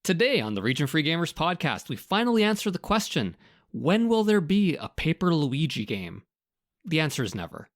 Today on the Region Free Gamers podcast, we finally answer the question, when will there be a Paper Luigi game? The answer is never.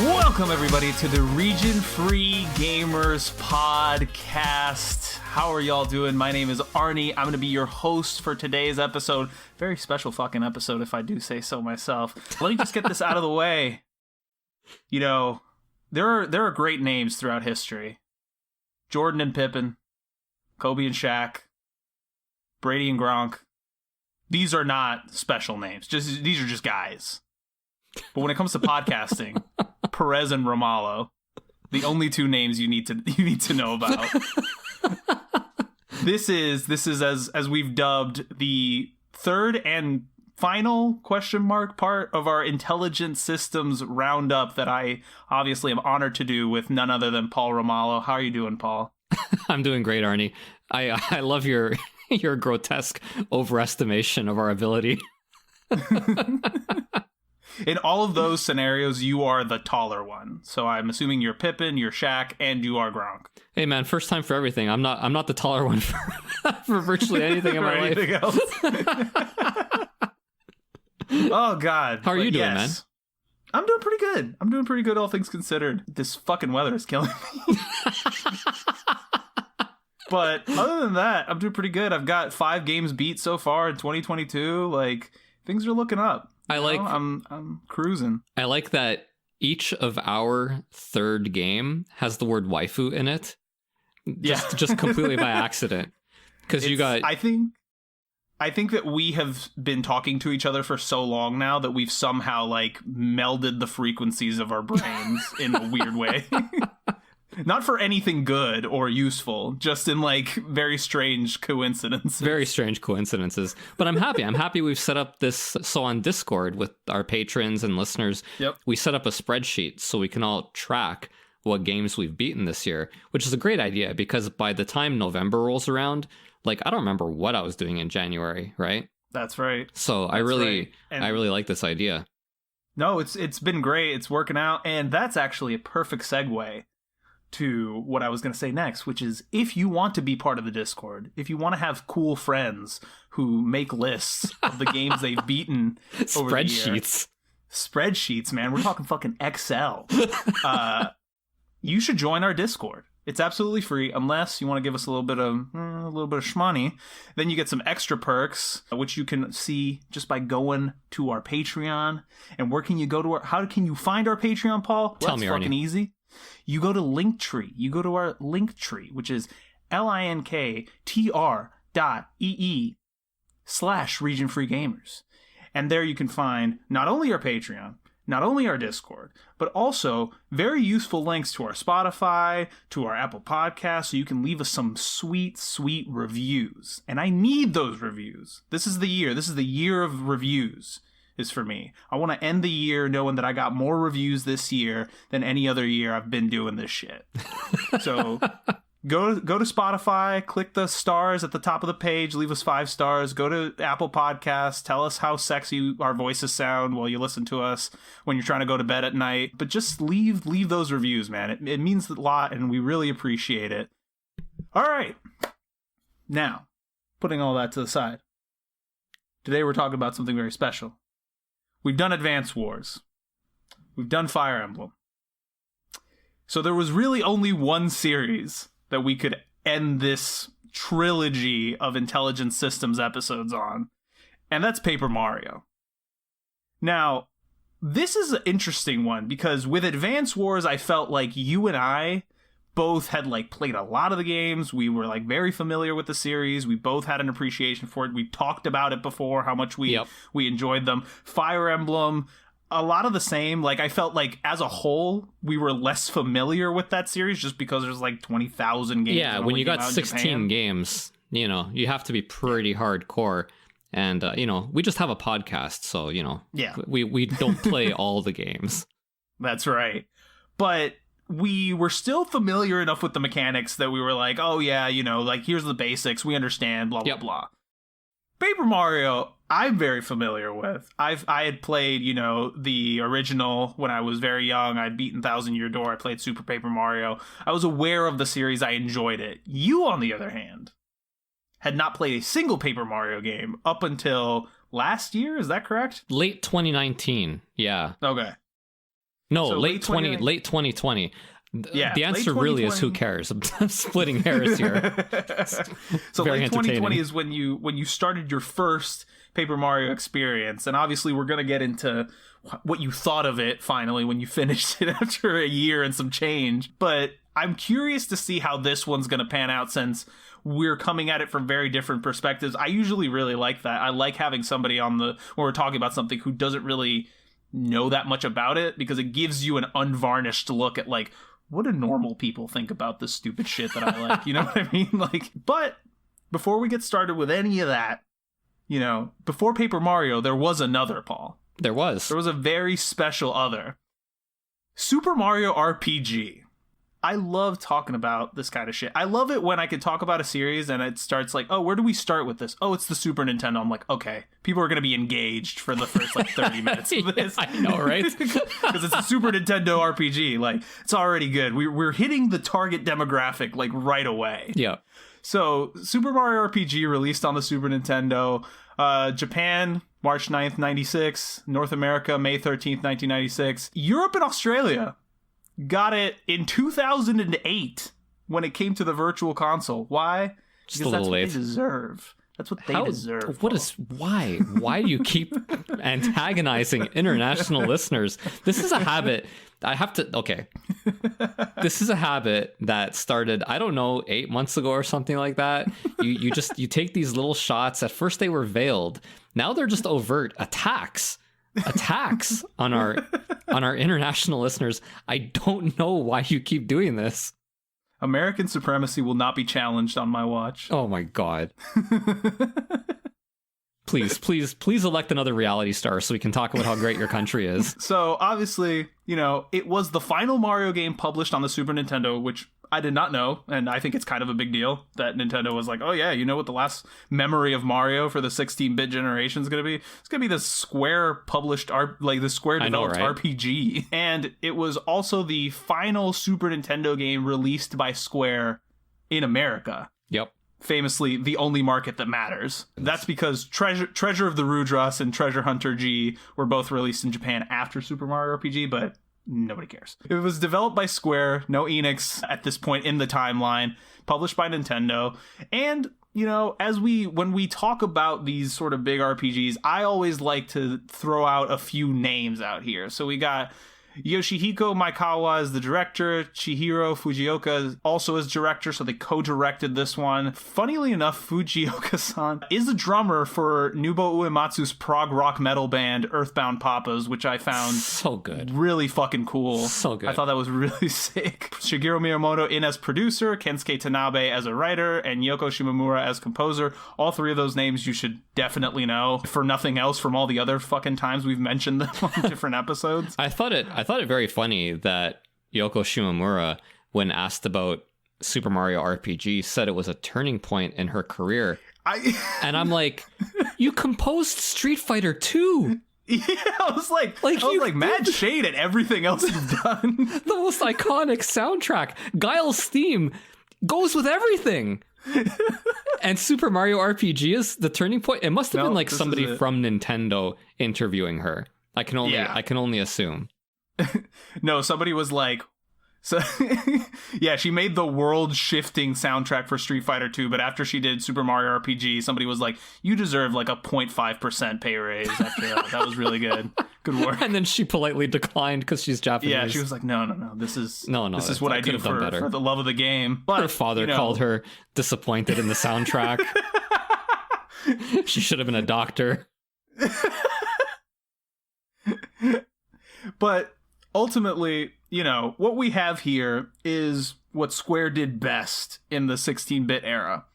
Welcome, everybody, to the Region Free Gamers podcast. How are y'all doing? My name is Arnie. I'm going to be your host for today's episode. Very special fucking episode, if I do say so myself. Let me just get this out of the way. You know, there are great names throughout history. Jordan and Pippen, Kobe and Shaq, Brady and Gronk. These are not special names. These are just guys. But when it comes to podcasting, Perez and Ramallo, the only two names you need to know about. This is as we've dubbed the third and final question mark part of our intelligent systems roundup that I obviously am honored to do with none other than Paul Ramallo. How are you doing, Paul? I'm doing great, Arnie. I love your grotesque overestimation of our ability. In all of those scenarios, you are the taller one. So I'm assuming you're Pippen, you're Shaq, and you are Gronk. Hey man, first time for everything. I'm not the taller one for virtually anything in my anything life. Else. Oh God. How are you doing, man? I'm doing pretty good, all things considered. This fucking weather is killing me. But other than that, I'm doing pretty good. I've got 5 games beat so far in 2022. Like, things are looking up. I'm cruising. I like that each of our third game has the word waifu in it. Just completely by accident. Because you got... I think that we have been talking to each other for so long now that we've somehow like melded the frequencies of our brains in a weird way. Not for anything good or useful, just in like very strange coincidences. Very strange coincidences. But I'm happy. I'm happy we've set up this. So on Discord with our patrons and listeners, we set up a spreadsheet so we can all track what games we've beaten this year, which is a great idea because by the time November rolls around, like I don't remember what I was doing in January, right? That's right. So I really like this idea. No, it's been great. It's working out. And that's actually a perfect segue to what I was going to say next, which is if you want to be part of the Discord, if you want to have cool friends who make lists of the games they've beaten over the year. Spreadsheets, man. We're talking fucking Excel. You should join our Discord. It's absolutely free, unless you want to give us a little bit of shmoney. Then you get some extra perks, which you can see just by going to our Patreon. And where can you go to how can you find our Patreon, Paul? Tell me, fucking Arnie. Easy. You go to Linktree. You go to our Linktree, which is linktr.ee/regionfreegamers. And there you can find not only our Patreon, not only our Discord, but also very useful links to our Spotify, to our Apple Podcasts, so you can leave us some sweet, sweet reviews. And I need those reviews. This is the year. This is the year of reviews. Is for me. I want to end the year knowing that I got more reviews this year than any other year I've been doing this shit. So go to Spotify, click the stars at the top of the page, leave us 5 stars. Go to Apple Podcasts, tell us how sexy our voices sound while you listen to us when you're trying to go to bed at night. But just leave those reviews, man. It means a lot, and we really appreciate it. All right. Now, putting all that to the side, today we're talking about something very special. We've done Advance Wars. We've done Fire Emblem. So there was really only one series that we could end this trilogy of Intelligent Systems episodes on, and that's Paper Mario. Now, this is an interesting one because with Advance Wars, I felt like you and I both had like played a lot of the games. We were like very familiar with the series. We both had an appreciation for it. We talked about it before, how much we enjoyed them. Fire Emblem, a lot of the same. Like I felt like as a whole, we were less familiar with that series just because there's like 20,000 games. Yeah, when you got 16 games, you know, you have to be pretty hardcore. And, you know, we just have a podcast. So, you know, we don't play all the games. That's right. But we were still familiar enough with the mechanics that we were like, oh yeah, you know, like here's the basics, we understand, blah, blah, blah. Paper Mario, I'm very familiar with. I had played, you know, the original when I was very young. I'd beaten Thousand Year Door. I played Super Paper Mario. I was aware of the series. I enjoyed it. You, on the other hand, had not played a single Paper Mario game up until last year. Is that correct? Late 2019. Yeah. Okay. No, so late 2020. Yeah, the answer really is who cares? I'm splitting hairs here. So late 2020 is when you started your first Paper Mario experience, and obviously we're gonna get into what you thought of it finally when you finished it after a year and some change. But I'm curious to see how this one's gonna pan out, since we're coming at it from very different perspectives. I usually really like that. I like having somebody on when we're talking about something who doesn't really know that much about it, because it gives you an unvarnished look at like, what do normal people think about this stupid shit that I like? You know what I mean? Like, but before we get started with any of that, you know, before Paper Mario, there was another, Paul. There was a very special other. Super Mario RPG. I love talking about this kind of shit. I love it when I can talk about a series and it starts like, oh, where do we start with this? Oh, it's the Super Nintendo. I'm like, okay, people are going to be engaged for the first like 30 minutes of this. I know, right? Because it's a Super Nintendo RPG. Like, it's already good. We're hitting the target demographic like right away. Yeah. So Super Mario RPG released on the Super Nintendo. Japan, March 9th, 96. North America, May 13th, 1996. Europe and Australia got it in 2008 when it came to the Virtual Console. Why? Just because that's what they deserve. That's what they deserve. Why? Why do you keep antagonizing international listeners? This is a habit. This is a habit that started, I don't know, 8 months ago or something like that. You take these little shots. At first they were veiled. Now they're just overt attacks on our international listeners. I don't know why you keep doing this. American supremacy will not be challenged on my watch. Oh my god. Please elect another reality star so we can talk about how great your country is. So obviously, you know, it was the final Mario game published on the Super Nintendo, which I did not know, and I think it's kind of a big deal that Nintendo was like, oh yeah, you know what the last memory of Mario for the 16-bit generation is going to be? It's going to be the Square published, the Square developed RPG. And it was also the final Super Nintendo game released by Square in America. Yep. Famously, the only market that matters. That's because Treasure of the Rudras and Treasure Hunter G were both released in Japan after Super Mario RPG, but nobody cares. It was developed by Square, no Enix at this point in the timeline, published by Nintendo. And, you know, when we talk about these sort of big RPGs, I always like to throw out a few names out here. So we got Yoshihiko Maekawa is the director. Chihiro Fujioka also is director, so they co-directed this one. Funnily enough, Fujioka-san is a drummer for Nobuo Uematsu's prog rock metal band Earthbound Papas, which I found so good, really fucking cool. So good. I thought that was really sick. Shigeru Miyamoto in as producer, Kensuke Tanabe as a writer, and Yoko Shimomura as composer. All three of those names you should definitely know, for nothing else, from all the other fucking times we've mentioned them on different episodes. I thought it very funny that Yoko Shimomura, when asked about Super Mario RPG, said it was a turning point in her career. And I'm like, you composed Street Fighter 2. Yeah, I was like mad shade at everything else you've done. The most iconic soundtrack. Guile's theme goes with everything. And Super Mario RPG is the turning point. It must have been like somebody from Nintendo interviewing her. I can only assume. No, somebody was like, so yeah, she made the world-shifting soundtrack for Street Fighter 2, but after she did Super Mario RPG, somebody was like, you deserve like a 0.5% pay raise after that. That was really good. Good work. And then she politely declined because she's Japanese. Yeah, she was like, no, this is what I do for the love of the game. But her father called her disappointed in the soundtrack. She should have been a doctor. But ultimately, you know, what we have here is what Square did best in the 16-bit era.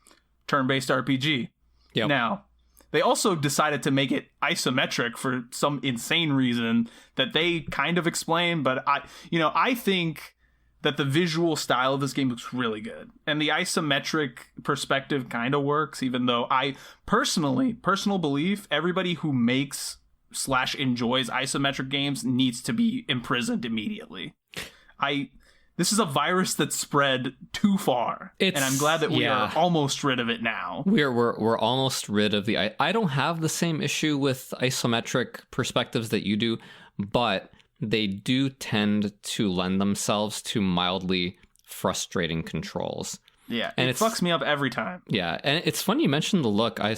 Turn-based RPG. Yep. Now, they also decided to make it isometric for some insane reason that they kind of explain, but I think that the visual style of this game looks really good. And the isometric perspective kind of works, even though personal belief, everybody who makes / enjoys isometric games needs to be imprisoned immediately. This is a virus that spread too far, and I'm glad that we are almost rid of it now. We're almost rid of the... I don't have the same issue with isometric perspectives that you do, but they do tend to lend themselves to mildly frustrating controls. Yeah, and it fucks me up every time. Yeah, and it's funny you mentioned the look. I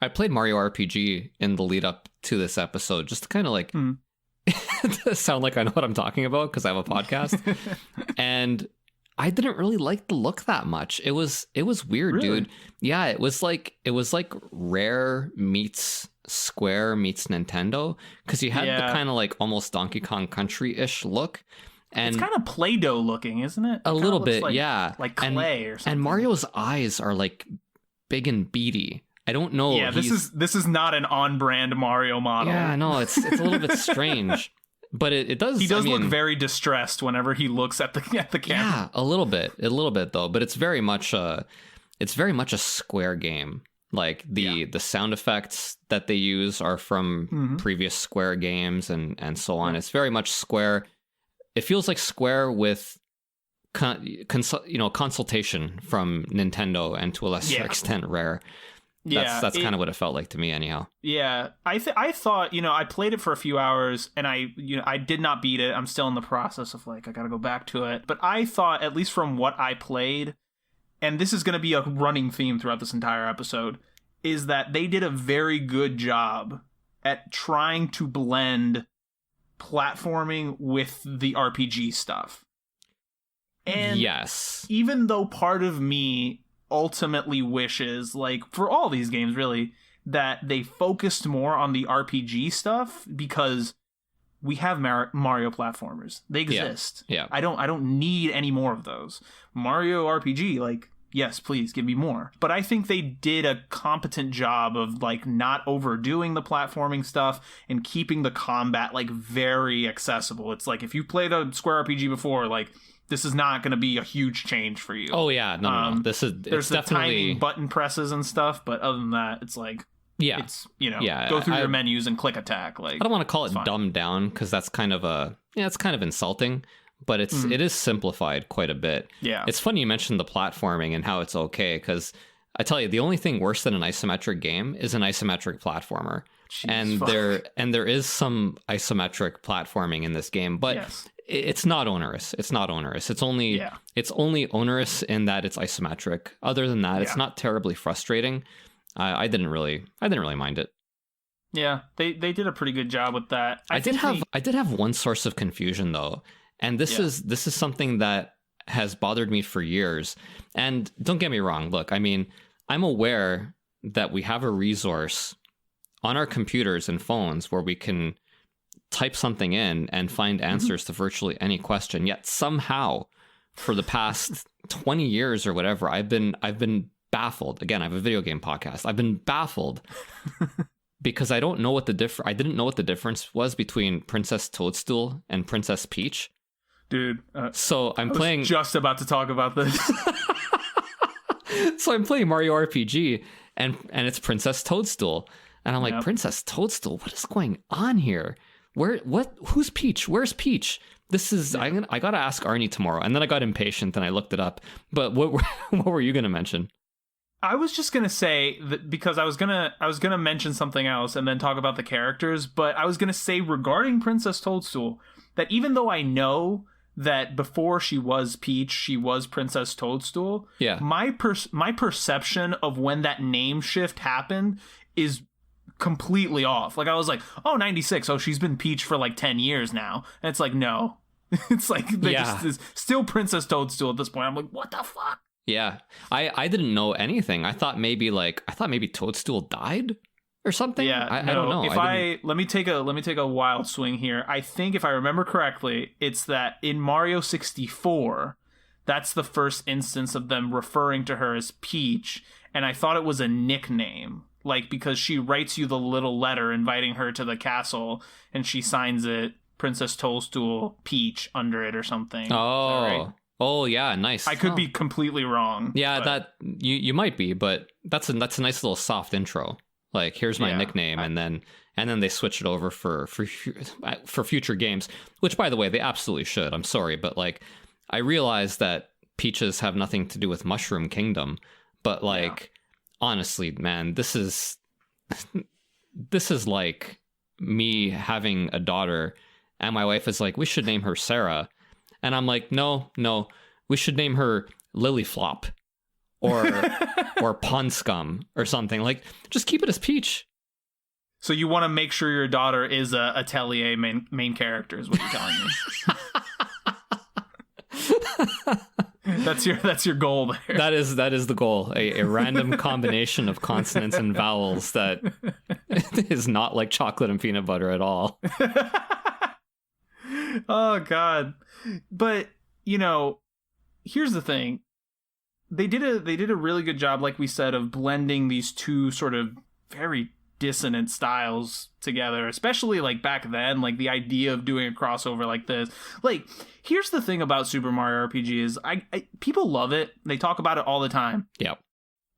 played Mario RPG in the lead up to this episode, just to kind of like... to sound like I know what I'm talking about because I have a podcast. And I didn't really like the look that much. It was weird, really? Dude. Yeah, it was like Rare meets Square meets Nintendo, because you had the kind of like almost Donkey Kong Country-ish look. And it's kind of Play-Doh looking, isn't it? A little bit, like, yeah. Like clay or something. And Mario's eyes are like big and beady. I don't know. Yeah, this is not an on-brand Mario model. Yeah, no, it's a little bit strange, but it does. He does look very distressed whenever he looks at the camera. Yeah, a little bit though. But it's very much a Square game. Like the sound effects that they use are from previous Square games and so on. It's very much Square. It feels like Square with consultation from Nintendo and to a lesser extent Rare. That's kind of what it felt like to me, anyhow. Yeah, I thought, I played it for a few hours, and I did not beat it. I'm still in the process of I gotta go back to it. But I thought, at least from what I played, and this is going to be a running theme throughout this entire episode, is that they did a very good job at trying to blend platforming with the RPG stuff. And yes, even though part of me ultimately wishes, for all these games really, that they focused more on the RPG stuff, because we have Mario platformers. They exist. Yeah. I don't need any more of those. Mario RPG, yes, please give me more. But I think they did a competent job of not overdoing the platforming stuff and keeping the combat very accessible. It's if you played a Square RPG before, this is not going to be a huge change for you. Oh yeah, no. There's the tiny button presses and stuff, but other than that, it's go through your menus and click attack. I don't want to call it dumbed down, because that's kind of it's kind of insulting, but it is simplified quite a bit. Yeah, it's funny you mentioned the platforming and how it's okay, because I tell you, the only thing worse than an isometric game is an isometric platformer. Jeez, and there is some isometric platforming in this game, but. Yes. It's not onerous. It's only onerous in that it's isometric. Other than that, it's not terribly frustrating. I didn't really mind it. Yeah, they did a pretty good job with that. I did have one source of confusion though, and this is something that has bothered me for years. And don't get me wrong. Look, I mean, I'm aware that we have a resource on our computers and phones where we can type something in and find answers to virtually any question. Yet somehow, for the past 20 years or whatever, I've been baffled. Again, I have a video game podcast. I've been baffled because I didn't know what the difference was between Princess Toadstool and Princess Peach. Dude, so I was just about to talk about this. So I'm playing Mario RPG and it's Princess Toadstool, and I'm like, Princess Toadstool, what is going on here? Who's Peach? Where's Peach? This is, I gotta ask Arnie tomorrow. And then I got impatient and I looked it up. But what were you gonna mention? I was just gonna say that, because I was gonna mention something else and then talk about the characters, but I was gonna say regarding Princess Toadstool that even though I know that before she was Peach, she was Princess Toadstool, my perception of when that name shift happened is completely off. I was like, 96, she's been Peach for 10 years now. And it's no. It's just still Princess Toadstool at this point. I'm like, what the fuck? Yeah. I didn't know anything. I thought maybe Toadstool died or something. Yeah, I don't know. Let me take a wild swing here. I think if I remember correctly, it's that in Mario 64, that's the first instance of them referring to her as Peach, and I thought it was a nickname. because she writes you the little letter inviting her to the castle, and she signs it Princess Toadstool Peach under it or something. Oh, right? Oh yeah, nice. I could be completely wrong. Yeah, but... that you might be, but that's a nice little soft intro. Like, here's my nickname, and then they switch it over for future games, which, by the way, they absolutely should. I'm sorry, but like, I realize that peaches have nothing to do with Mushroom Kingdom, but like, honestly, man, this is like me having a daughter, and my wife is like, we should name her Sarah, and I'm like, no, we should name her Lily Flop. Or Pond Scum or something. Like, just keep it as Peach. So you want to make sure your daughter is a Atelier main character, is what you're telling me. That's your goal there. That is the goal. A random combination of consonants and vowels that is not like chocolate and peanut butter at all. Oh God. But, you know, here's the thing. They did a really good job, like we said, of blending these two sort of very dissonant styles together, especially like back then, like the idea of doing a crossover like this. Like, here's the thing about Super Mario RPG is people love it. They talk about it all the time. Yeah.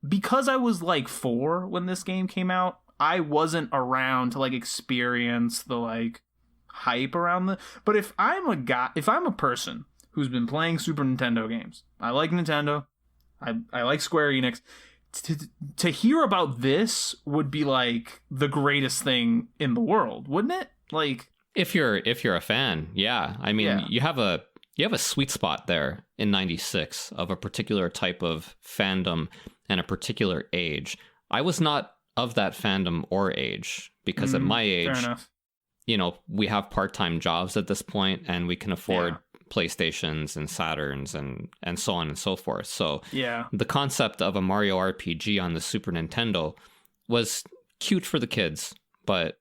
Because I was like 4 when this game came out, I wasn't around to like experience the like hype around but if I'm a person who's been playing Super Nintendo games, I like Nintendo, I like Square Enix. To hear about this would be like the greatest thing in the world, wouldn't it? Like, if you're a fan, yeah. I mean, you have a sweet spot there in '96 of a particular type of fandom and a particular age. I was not of that fandom or age because at my age, fair enough. You know, we have part-time jobs at this point, and we can afford PlayStations and Saturns and so on and so forth. So the concept of a Mario RPG on the Super Nintendo was cute for the kids, but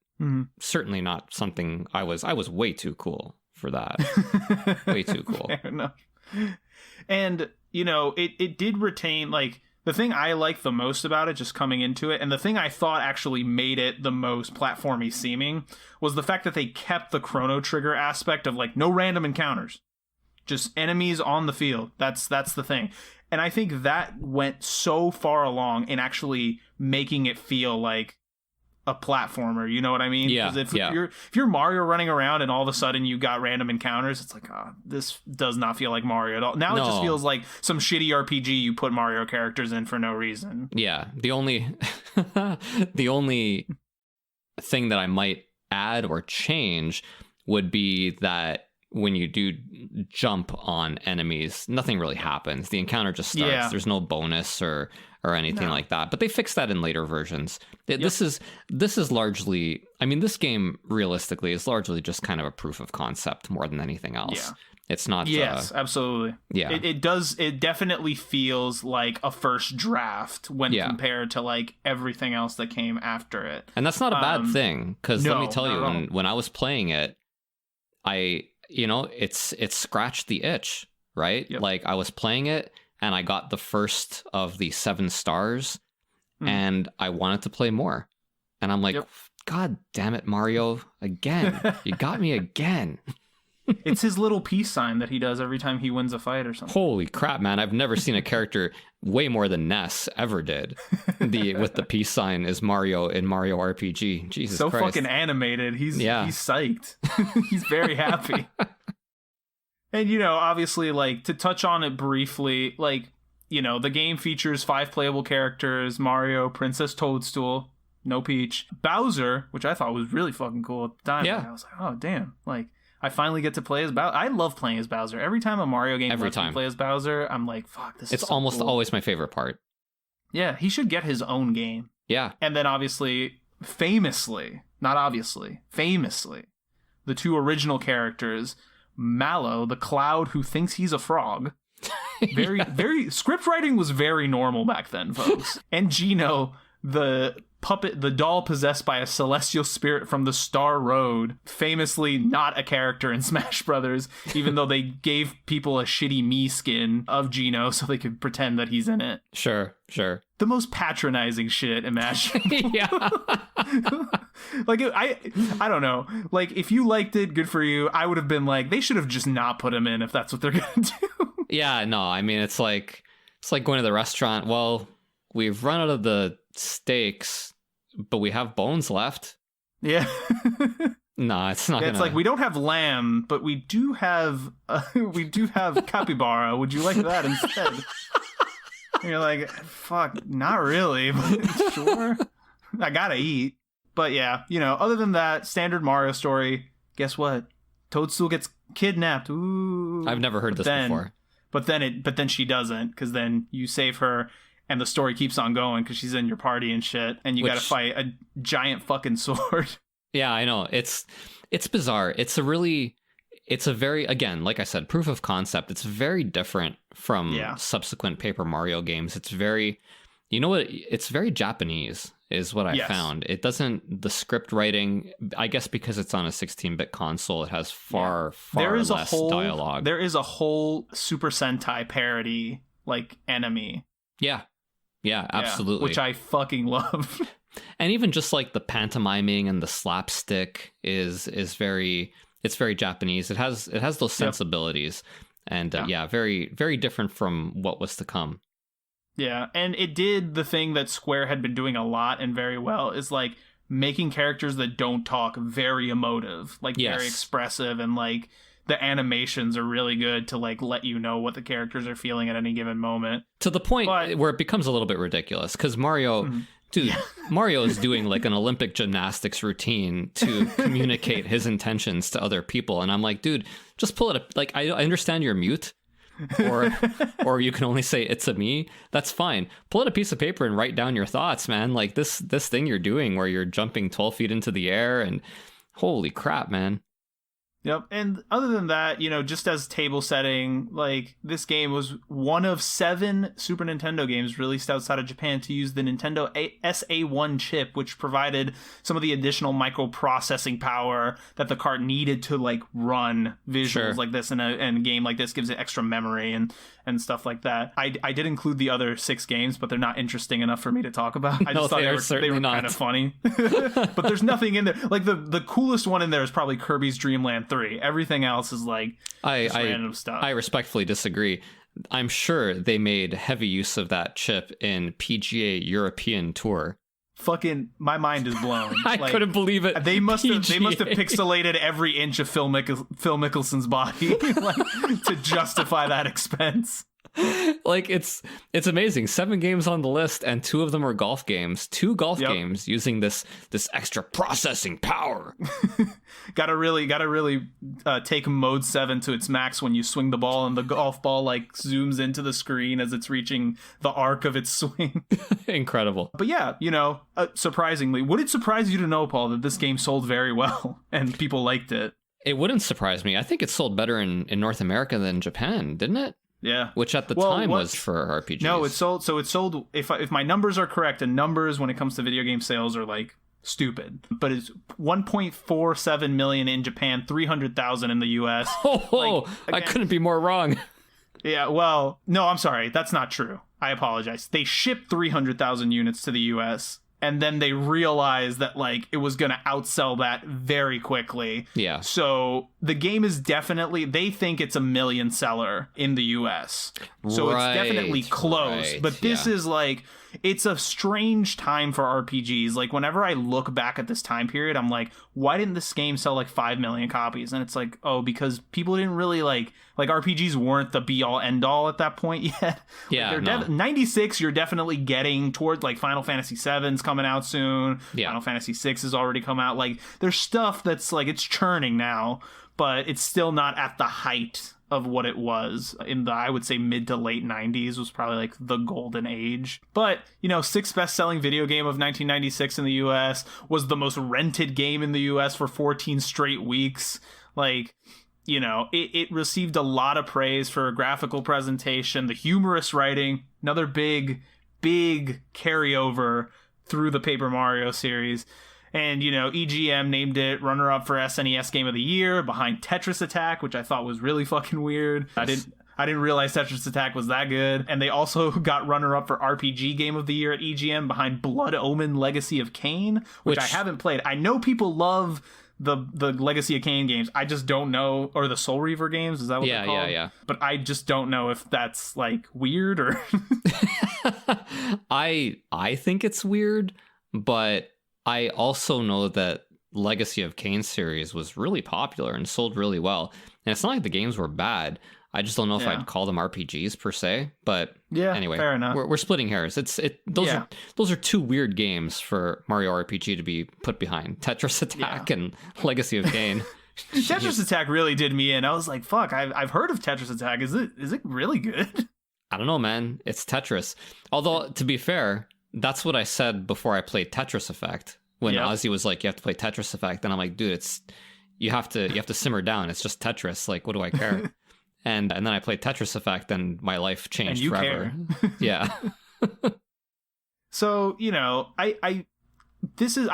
certainly not something I was way too cool for that. Way too cool. Fair enough. And, you know, it did retain, like, the thing I liked the most about it, just coming into it, and the thing I thought actually made it the most platformy seeming, was the fact that they kept the Chrono Trigger aspect of, like, no random encounters. Just enemies on the field. That's the thing. And I think that went so far along in actually making it feel like a platformer, you know what I mean? Yeah. Because if you're Mario running around and all of a sudden you got random encounters, it's like, this does not feel like Mario at all. Now it just feels like some shitty RPG you put Mario characters in for no reason. Yeah. The only thing that I might add or change would be that when you do jump on enemies, nothing really happens. The encounter just starts. Yeah. There's no bonus or anything like that. But they fixed that in later versions. This is largely, I mean, this game realistically is largely just kind of a proof of concept more than anything else. Yeah. It's not. Yes, absolutely. Yeah. It does. It definitely feels like a first draft when compared to like everything else that came after it. And that's not a bad thing, because let me tell you, when I was playing it, it's scratched the itch, right? Yep. Like, I was playing it and I got the first of the 7 stars and I wanted to play more. And I'm like, God damn it, Mario, again. You got me again. It's his little peace sign that he does every time he wins a fight or something. Holy crap, man. I've never seen a character way more than Ness ever did. With the peace sign is Mario in Mario RPG. Jesus Christ. So fucking animated. He's psyched. He's very happy. And, you know, obviously, like, to touch on it briefly, like, you know, the game features 5 playable characters: Mario, Princess Toadstool, no Peach, Bowser, which I thought was really fucking cool at the time. Yeah. Like, I was like, oh, damn. Like, I finally get to play as Bowser. I love playing as Bowser. Every time a Mario game lets me play as Bowser, I'm like, fuck, this is so almost cool. Always my favorite part. Yeah, he should get his own game. Yeah. And then obviously, famously, the 2 original characters, Mallow, the cloud who thinks he's a frog. Very script writing was very normal back then, folks. And Gino, the puppet, the doll possessed by a celestial spirit from the Star Road, famously not a character in Smash Brothers, even though they gave people a shitty Mii skin of Geno so they could pretend that he's in it. Sure. The most patronizing shit imaginable. Yeah. Like, I don't know. Like, if you liked it, good for you. I would have been like, they should have just not put him in if that's what they're gonna do. Yeah, no, I mean, it's like going to the restaurant. Well, we've run out of the steaks, but we have bones left. Yeah. No, it's not. It's like, we don't have lamb, but we do have capybara. Would you like that instead? And you're like, fuck, not really, but sure. I gotta eat. But yeah, other than that, standard Mario story. Guess what? Toadstool gets kidnapped. Ooh. I've never heard this before. But then she doesn't, because then you save her, and the story keeps on going because she's in your party and shit, and you gotta fight a giant fucking sword. Yeah, I know. It's bizarre. It's a very, again, like I said, proof of concept. It's very different from subsequent Paper Mario games. It's very, it's very Japanese is what I found. It doesn't, the script writing, I guess because it's on a 16-bit console, it has far less dialogue. There is a whole Super Sentai parody, like, enemy. Yeah, absolutely. Which I fucking love. And even just like the pantomiming and the slapstick is very, it's very Japanese. It has those sensibilities, and very, very different from what was to come. Yeah, and it did the thing that Square had been doing a lot and very well, is like making characters that don't talk very emotive, like very expressive, and like the animations are really good to like let you know what the characters are feeling at any given moment. To the point where it becomes a little bit ridiculous, because Mario... Mm-hmm. Dude, Mario is doing like an Olympic gymnastics routine to communicate his intentions to other people. And I'm like, dude, just pull it up. Like, I understand you're mute, or you can only say it's a me. That's fine. Pull out a piece of paper and write down your thoughts, man. Like this thing you're doing where you're jumping 12 feet into the air, and holy crap, man. Yep. And other than that, just as table setting, like, this game was one of 7 Super Nintendo games released outside of Japan to use the Nintendo SA1 chip, which provided some of the additional microprocessing power that the cart needed to like run visuals like this in a game like this. Gives it extra memory and stuff like that. I did include the other 6 games, but they're not interesting enough for me to talk about. I just thought they were kind of funny. But there's nothing in there. Like, the coolest one in there is probably Kirby's Dream Land 3. Everything else is like random stuff. I respectfully disagree. I'm sure they made heavy use of that chip in PGA European Tour. Fucking, my mind is blown. I couldn't believe it. They must have pixelated every inch of Phil Mickelson's body like, to justify that expense. Like, it's amazing. 7 games on the list, and 2 of them are golf games. 2 golf games using this extra processing power. Gotta really take mode 7 to its max when you swing the ball, and the golf ball like zooms into the screen as it's reaching the arc of its swing. Incredible. But yeah, surprisingly, would it surprise you to know, Paul, that this game sold very well and people liked it? It wouldn't surprise me. I think it sold better in North America than Japan, didn't it? Yeah, which at the time was for RPGs. No, it sold. So it sold. If my numbers are correct, and numbers when it comes to video game sales are like stupid, but it's 1.47 million in Japan, 300,000 in the US. Oh, I couldn't be more wrong. Yeah, well, no, I'm sorry, that's not true. I apologize. They shipped 300,000 units to the US. And then they realized that, like, it was going to outsell that very quickly. Yeah. So the game is definitely, they think it's a million seller in the US. So it's definitely close. Right, but this is like, it's a strange time for RPGs. Like, whenever I look back at this time period, I'm like, why didn't this game sell like 5 million copies? And it's like, oh, because people didn't really like RPGs weren't the be all end all at that point yet. Yeah. Like 96, you're definitely getting towards like Final Fantasy 7's coming out soon. Yeah. Final Fantasy 6 has already come out. Like, there's stuff that's like, it's churning now, but it's still not at the height of what it was in the, I would say, mid to late 90s was probably like the golden age. But, 6th best-selling video game of 1996 in the US, was the most rented game in the US for 14 straight weeks. Like, it received a lot of praise for graphical presentation, the humorous writing, another big carryover through the Paper Mario series. And, you know, EGM named it runner-up for SNES Game of the Year behind Tetris Attack, which I thought was really fucking weird. Yes. I didn't realize Tetris Attack was that good. And they also got runner-up for RPG Game of the Year at EGM behind Blood Omen Legacy of Kain, which I haven't played. I know people love the Legacy of Kain games. I just don't know, or the Soul Reaver games, is that what they're called? Yeah. But I just don't know if that's like weird or I think it's weird, but I also know that Legacy of Kain series was really popular and sold really well. And it's not like the games were bad. I just don't know if I'd call them RPGs per se. But anyway, fair enough. We're splitting hairs. Those are two weird games for Mario RPG to be put behind: Tetris Attack and Legacy of Kain. Tetris Attack really did me in. I was like, "Fuck! I've heard of Tetris Attack. Is it really good?" I don't know, man. It's Tetris. Although, to be fair, that's what I said before I played Tetris Effect. When Ozzy was like, "You have to play Tetris Effect," and I'm like, "Dude, you have to simmer down. It's just Tetris. Like, what do I care?" And then I played Tetris Effect, and my life changed forever. Yeah. So, you know, I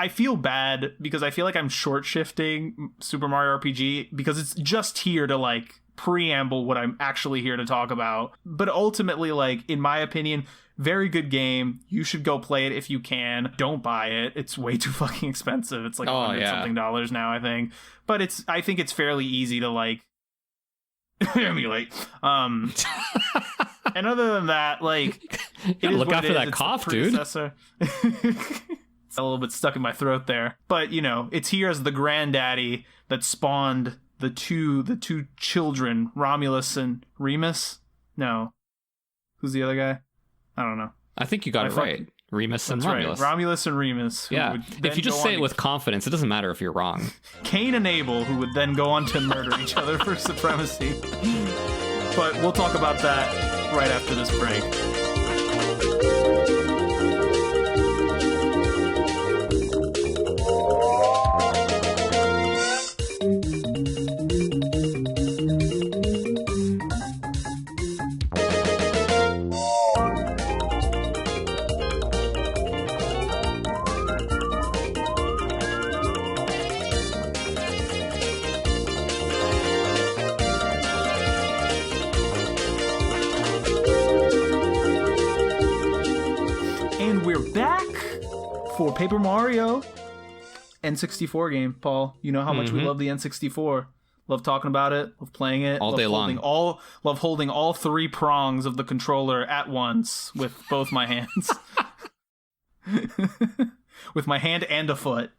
feel bad because I feel like I'm short shifting Super Mario RPG because it's just here to like preamble what I'm actually here to talk about. But ultimately, like, in my opinion, very good game. You should go play it if you can. Don't buy it. It's way too fucking expensive. It's like $100-something now, I think. But I think it's fairly easy to like emulate. And other than that, like, look after that cough, dude. It's a little bit stuck in my throat there. But, you know, it's here as the granddaddy that spawned the two children, Romulus and Remus. No. Who's the other guy? I don't know. I think you got it right. Remus and Romulus. Right. Romulus and Remus. Yeah. If you just say it with confidence, it doesn't matter if you're wrong. Cain and Abel, who would then go on to murder each other for supremacy. But we'll talk about that right after this break. For Paper Mario N64 game, Paul. You know how much we love the N64. Love talking about it, love playing it, all day long. Love holding all three prongs of the controller at once with both my hands. With my hand and a foot.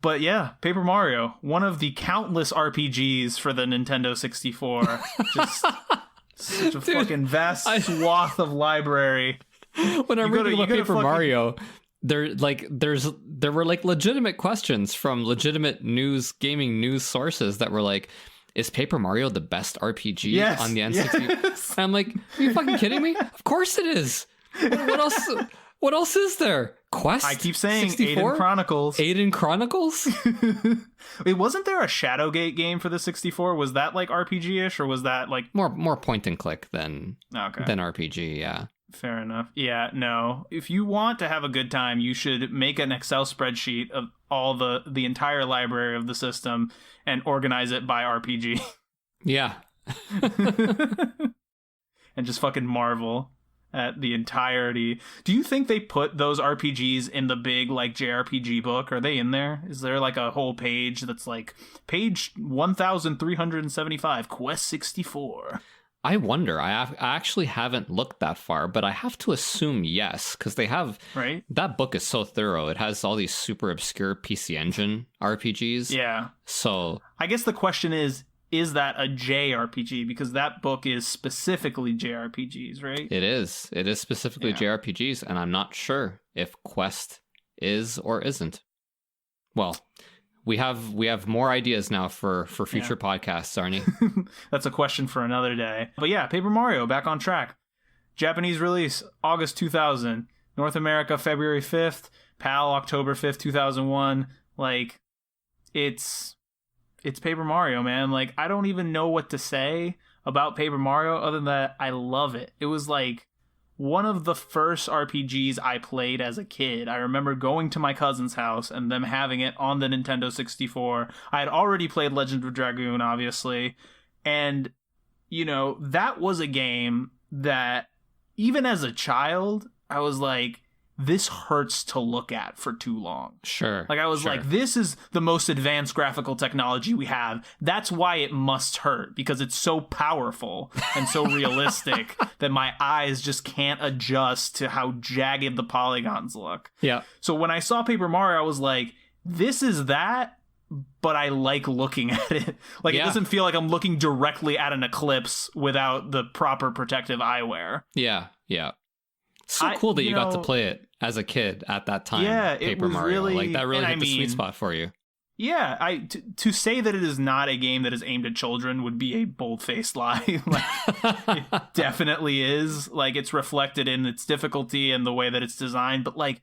But yeah, Paper Mario, one of the countless RPGs for the Nintendo 64. Just such a fucking vast swath of library. When I'm reading about Paper Mario, there were like legitimate questions from legitimate gaming news sources that were like, is Paper Mario the best RPG on the N64? Yes. And I'm like, are you fucking kidding me? Of course it is. What else is there? Quest? I keep saying 64? Aiden Chronicles. Aiden Chronicles? Wait, wasn't there a Shadowgate game for the 64? Was that like RPG-ish, or was that like more point and click than RPG? Yeah. Fair enough. Yeah, no. If you want to have a good time, you should make an Excel spreadsheet of all the entire library of the system and organize it by RPG. Yeah. And just fucking marvel at the entirety. Do you think they put those RPGs in the big like JRPG book? Are they in there? Is there like a whole page that's like page 1375 Quest 64? I wonder. I actually haven't looked that far, but I have to assume yes, because they have... Right? That book is so thorough. It has all these super obscure PC Engine RPGs. Yeah. So... I guess the question is that a JRPG? Because that book is specifically JRPGs, right? It is. It is specifically JRPGs, and I'm not sure if Quest is or isn't. Well... We have more ideas now for future podcasts, Arnie. That's a question for another day. But yeah, Paper Mario, back on track. Japanese release, August 2000. North America, February 5th. PAL, October 5th, 2001. Like, it's Paper Mario, man. Like, I don't even know what to say about Paper Mario other than that I love it. It was like one of the first RPGs I played as a kid. I remember going to my cousin's house and them having it on the Nintendo 64. I had already played Legend of Dragoon, obviously. And, you know, that was a game that, even as a child, I was like, this hurts to look at for too long. Sure. Like, I was like, this is the most advanced graphical technology we have. That's why it must hurt, because it's so powerful and so realistic that my eyes just can't adjust to how jagged the polygons look. Yeah. So when I saw Paper Mario, I was like, this is that, but I like looking at it. Like, it doesn't feel like I'm looking directly at an eclipse without the proper protective eyewear. Yeah, yeah. So cool that you got to play it as a kid at that time. Yeah, Paper it was Mario. really, like, that really hit the sweet mean, spot for you. Yeah, to say that it is not a game that is aimed at children would be a bold-faced lie. Like, it definitely is. Like, it's reflected in its difficulty and the way that it's designed. But, like,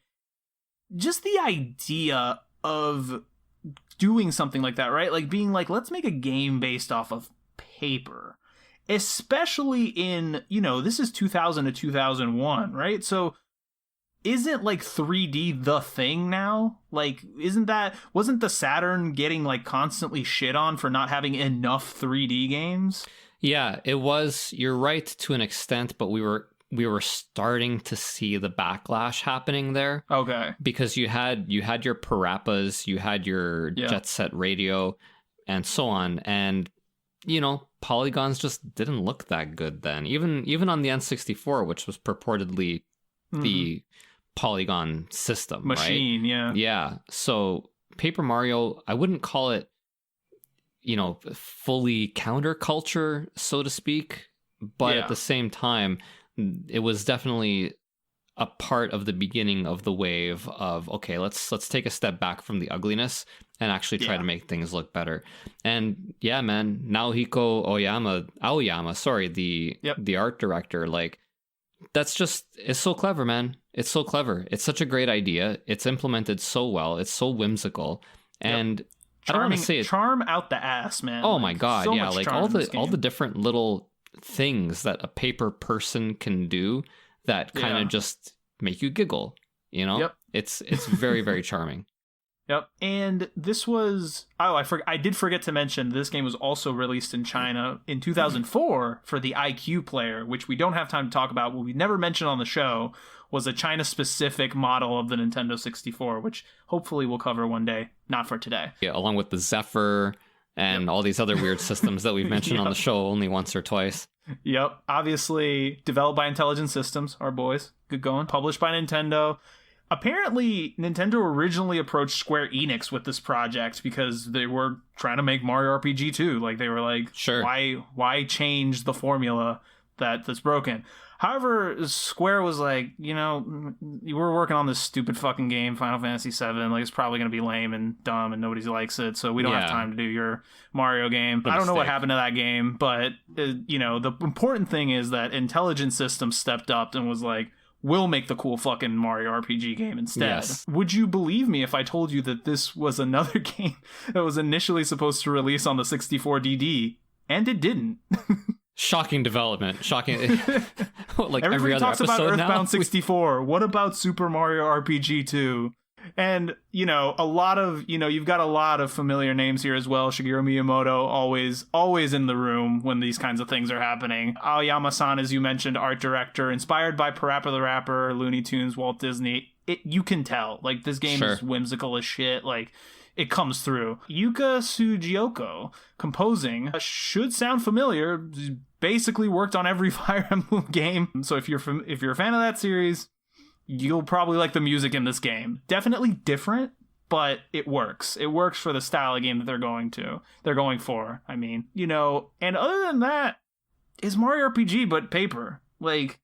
just the idea of doing something like that, right? Like, being like, let's make a game based off of paper. Especially in, you know, this is 2000 to 2001, right? So isn't like 3D the thing now? Like, wasn't the Saturn getting like constantly shit on for not having enough 3D games? Yeah, it was. You're right to an extent, but we were starting to see the backlash happening there. Okay. Because you had your Parappas, you had your Jet Set Radio, and so on, and you know, polygons just didn't look that good then. Even on the N64, which was purportedly the polygon system machine, right? Yeah. So Paper Mario, I wouldn't call it, you know, fully counterculture, so to speak, but at the same time, it was definitely a part of the beginning of the wave of, okay, let's take a step back from the ugliness and actually try to make things look better. And yeah, man, Naohiko Aoyama, the art director, like, that's just, it's so clever, man. It's so clever. It's such a great idea. It's implemented so well. It's so whimsical. And I don't want to say it. Charm out the ass, man. Oh like, my God. So yeah. Like all the different little things that a paper person can do that kind of just make you giggle, you know? It's very, very charming. Yep. And this was, I did forget to mention, this game was also released in China in 2004 for the IQ player, which we don't have time to talk about. What we never mentioned on the show was a China-specific model of the Nintendo 64, which hopefully we'll cover one day, not for today. Yeah, along with the Zephyr and all these other weird systems that we've mentioned on the show only once or twice. Yep. Obviously, developed by Intelligent Systems, our boys. Good going. Published by Nintendo. Apparently, Nintendo originally approached Square Enix with this project because they were trying to make Mario RPG 2. Like, they were like, sure, why change the formula that's broken? However, Square was like, you know, we're working on this stupid fucking game, Final Fantasy VII. Like, it's probably going to be lame and dumb and nobody likes it, so we don't have time to do your Mario game. I don't know what happened to that game, but, you know, the important thing is that Intelligent Systems stepped up and was like, we'll make the cool fucking Mario RPG game instead. Yes. Would you believe me if I told you that this was another game that was initially supposed to release on the 64DD, and it didn't? Shocking development. Shocking. Like everybody every other talks episode about now. Earthbound 64. What about Super Mario RPG 2? And, you know, you've got a lot of familiar names here as well. Shigeru Miyamoto, always in the room when these kinds of things are happening. Aoyama-san, as you mentioned, art director, inspired by Parappa the Rapper, Looney Tunes, Walt Disney. You can tell, like, this game is whimsical as shit. Like, it comes through. Yuka Sugiyoko, composing, should sound familiar. Basically worked on every Fire Emblem game. So if you're a fan of that series, you'll probably like the music in this game. Definitely different, but it works. It works for the style of game that they're going for. I mean, you know, and other than that, it's Mario RPG, but paper. Like,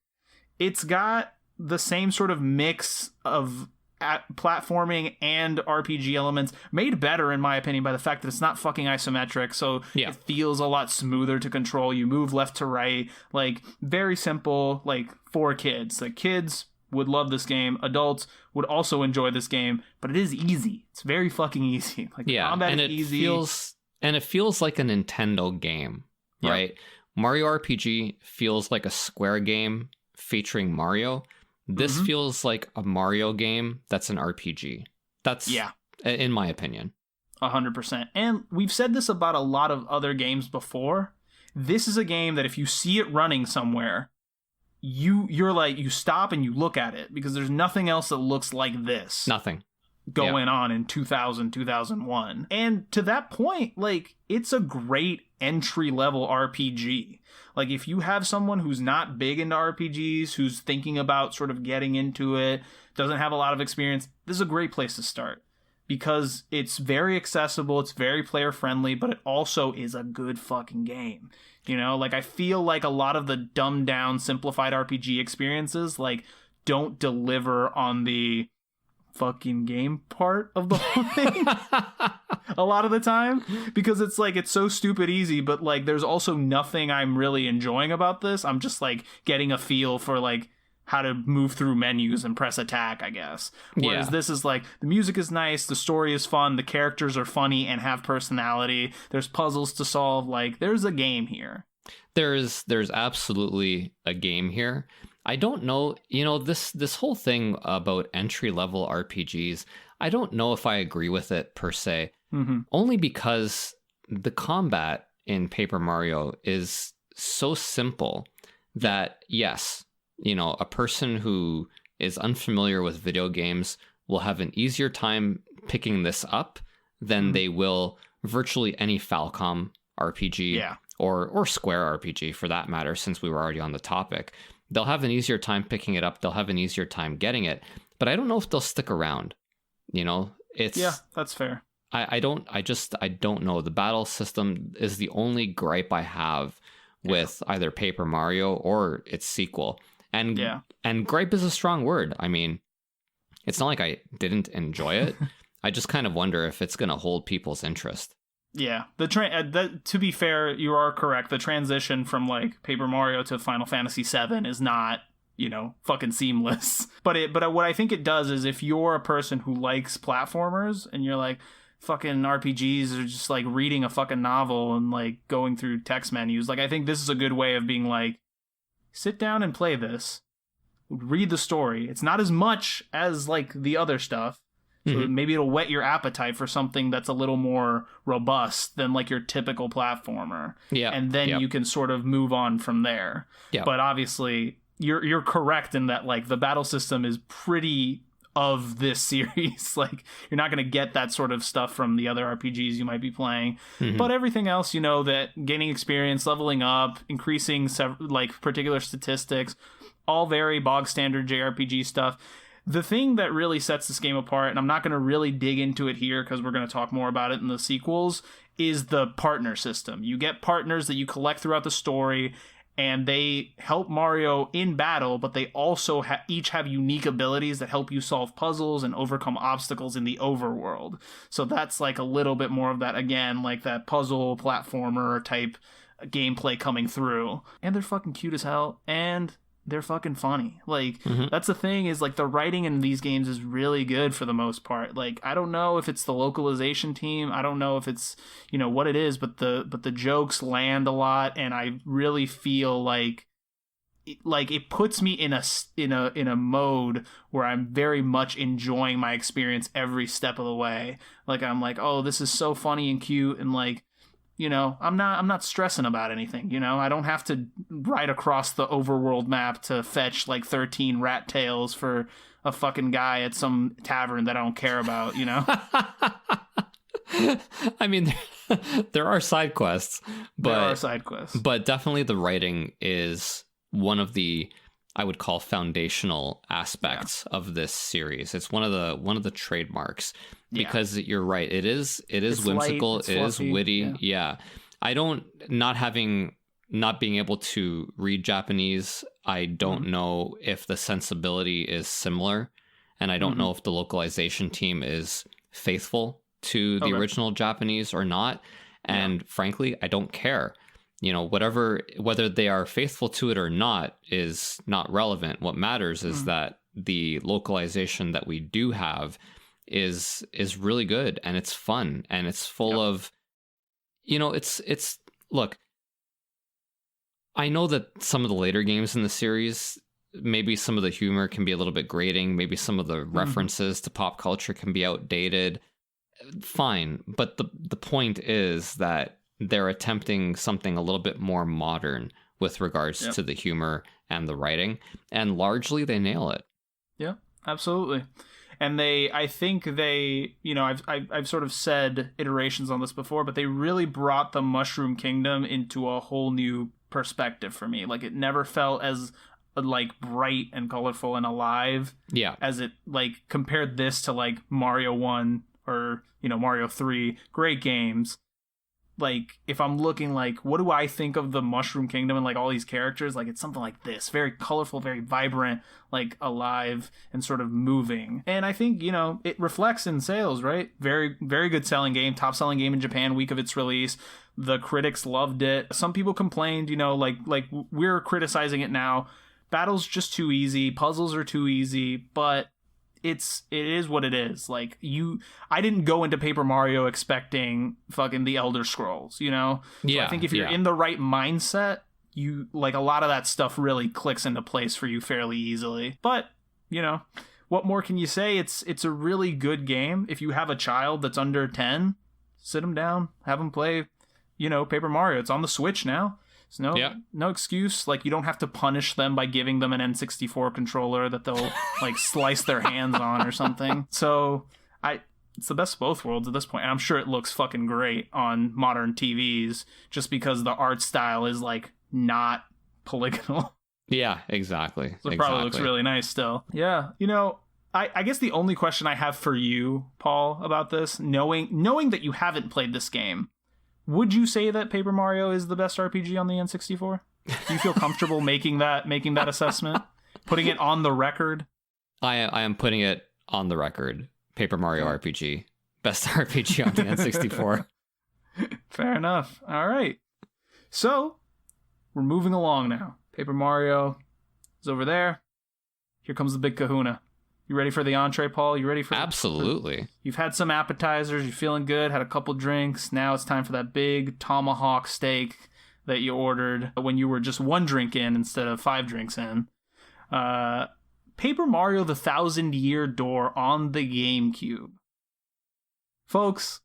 it's got the same sort of mix of platforming and RPG elements, made better in my opinion by the fact that it's not fucking isometric, so it feels a lot smoother to control. You move left to right, like, very simple, like, for kids. Like, kids would love this game. Adults would also enjoy this game, but it is easy. It's very fucking easy. Like, combat is easy. It feels like a Nintendo game, right? Mario RPG feels like a Square game featuring Mario. This feels like a Mario game that's an RPG. That's, in my opinion. 100%. And we've said this about a lot of other games before. This is a game that if you see it running somewhere, you're like, you stop and you look at it, because there's nothing else that looks like this. Nothing. Going on in 2000, 2001. And to that point, like, it's a great entry-level RPG. Like, if you have someone who's not big into RPGs, who's thinking about sort of getting into it, doesn't have a lot of experience, this is a great place to start. Because it's very accessible, it's very player-friendly, but it also is a good fucking game. You know, like, I feel like a lot of the dumbed-down, simplified RPG experiences, like, don't deliver on the fucking game part of the whole thing a lot of the time, because it's like, it's so stupid easy, but like, there's also nothing I'm really enjoying about this. I'm just like getting a feel for like how to move through menus and press attack, I guess. Whereas this is like, the music is nice, the story is fun, the characters are funny and have personality, there's puzzles to solve, like, there's a game here. There's absolutely a game here. I don't know, you know, this whole thing about entry-level RPGs, I don't know if I agree with it per se, only because the combat in Paper Mario is so simple that, yes, you know, a person who is unfamiliar with video games will have an easier time picking this up than they will virtually any Falcom RPG or Square RPG for that matter, since we were already on the topic. They'll have an easier time picking it up. They'll have an easier time getting it. But I don't know if they'll stick around. You know, it's... Yeah, that's fair. I don't know. The battle system is the only gripe I have with either Paper Mario or its sequel. And gripe is a strong word. I mean, it's not like I didn't enjoy it. I just kind of wonder if it's going to hold people's interest. Yeah, to be fair, you are correct. The transition from like Paper Mario to Final Fantasy VII is not, you know, fucking seamless. But what I think it does is, if you're a person who likes platformers and you're like, fucking RPGs are just like reading a fucking novel and like going through text menus, like, I think this is a good way of being like, sit down and play this, read the story. It's not as much as like the other stuff. So maybe it'll whet your appetite for something that's a little more robust than like your typical platformer. Yeah. And then you can sort of move on from there. Yeah. But obviously you're correct in that like the battle system is pretty of this series. Like, you're not going to get that sort of stuff from the other RPGs you might be playing. But everything else, you know, that gaining experience, leveling up, increasing like particular statistics, all very bog standard JRPG stuff. The thing that really sets this game apart, and I'm not going to really dig into it here because we're going to talk more about it in the sequels, is the partner system. You get partners that you collect throughout the story, and they help Mario in battle, but they also each have unique abilities that help you solve puzzles and overcome obstacles in the overworld. So that's like a little bit more of that, again, like that puzzle platformer type gameplay coming through. And they're fucking cute as hell, and they're fucking funny. Like, that's the thing, is like the writing in these games is really good for the most part. Like, I don't know if it's the localization team, I don't know if it's, you know, what it is, but the jokes land a lot, and I really feel like it puts me in a mode where I'm very much enjoying my experience every step of the way. Like, I'm like, oh, this is so funny and cute, and like, you know, I'm not stressing about anything, you know? I don't have to ride across the overworld map to fetch like 13 rat tails for a fucking guy at some tavern that I don't care about, you know? I mean, there are side quests, but definitely the writing is one of the, I would call, foundational aspects of this series. It's one of the trademarks, because you're right. It's whimsical. Light, it's it fluffy, is witty. Yeah. I don't, not being able to read Japanese, I don't know if the sensibility is similar, and I don't know if the localization team is faithful to the original Japanese or not. And frankly, I don't care. You know, whether they are faithful to it or not is not relevant. What matters is that the localization that we do have is really good, and it's fun, and it's full of, you know, it's look, I know that some of the later games in the series maybe some of the humor can be a little bit grating. Maybe some of the references to pop culture can be outdated. Fine. But the point is that they're attempting something a little bit more modern with regards to the humor and the writing. And largely they nail it. Yeah, absolutely. And I think they, you know, I've sort of said iterations on this before, but they really brought the Mushroom Kingdom into a whole new perspective for me. Like, it never felt as like bright and colorful and alive as it, like, compared this to like Mario 1 or, you know, Mario 3. Great games. Like, if I'm looking like, what do I think of the Mushroom Kingdom and like all these characters? Like, it's something like this, very colorful, very vibrant, like alive and sort of moving. And I think, you know, it reflects in sales, right? Very, very good selling game, top selling game in Japan week of its release. The critics loved it. Some people complained, you know, like we're criticizing it now. Battle's just too easy. Puzzles are too easy, but it is what it is. Like, I didn't go into Paper Mario expecting fucking the Elder Scrolls, you know? So I think if you're in the right mindset, you, like, a lot of that stuff really clicks into place for you fairly easily. But, you know, what more can you say? It's a really good game. If you have a child that's under 10, sit them down, have them play, you know, Paper Mario. It's on the Switch now. So no excuse. Like, you don't have to punish them by giving them an N64 controller that they'll like slice their hands on or something. So it's the best of both worlds at this point. And I'm sure it looks fucking great on modern TVs just because the art style is like not polygonal. Yeah, exactly. So it probably looks really nice still. Yeah. You know, I guess the only question I have for you, Paul, about this, knowing that you haven't played this game, would you say that Paper Mario is the best RPG on the N64? Do you feel comfortable making that assessment? Putting it on the record? I am putting it on the record. Paper Mario RPG. Best RPG on the N64. Fair enough. All right. So, we're moving along now. Paper Mario is over there. Here comes the big kahuna. You ready for the entree, Paul? You ready for Absolutely. You've had some appetizers. You're feeling good. Had a couple drinks. Now it's time for that big tomahawk steak that you ordered when you were just 1 drink in instead of 5 drinks in. Paper Mario: The Thousand Year Door on the GameCube. Folks,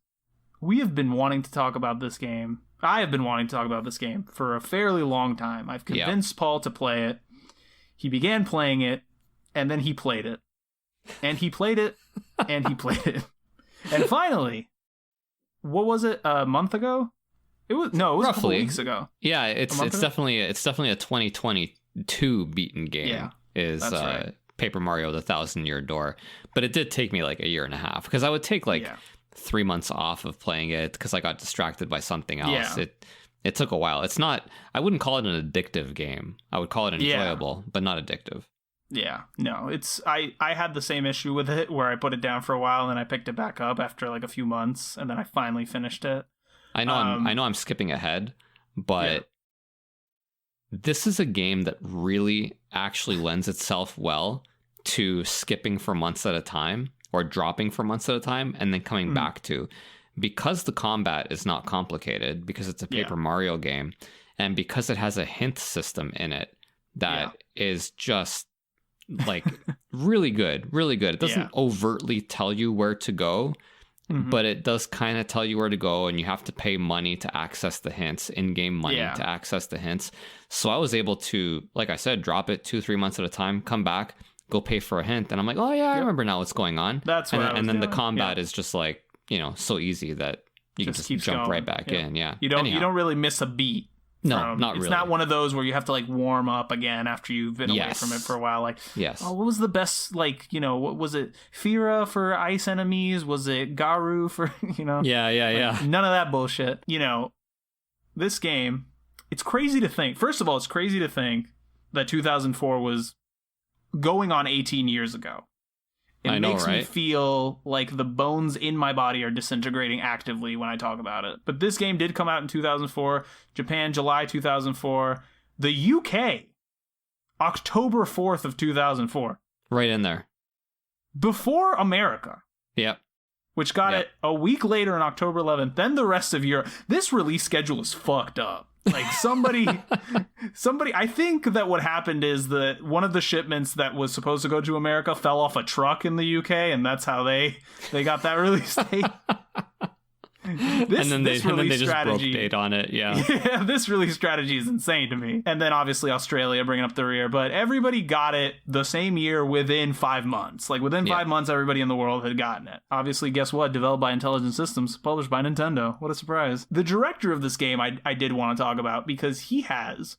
we have been wanting to talk about this game. I have been wanting to talk about this game for a fairly long time. I've convinced Paul to play it. He began playing it, and then he played it. And he played it, and he played it. And finally, what was it, a month ago? It was roughly a couple weeks ago. Yeah, it's definitely a 2022 beaten game. Yeah, is right. Paper Mario: The Thousand Year Door. But it did take me like a year and a half because I would take 3 months off of playing it because I got distracted by something else. Yeah. It took a while. It's not. I wouldn't call it an addictive game. I would call it enjoyable, but not addictive. Yeah, no, I had the same issue with it where I put it down for a while and then I picked it back up after like a few months and then I finally finished it. I know I'm skipping ahead, but this is a game that really actually lends itself well to skipping for months at a time or dropping for months at a time and then coming back to, because the combat is not complicated, because it's a Paper Mario game, and because it has a hint system in it that is just like really good. It doesn't overtly tell you where to go, but it does kind of tell you where to go, and you have to pay money to access the hints, in-game money to access the hints. So I was able to, like I said, drop it 2-3 months at a time, come back, go pay for a hint, and I'm like, oh yeah, I remember now what's going on. That's what and then the combat is just like, you know, so easy that you can just jump right back in. Yeah, you don't really miss a beat. No, not really. It's not one of those where you have to like warm up again after you've been away from it for a while. Like, oh, what was the best, like, you know, what was it? Fira for ice enemies? Was it Garu for, you know? Yeah. None of that bullshit. You know, this game, it's crazy to think. First of all, it's crazy to think that 2004 was going on 18 years ago. It makes me feel like the bones in my body are disintegrating actively when I talk about it. But this game did come out in 2004. Japan, July 2004. The UK, October 4th of 2004. Right in there. Before America. Yep. Which got it a week later on October 11th. Then the rest of Europe. This release schedule is fucked up. Like somebody, I think that what happened is that one of the shipments that was supposed to go to America fell off a truck in the UK, and that's how they got that release date. And then they just broke date on it. Yeah, this release strategy is insane to me. And then obviously Australia bringing up the rear, but everybody got it the same year within 5 months. Like within 5 months, everybody in the world had gotten it. Obviously, guess what? Developed by Intelligent Systems, published by Nintendo. What a surprise. The director of this game I did want to talk about because he has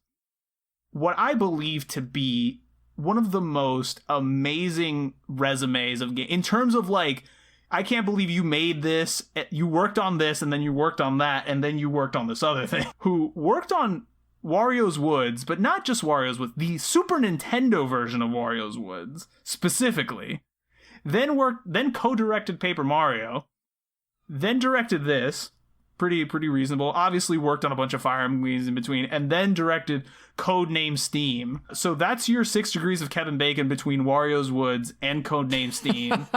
what I believe to be one of the most amazing resumes of game in terms of like, I can't believe you made this, you worked on this, and then you worked on that, and then you worked on this other thing. Who worked on Wario's Woods, but not just Wario's Woods, the Super Nintendo version of Wario's Woods, specifically. Then co-directed Paper Mario. Then directed this, pretty reasonable. Obviously worked on a bunch of Fire Emblem games in between, and then directed Codename Steam. So that's your 6 degrees of Kevin Bacon between Wario's Woods and Codename Steam.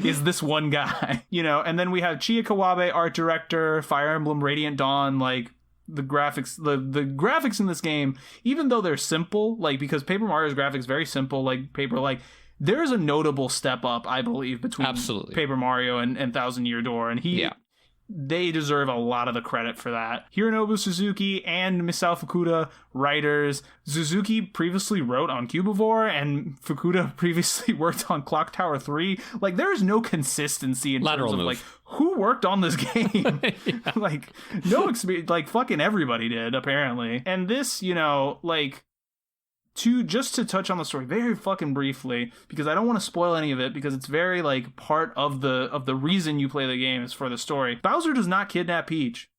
Is this one guy, you know? And then we have Chia Kawabe, art director, Fire Emblem Radiant Dawn, like the graphics, the graphics in this game, even though they're simple, like because Paper Mario's graphics very simple, like Paper, like there's a notable step up, I believe, between Paper Mario and Thousand Year Door, and they deserve a lot of the credit for that. Hironobu Suzuki and Misao Fukuda, writers. Suzuki previously wrote on Cubivore, and Fukuda previously worked on Clock Tower 3. Like, there's no consistency in terms of, like, who worked on this game? Like, no experience. Like, fucking everybody did, apparently. And this, you know, like, just to touch on the story very fucking briefly, because I don't want to spoil any of it, because it's very like part of the reason you play the game is for the story. Bowser does not kidnap Peach,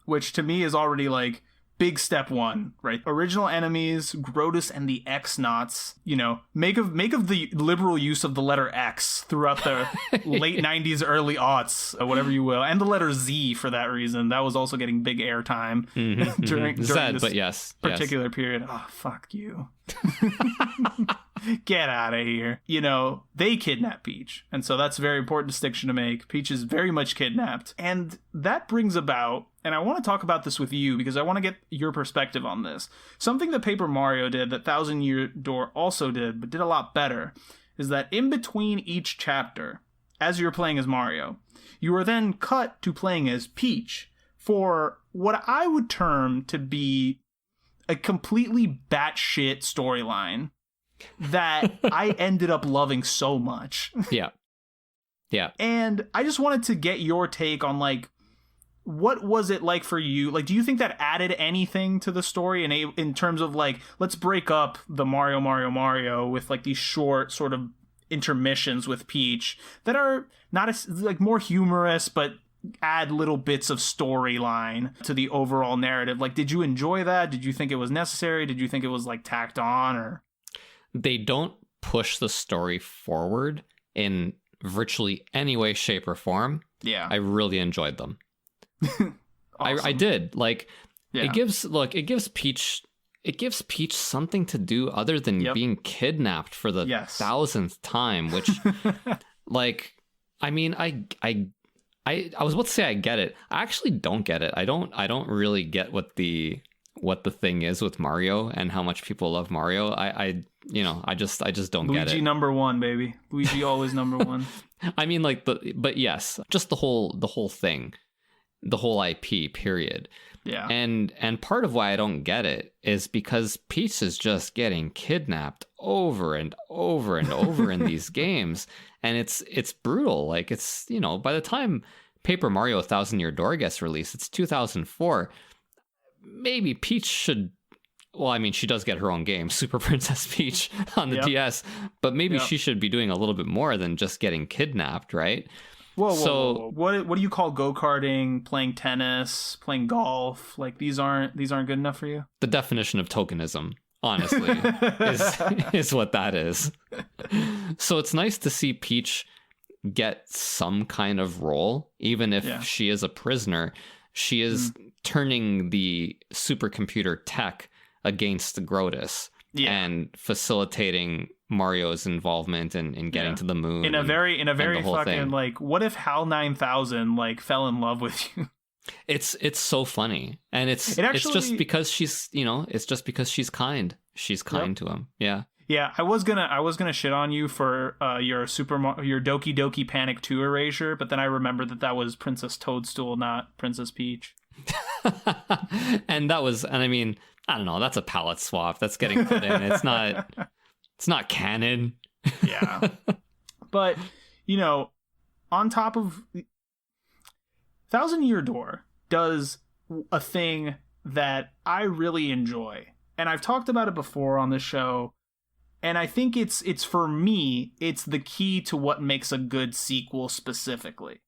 which to me is already like big step one, right? Original enemies, Grotus and the X-Nauts, you know, make of the liberal use of the letter X throughout the late 90s, early aughts, whatever you will, and the letter Z for that reason. That was also getting big airtime during Zed, this but yes, particular period. Oh, fuck you. Get out of here. You know, they kidnap Peach. And so that's a very important distinction to make. Peach is very much kidnapped. And that brings about, and I want to talk about this with you because I want to get your perspective on this. Something that Paper Mario did that Thousand Year Door also did, but did a lot better, is that in between each chapter, as you're playing as Mario, you are then cut to playing as Peach for what I would term to be a completely batshit storyline that I ended up loving so much. Yeah. And I just wanted to get your take on, like, what was it like for you? Like, do you think that added anything to the story in terms of, like, let's break up the Mario with, like, these short sort of intermissions with Peach that are not as, like, more humorous, but add little bits of storyline to the overall narrative. Like, did you enjoy that? Did you think it was necessary? Did you think it was, like, tacked on? Or they don't push the story forward in virtually any way, shape, or form. Yeah, I really enjoyed them. Awesome. I did. Like, yeah. it gives Peach something to do other than being kidnapped for the 1000th time, which like, I mean, I was about to say I get it. I actually don't get it. I don't really get what the thing is with Mario and how much people love Mario. I just don't get it. Luigi number one, baby. Luigi always number one. I mean, like, but yes, just the whole thing, the whole IP, period. Yeah. And part of why I don't get it is because Peach is just getting kidnapped over and over and over in these games, and it's brutal. Like, it's, you know, by the time Paper Mario Thousand Year Door gets released, it's 2004. Maybe Peach should, well, I mean, she does get her own game, Super Princess Peach on the DS, but maybe she should be doing a little bit more than just getting kidnapped, right? Whoa. What do you call go-karting, playing tennis, playing golf? Like, these aren't good enough for you? The definition of tokenism, honestly, is what that is. So it's nice to see Peach get some kind of role, even if she is a prisoner. She is turning the supercomputer tech against Grotus and facilitating Mario's involvement in getting to the moon in a very fucking thing. Like, what if HAL 9000 like fell in love with you? It's so funny, and it's just because she's it's just because she's kind. She's kind to him. Yeah. Yeah, I was gonna shit on you for your your Doki Doki Panic 2 erasure, but then I remembered that was Princess Toadstool, not Princess Peach. and I mean, I don't know, that's a palette swap that's getting put in. It's not canon. Yeah. But, on top of Thousand Year Door does a thing that I really enjoy. And I've talked about it before on the show. And I think it's for me, it's the key to what makes a good sequel specifically.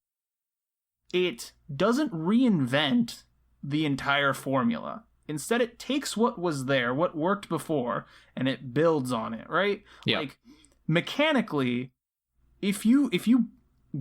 It doesn't reinvent the entire formula. Instead, it takes what was there, what worked before, and it builds on it, right? Yeah. Like, mechanically, if you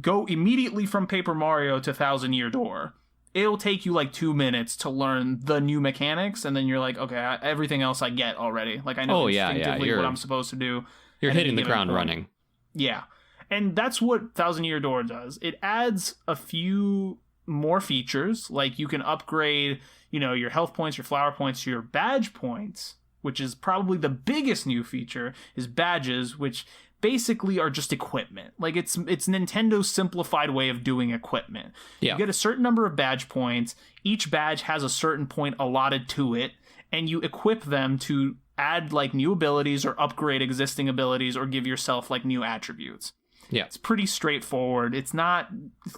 go immediately from Paper Mario to Thousand Year Door, it'll take you like 2 minutes to learn the new mechanics, and then you're like, okay, everything else I get already. Like, I know instinctively what I'm supposed to do. You're hitting the ground running. Yeah. And that's what Thousand Year Door does. It adds a few more features, like you can upgrade, your health points, your flower points, your badge points, which is probably the biggest new feature, is badges, which basically are just equipment. Like it's Nintendo's simplified way of doing equipment. Yeah. You get a certain number of badge points. Each badge has a certain point allotted to it, and you equip them to add like new abilities or upgrade existing abilities or give yourself like new attributes. Yeah. It's pretty straightforward. It's not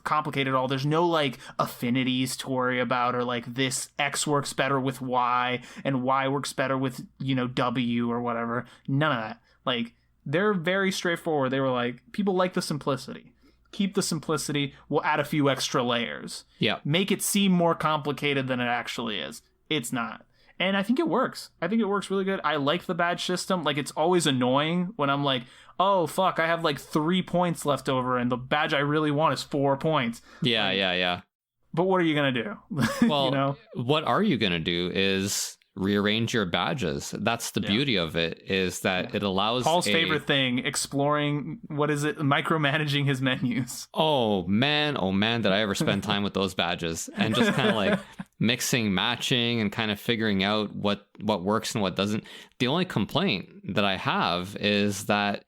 complicated at all. There's no like affinities to worry about, or like this X works better with Y and Y works better with, W or whatever. None of that. Like, they're very straightforward. They were like, people like the simplicity. Keep the simplicity. We'll add a few extra layers. Yeah. Make it seem more complicated than it actually is. It's not. And I think it works. I think it works really good. I like the badge system. Like, it's always annoying when I'm like, oh, fuck, I have like 3 points left over and the badge I really want is 4 points. Yeah, like, yeah. But what are you going to do? Well, what are you going to do is rearrange your badges. That's the beauty of it, is that it allows Paul's favorite thing, exploring, micromanaging his menus. Oh man, did I ever spend time with those badges, and just kind of like mixing, matching, and kind of figuring out what works and what doesn't. The only complaint that I have is that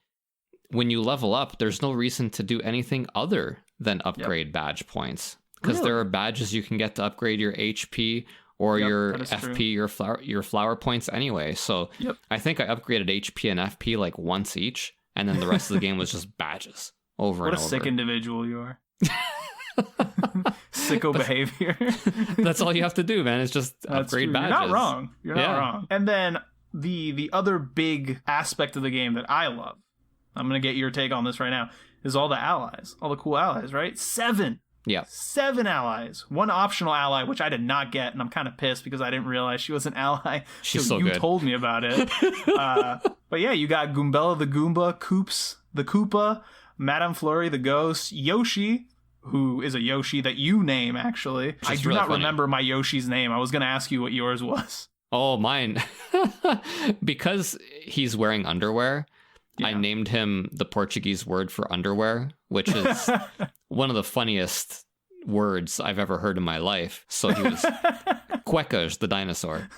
when you level up, there's no reason to do anything other than upgrade badge points, because there are badges you can get to upgrade your HP or your FP, your flower points anyway. So I think I upgraded HP and FP like once each, and then the rest of the game was just badges over and over. What a sick individual you are. Sicko behavior. That's all you have to do, man. It's just upgrade badges. You're not wrong. You're not wrong. And then the other big aspect of the game that I love, I'm going to get your take on this right now, is all the allies. All the cool allies, right? 7. Yeah. 7 allies. 1 optional ally, which I did not get, and I'm kind of pissed because I didn't realize she was an ally. She's so you good. Told me about it. But yeah, you got Goombella the Goomba, Koops the Koopa, Madame Flurry the Ghost, Yoshi, who is a Yoshi that you name, actually. I do not remember my Yoshi's name. I was going to ask you what yours was. Oh, mine. Because he's wearing underwear, I named him the Portuguese word for underwear, which is one of the funniest words I've ever heard in my life. So he was Cuecas, the dinosaur.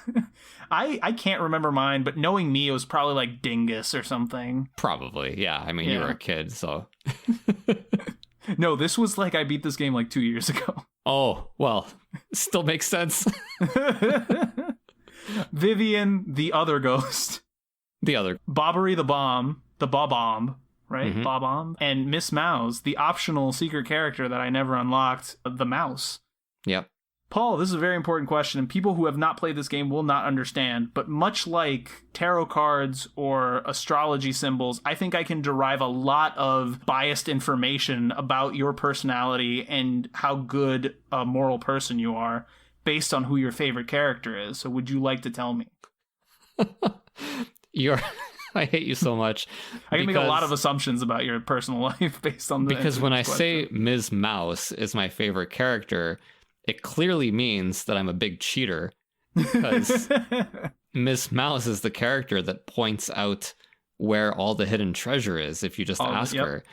I can't remember mine, but knowing me, it was probably like Dingus or something. Probably, yeah. I mean, you were a kid, so... No, this was like I beat this game like 2 years ago. Oh, well, still makes sense. Vivian, the other ghost. The other. Bobbery the Bomb, the Bob-Omb, right? Mm-hmm. Bob-Omb. And Miss Mouse, the optional secret character that I never unlocked, the mouse. Yep. Paul, this is a very important question, and people who have not played this game will not understand, but much like tarot cards or astrology symbols, I think I can derive a lot of biased information about your personality and how good a moral person you are based on who your favorite character is. So would you like to tell me? I hate you so much. I can make a lot of assumptions about your personal life based on the Because when I say Ms. Mouse is my favorite character, it clearly means that I'm a big cheater, because Miss Mouse is the character that points out where all the hidden treasure is if you just ask her.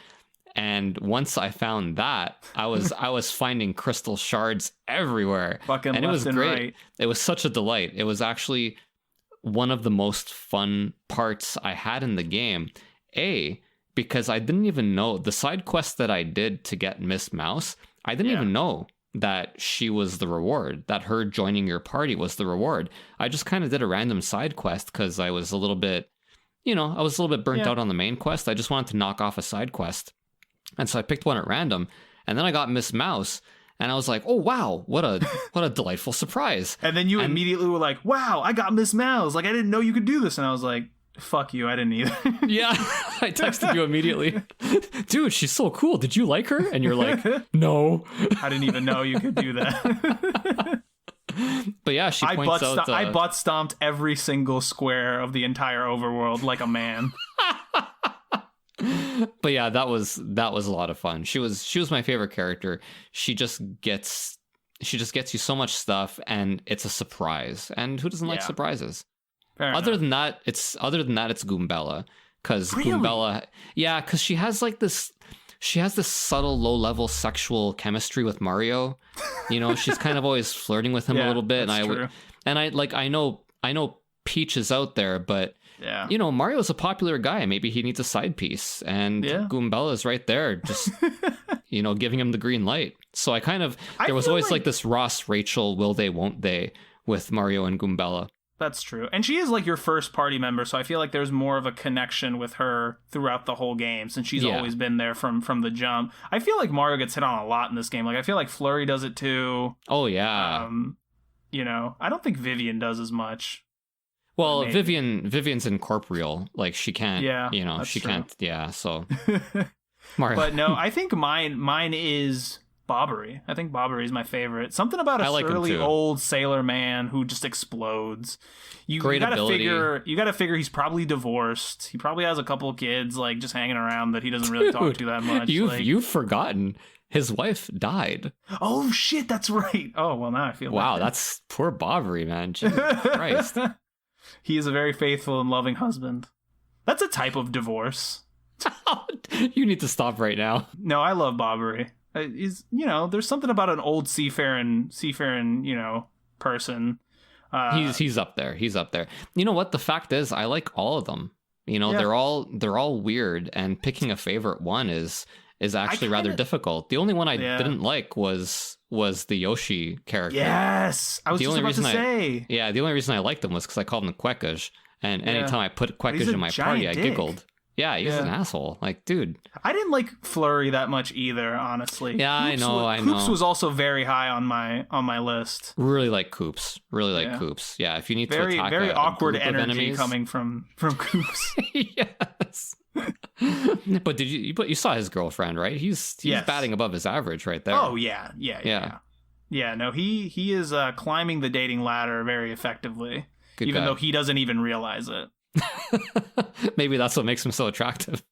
And once I found that, I was finding crystal shards everywhere. Fucking and it was left and great. right. It was such a delight. It was actually one of the most fun parts I had in the game. Because I didn't even know the side quest that I did to get Miss Mouse. I didn't even know that she was the reward, that her joining your party was the reward. I just kind of did a random side quest because I was a little bit, burnt out on the main quest. I just wanted to knock off a side quest. And so I picked one at random, and then I got Miss Mouse, and I was like, oh, wow, what a delightful surprise. And then you immediately were like, wow, I got Miss Mouse. Like, I didn't know you could do this. And I was like, fuck you, I didn't either. Yeah, I texted you immediately. Dude, she's so cool. Did you like her? And you're like, no. I didn't even know you could do that. But yeah, she points out... I butt stomped every single square of the entire overworld like a man. But yeah, that was a lot of fun. She was my favorite character. She just gets you so much stuff, and it's a surprise. And who doesn't like surprises? Other than that, it's Goombella, because Goombella, because she has this subtle low-level sexual chemistry with Mario. She's kind of always flirting with him a little bit, I know Peach is out there, but Mario's a popular guy. Maybe he needs a side piece, and Goombella's right there, just giving him the green light. So there was always like this Ross Rachel will they won't they with Mario and Goombella. That's true. And she is like your first party member, so I feel like there's more of a connection with her throughout the whole game, since she's always been there from the jump. I feel like Mario gets hit on a lot in this game. Like, I feel like Flurry does it too. Oh, yeah. I don't think Vivian does as much. Well, Vivian's incorporeal. Like, she can't, she true. can't, so... Mario. But no, I think mine is... Bobbery. I think Bobbery is my favorite. Something about a surly old sailor man who just explodes. You gotta figure he's probably divorced. He probably has a couple of kids, like, just hanging around that he doesn't really talk to that much. You've forgotten his wife died. Oh shit, that's right. Oh well, now I feel wow. That's poor Bobbery, man. Jesus Christ. He is a very faithful and loving husband. That's a type of divorce. You need to stop right now. No, I love Bobbery. There's something about an old seafaring, person. He's up there. He's up there. You know what? The fact is, I like all of them. They're all weird, and picking a favorite one is actually rather difficult. The only one I didn't like was the Yoshi character. Yes, I was just about to say. The only reason I liked him was because I called him Quekaj, and anytime I put Quekaj in my party, I giggled. Yeah, he's an asshole. Like, dude. I didn't like Flurry that much either, honestly. Yeah, I know. Koops was also very high on my list. Really like Koops. Koops. Yeah, if you need to attack very awkward energy enemies, coming from Koops. Yes. But you saw his girlfriend, right? He's batting above his average right there. Oh yeah. Yeah, no, he is climbing the dating ladder very effectively. Good even guy. Though he doesn't even realize it. Maybe that's what makes him so attractive.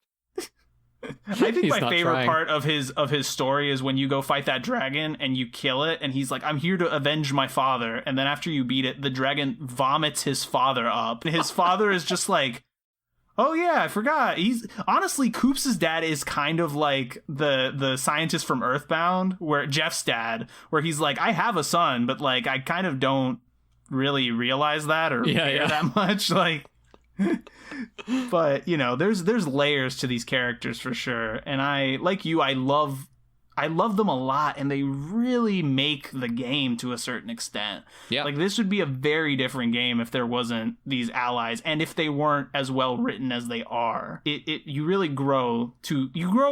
I think my favorite part of his story is when you go fight that dragon and you kill it, and he's like, I'm here to avenge my father, and then after you beat it, the dragon vomits his father up, and his father is just like, oh yeah, I forgot. Honestly, Koops' dad is kind of like the scientist from Earthbound, where Jeff's dad, where he's like, I have a son, but like I kind of don't really realize that or care that much, like. But there's layers to these characters for sure, and I love them a lot, and they really make the game to a certain extent. Yeah, like this would be a very different game if there wasn't these allies, and if they weren't as well written as they are. You really grow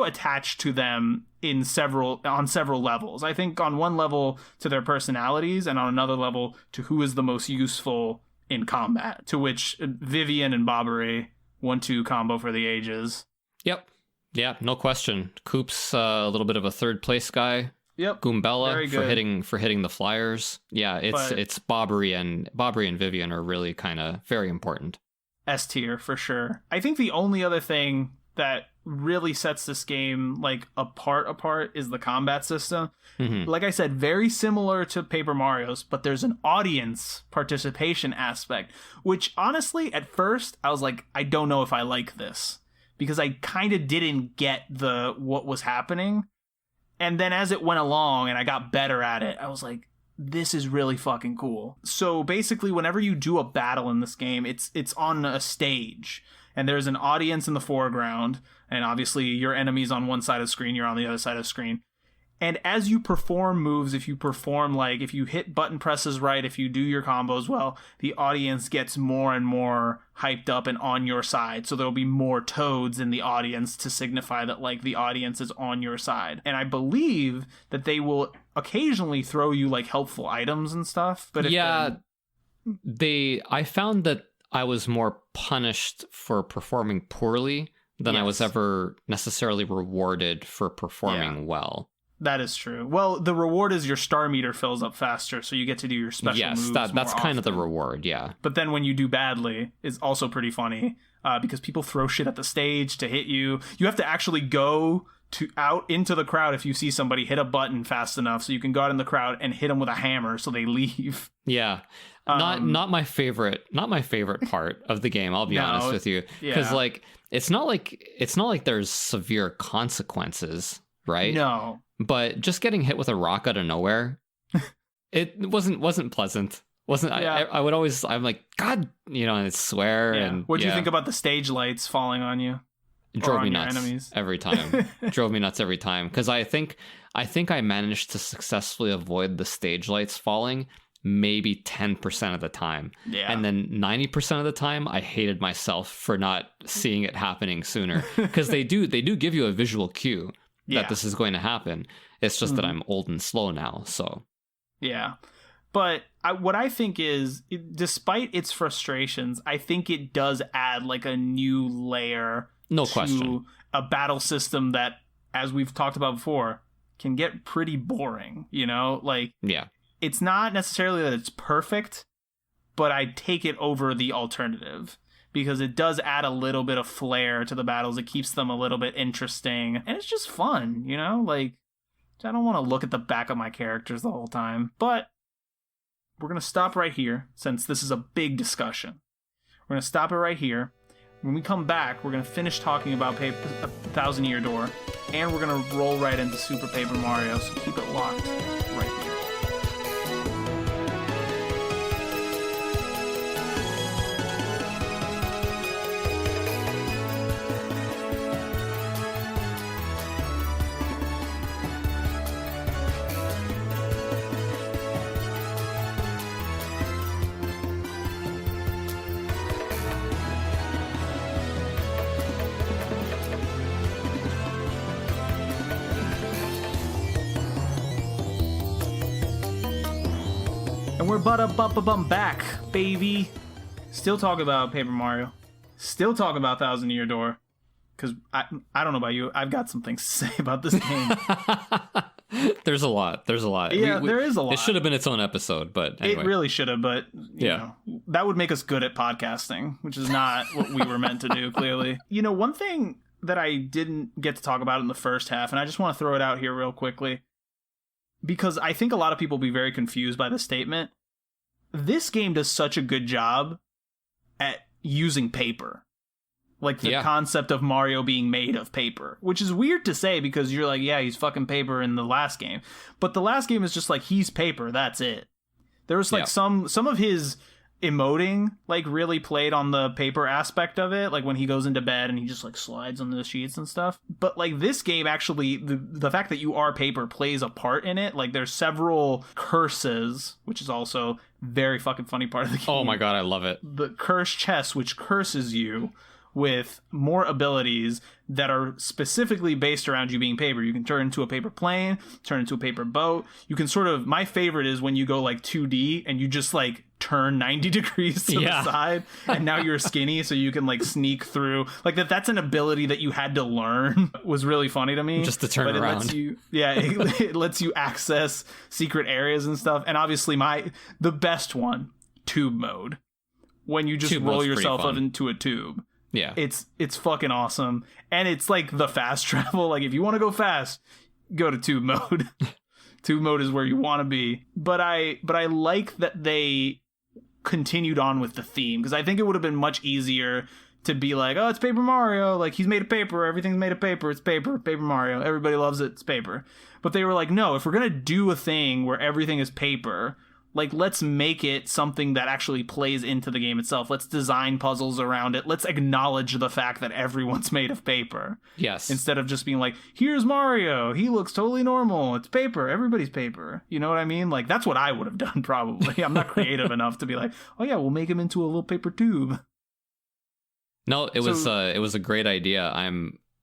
attached to them on several levels. I think on one level to their personalities, and on another level to who is the most useful in combat, to which Vivian and Bobbery 1-2 combo for the ages. Yep. Yeah, no question. Koops, a little bit of a third place guy. Yep. Goombella for hitting the flyers. Yeah, it's Bobbery and Vivian are really kind of very important. S tier for sure. I think the only other thing that really sets this game like apart is the combat system. Mm-hmm. Like I said, very similar to Paper Mario's, but there's an audience participation aspect, which honestly at first I was like, I don't know if I like this, because I kind of didn't get what was happening. And then as it went along and I got better at it, I was like, this is really fucking cool. So basically, whenever you do a battle in this game, it's on a stage, and there's an audience in the foreground, and obviously your enemy's on one side of the screen, you're on the other side of the screen. And as you perform moves, if you hit button presses right, if you do your combos well, the audience gets more and more hyped up and on your side. So there'll be more toads in the audience to signify that, like, the audience is on your side. And I believe that they will occasionally throw you, like, helpful items and stuff. But I found that I was more punished for performing poorly than I was ever necessarily rewarded for performing well. That is true. Well, the reward is your star meter fills up faster, so you get to do your special moves more that's kind often. of the reward, yeah. But then when you do badly, it's also pretty funny, because people throw shit at the stage to hit you. You have to actually go out into the crowd if you see somebody hit a button fast enough, so you can go out in the crowd and hit them with a hammer so they leave. Yeah. Not my favorite part of the game, I'll be honest with you. Because it's not like there's severe consequences, right? No. But just getting hit with a rock out of nowhere, it wasn't pleasant. I would always, I'm like, God, and I'd swear. Yeah. And what'd you think about the stage lights falling on you? It drove me nuts every time. Drove me nuts every time. Because I think I managed to successfully avoid the stage lights falling maybe 10% of the time. Yeah. And then 90% of the time, I hated myself for not seeing it happening sooner. Because they do give you a visual cue that this is going to happen. It's just that I'm old and slow now, so. Yeah. But what I think is, despite its frustrations, I think it does add like a new layer to a battle system that, as we've talked about before, can get pretty boring, Like, it's not necessarily that it's perfect, but I take it over the alternative. Because it does add a little bit of flair to the battles. It keeps them a little bit interesting. And it's just fun, Like, I don't want to look at the back of my characters the whole time. But we're going to stop right here, since this is a big discussion. We're going to stop it right here. When we come back, we're going to finish talking about Thousand Year Door. And we're going to roll right into Super Paper Mario. So keep it locked right here. And we're back, baby. Still talk about Paper Mario. Still talk about Thousand Year Door. Because I don't know about you, I've got some things to say about this game. There's a lot. Yeah, there is a lot. It should have been its own episode, but anyway. It really should have, but you know, that would make us good at podcasting, which is not what we were meant to do, clearly. One thing that I didn't get to talk about in the first half, and I just want to throw it out here real quickly, because I think a lot of people will be very confused by the statement. This game does such a good job at using paper. Like the concept of Mario being made of paper, which is weird to say because you're like, yeah, he's fucking paper in the last game. But the last game is just like, he's paper, that's it. There was like some of his emoting like really played on the paper aspect of it, like when he goes into bed and he just like slides on the sheets and stuff. But like this game actually, the fact that you are paper plays a part in it. Like there's several curses, which is also very fucking funny part of the game. Oh my god, I love it. The curse chest, which curses you with more abilities that are specifically based around you being paper. You can turn into a paper plane, turn into a paper boat. You can sort of, my favorite is when you go like 2D and you just like turn 90 degrees to the side and now you're skinny so you can like sneak through. Like that's an ability that you had to learn was really funny to me. Just to turn around. Lets you, it lets you access secret areas and stuff. And obviously the best one, tube mode. When you just roll yourself up into a tube. Yeah. It's fucking awesome. And it's like the fast travel. Like if you want to go fast, go to tube mode. Tube mode is where you want to be. But I like that they continued on with the theme, because I think it would have been much easier to be like, oh, it's Paper Mario. Like, he's made of paper. Everything's made of paper. It's paper. Paper Mario. Everybody loves it. It's paper. But they were like, no, if we're going to do a thing where everything is paper, like, let's make it something that actually plays into the game itself. Let's design puzzles around it. Let's acknowledge the fact that everyone's made of paper. Yes. Instead of just being like, here's Mario. He looks totally normal. It's paper. Everybody's paper. You know what I mean? Like, that's what I would have done, probably. I'm not creative enough to be like, oh, yeah, we'll make him into a little paper tube. No, it was a great idea.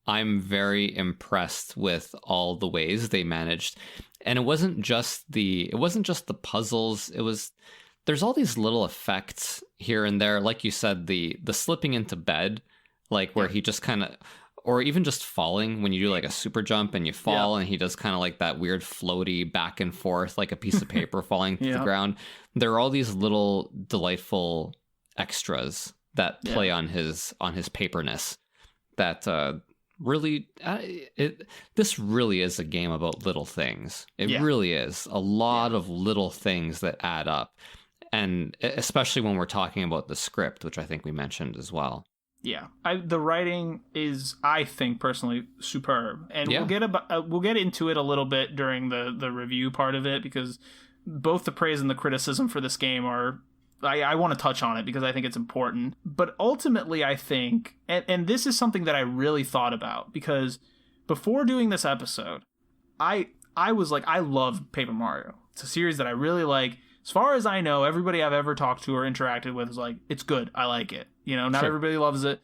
I'm very impressed with all the ways they managed. And it wasn't just the puzzles. There's all these little effects here and there. Like you said, the slipping into bed, like where he just kind of, or even just falling when you do like a super jump and you fall and he does kind of like that weird floaty back and forth, like a piece of paper falling to the ground. There are all these little delightful extras that play on his paperness that, really, this really is a game about little things. It really is a lot of little things that add up, and especially when we're talking about the script, which I think we mentioned as well. Yeah, the writing is, I think personally, superb, and we'll get into it a little bit during the review part of it, because both the praise and the criticism for this game are. I want to touch on it because I think it's important. But ultimately, I think, and this is something that I really thought about, because before doing this episode, I was like, I love Paper Mario. It's a series that I really like. As far as I know, everybody I've ever talked to or interacted with is like, it's good. I like it. You know, not everybody loves it.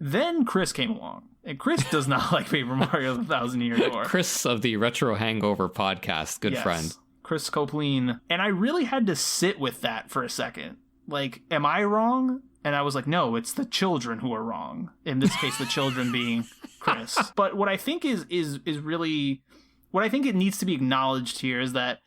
Then Chris came along. And Chris does not like Paper Mario the Thousand Year Door. Chris of the Retro Hangover podcast. Good friend. Chris Copeline. And I really had to sit with that for a second. Like, am I wrong? And I was like, no, it's the children who are wrong. In this case, the children being Chris. But what I think is really, what I think it needs to be acknowledged here is that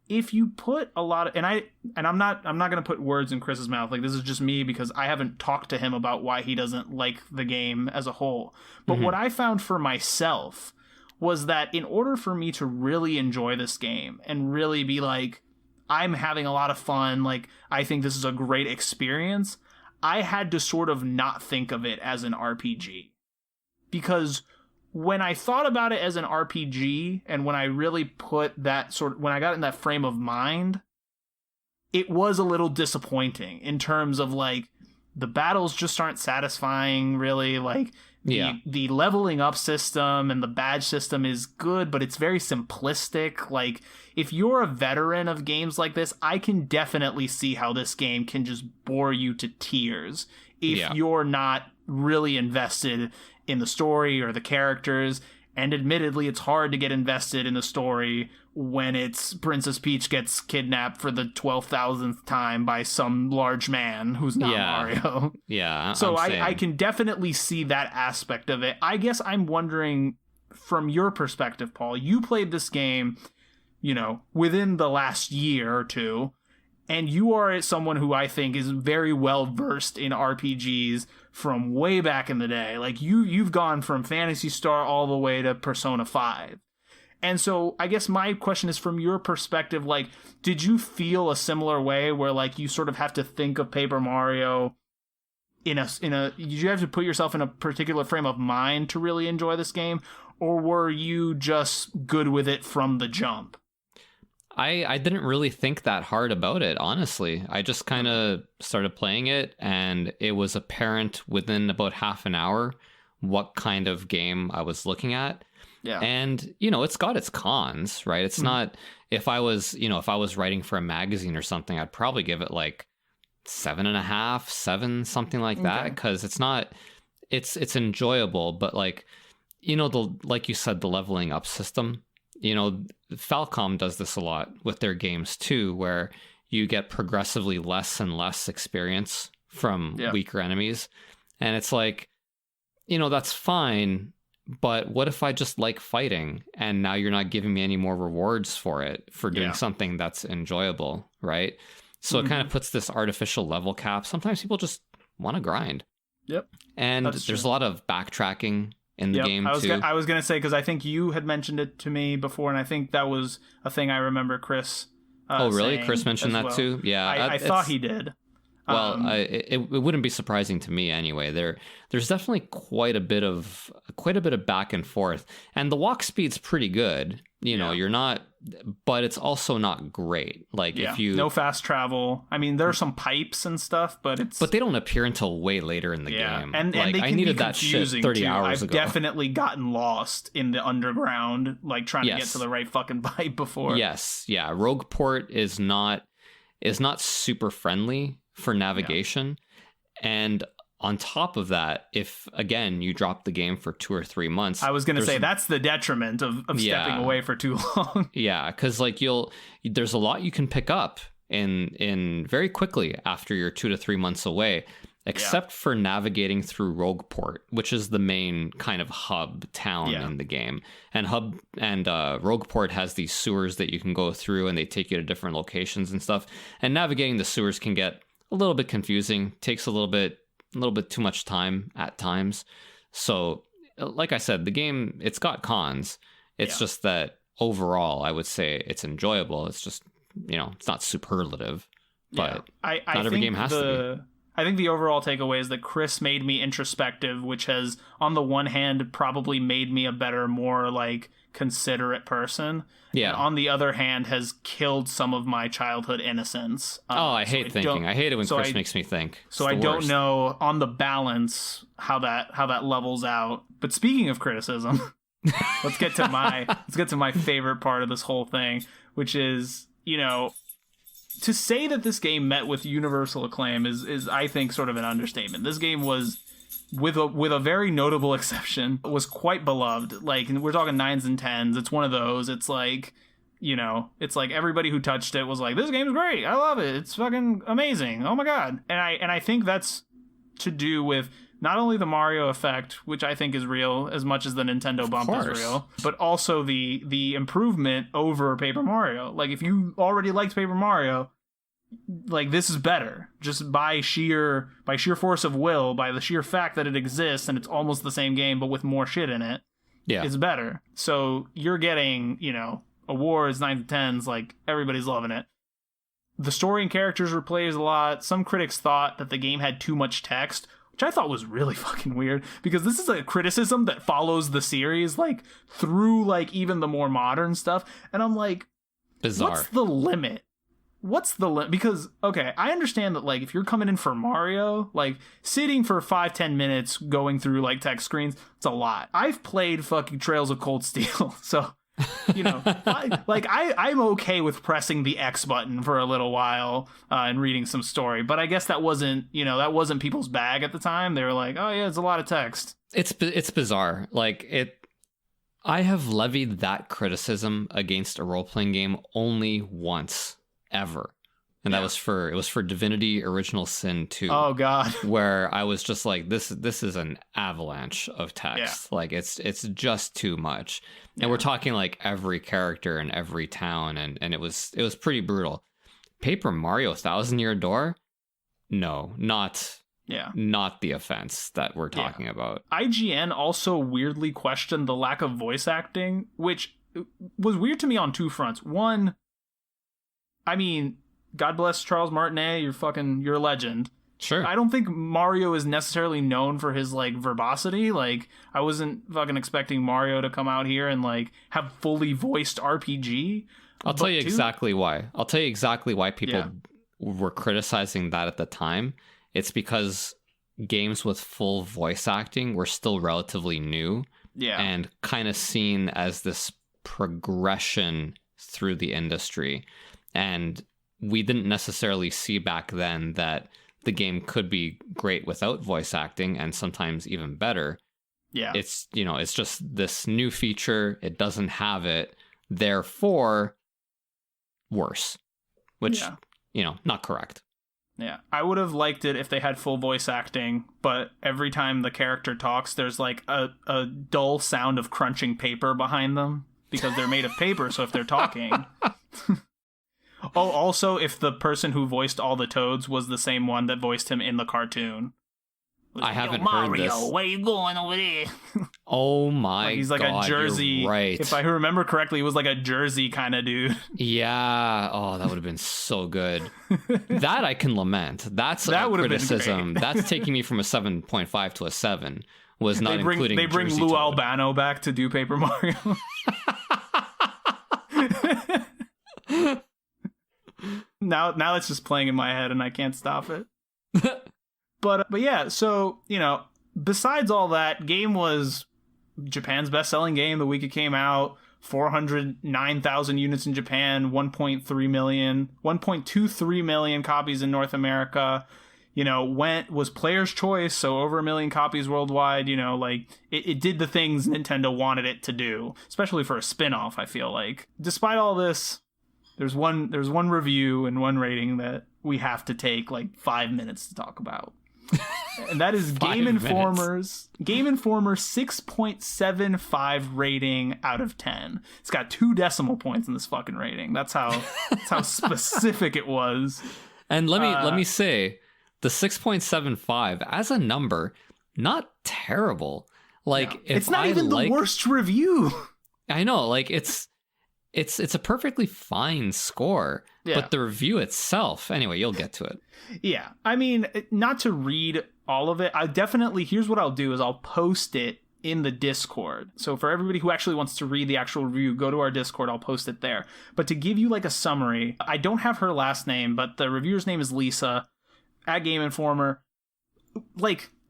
if you put a lot of, I'm not going to put words in Chris's mouth. Like, this is just me because I haven't talked to him about why he doesn't like the game as a whole. But what I found for myself was that in order for me to really enjoy this game and really be like, I'm having a lot of fun, like, I think this is a great experience, I had to sort of not think of it as an RPG. Because when I thought about it as an RPG, and when I really put that when I got in that frame of mind, it was a little disappointing in terms of, like, the battles just aren't satisfying, really. Like, the leveling up system and the badge system is good, but it's very simplistic. Like, if you're a veteran of games like this, I can definitely see how this game can just bore you to tears if you're not really invested in the story or the characters. And admittedly, it's hard to get invested in the story when it's Princess Peach gets kidnapped for the 12,000th time by some large man who's not Mario. Yeah. So I can definitely see that aspect of it. I guess I'm wondering, from your perspective, Paul, you played this game, you know, within the last year or two, and you are someone who I think is very well versed in RPGs from way back in the day. Like, you've gone from Phantasy Star all the way to Persona 5. And so I guess my question is, from your perspective, like, did you feel a similar way where, like, you sort of have to think of Paper Mario did you have to put yourself in a particular frame of mind to really enjoy this game, or were you just good with it from the jump? I didn't really think that hard about it, honestly. I just kind of started playing it, and it was apparent within about half an hour what kind of game I was looking at. Yeah. And, you know, it's got its cons, right? It's not, if I was writing for a magazine or something, I'd probably give it like 7.5, 7, something like that. Because it's enjoyable, but, like, you know, like you said, the leveling up system, you know, Falcom does this a lot with their games too, where you get progressively less and less experience from weaker enemies. And it's like, you know, that's fine, but what if I just like fighting and now you're not giving me any more rewards for doing something that's enjoyable, right? So it kind of puts this artificial level cap. Sometimes people just want to grind. Yep. And there's a lot of backtracking in the game too. I was gonna say, because I think you had mentioned it to me before, and I think that was a thing I remember Chris. Oh, really? Chris mentioned that too. Yeah, I thought he did. Well, it wouldn't be surprising to me anyway. There's definitely quite a bit of back and forth, and the walk speed's pretty good. You know, you're not, but it's also not great. Like if you no fast travel. I mean, there are some pipes and stuff, but they don't appear until way later in the game. And like, they can I needed be that shit 30 too. hours I've ago. definitely gotten lost in the underground, like trying to get to the right fucking pipe before. Yes, yeah. Rogueport is not super friendly for navigation, and on top of that, if again you drop the game for 2 or 3 months, I was going to say that's the detriment of stepping away for too long. Yeah, because like there's a lot you can pick up in very quickly after you're 2 to 3 months away, except for navigating through Rogueport, which is the main kind of hub town in the game. And Rogueport has these sewers that you can go through, and they take you to different locations and stuff. And navigating the sewers can get a little bit confusing, takes a little bit too much time at times. So, like I said, the game, it's got cons. It's just that overall, I would say it's enjoyable. It's just, it's not superlative, but not every game has to be. I think the overall takeaway is that Chris made me introspective, which has, on the one hand, probably made me a better, more like considerate person. Yeah. And on the other hand, has killed some of my childhood innocence. I hate thinking. I hate it when Chris makes me think. So I don't know on the balance how that levels out. But speaking of criticism, let's get to my favorite part of this whole thing, which is, to say that this game met with universal acclaim is I think sort of an understatement. This game was, with a very notable exception, was quite beloved. Like, we're talking 9s and 10s. It's one of those. It's like, it's like everybody who touched it was like, this game's great. I love it. It's fucking amazing. Oh my god. And I think that's to do with not only the Mario effect, which I think is real as much as the Nintendo bump is real, but also the improvement over Paper Mario. Like, if you already liked Paper Mario, like, this is better. Just by sheer force of will, by the sheer fact that it exists and it's almost the same game but with more shit in it. Yeah. It's better. So you're getting, awards, 9s and 10s, like, everybody's loving it. The story and characters were played a lot. Some critics thought that the game had too much text, which I thought was really fucking weird, because this is a criticism that follows the series, like, through, like, even the more modern stuff. And I'm like, bizarre. What's the limit? Because, okay, I understand that, like, if you're coming in for Mario, like, sitting for 5-10 minutes going through, like, text screens, it's a lot. I've played fucking Trails of Cold Steel, so, I'm okay with pressing the X button for a little while and reading some story. But I guess that wasn't people's bag at the time. They were like, oh yeah, it's a lot of text. It's bizarre. Like, I have levied that criticism against a role-playing game only once ever. And that was for Divinity Original Sin 2. Oh god. Where I was just like, this is an avalanche of text. Yeah. Like, it's just too much. And we're talking like every character in every town, and it was pretty brutal. Paper Mario Thousand Year Door? No, not the offense that we're talking about. IGN also weirdly questioned the lack of voice acting, which was weird to me on two fronts. One, I mean, God bless Charles Martinet, you're a legend. Sure. I don't think Mario is necessarily known for his, like, verbosity. Like, I wasn't fucking expecting Mario to come out here and, like, have fully voiced RPG. I'll tell you exactly why. I'll tell you exactly why people were criticizing that at the time. It's because games with full voice acting were still relatively new. Yeah. And kind of seen as this progression through the industry. And we didn't necessarily see back then that the game could be great without voice acting, and sometimes even better. Yeah. It's, it's just this new feature. It doesn't have it. Therefore, worse. Which, not correct. Yeah. I would have liked it if they had full voice acting, but every time the character talks, there's like a dull sound of crunching paper behind them, because they're made of paper, so if they're talking... Oh, also, if the person who voiced all the Toads was the same one that voiced him in the cartoon. I haven't Mario, heard this. where you going over there? Oh my god, he's like a Jersey. You're right. If I remember correctly, he was like a Jersey kind of dude. Yeah. Oh, that would have been so good. That I can lament. That's a criticism. That's taking me from a 7.5 to a 7. Was not including. They bring Jersey Lou to Albano back to do Paper Mario. Now it's just playing in my head and I can't stop it. But yeah, so, besides all that, game was Japan's best-selling game the week it came out. 409,000 units in Japan, 1.23 million copies in North America. Was player's choice, so over 1 million copies worldwide. It did the things Nintendo wanted it to do, especially for a spin-off, I feel like. Despite all this, there's one review and one rating that we have to take 5 minutes to talk about. And that is Game Informer's 6.75 rating out of 10. It's got 2 decimal points in this fucking rating. That's how specific it was. And let me say, the 6.75 as a number, not terrible. It's not even the worst review. I know, it's a perfectly fine score, but the review itself, anyway, you'll get to it. Yeah, I mean, not to read all of it. Here's what I'll do is I'll post it in the Discord. So for everybody who actually wants to read the actual review, go to our Discord, I'll post it there. But to give you a summary, I don't have her last name, but the reviewer's name is Lisa at Game Informer.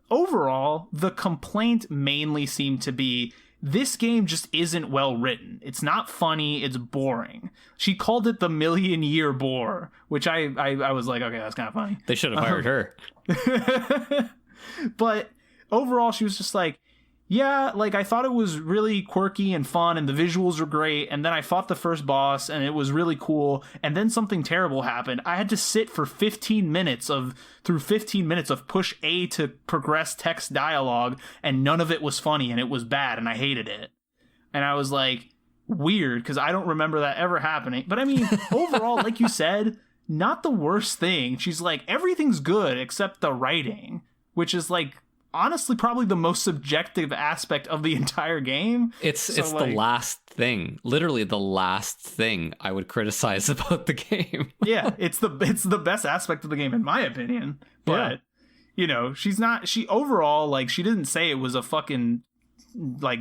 Overall, the complaint mainly seemed to be this game just isn't well written. It's not funny. It's boring. She called it the million-year bore, which I was like, okay, that's kind of funny. They should have hired her. But overall, she was just like, yeah, I thought it was really quirky and fun, and the visuals were great, and then I fought the first boss, and it was really cool, and then something terrible happened. I had to sit for 15 minutes of push A to progress text dialogue, and none of it was funny, and it was bad, and I hated it. And I was like, weird, because I don't remember that ever happening. But I mean, overall, like you said, not the worst thing. She's like, everything's good except the writing, which is honestly probably the most subjective aspect of the entire game. It's the last thing, literally the last thing I would criticize about the game. Yeah, it's the best aspect of the game in my opinion. But she overall she didn't say it was a fucking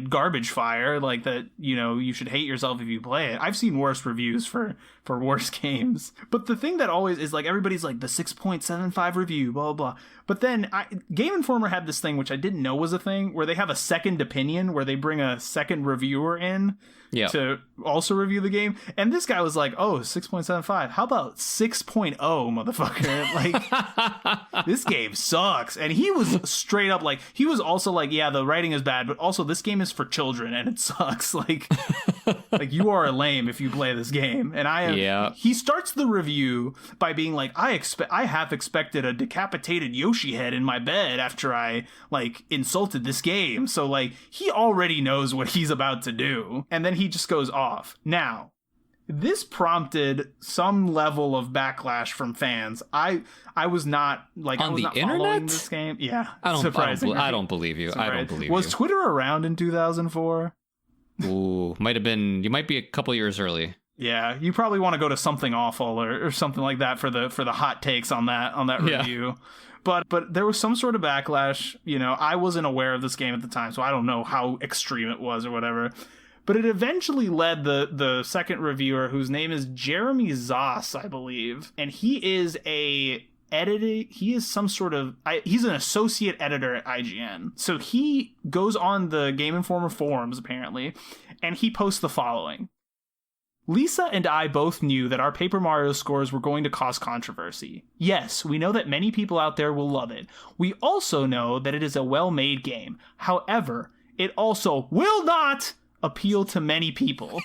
garbage fire that you should hate yourself if you play it. I've seen worse reviews for worse games, but the thing that always is everybody's the 6.75 review, blah blah blah. But then Game Informer had this thing which I didn't know was a thing, where they have a second opinion, where they bring a second reviewer in to also review the game. And this guy was like, oh, 6.75. How about 6.0, motherfucker? This game sucks. And he was straight up he was also yeah, the writing is bad, but also this game is for children and it sucks. You are a lame if you play this game. And I am. Yeah. He starts the review by being I have expected a decapitated Yoshi head in my bed after I insulted this game. So he already knows what he's about to do. And then he just goes off. Now, this prompted some level of backlash from fans. I was not on the internet this game. Yeah. I don't believe you. I don't believe you. Was Twitter around in 2004? Ooh, might have been. You might be a couple years early. Yeah, you probably want to go to Something Awful or something like that for the hot takes on that review. But there was some sort of backlash. I wasn't aware of this game at the time, so I don't know how extreme it was or whatever. But it eventually led the second reviewer, whose name is Jeremy Zoss, I believe, and he is he's an associate editor at IGN. So he goes on the Game Informer forums, apparently, and he posts the following. Lisa and I both knew that our Paper Mario scores were going to cause controversy. Yes, we know that many people out there will love it. We also know that it is a well-made game. However, it also will not appeal to many people.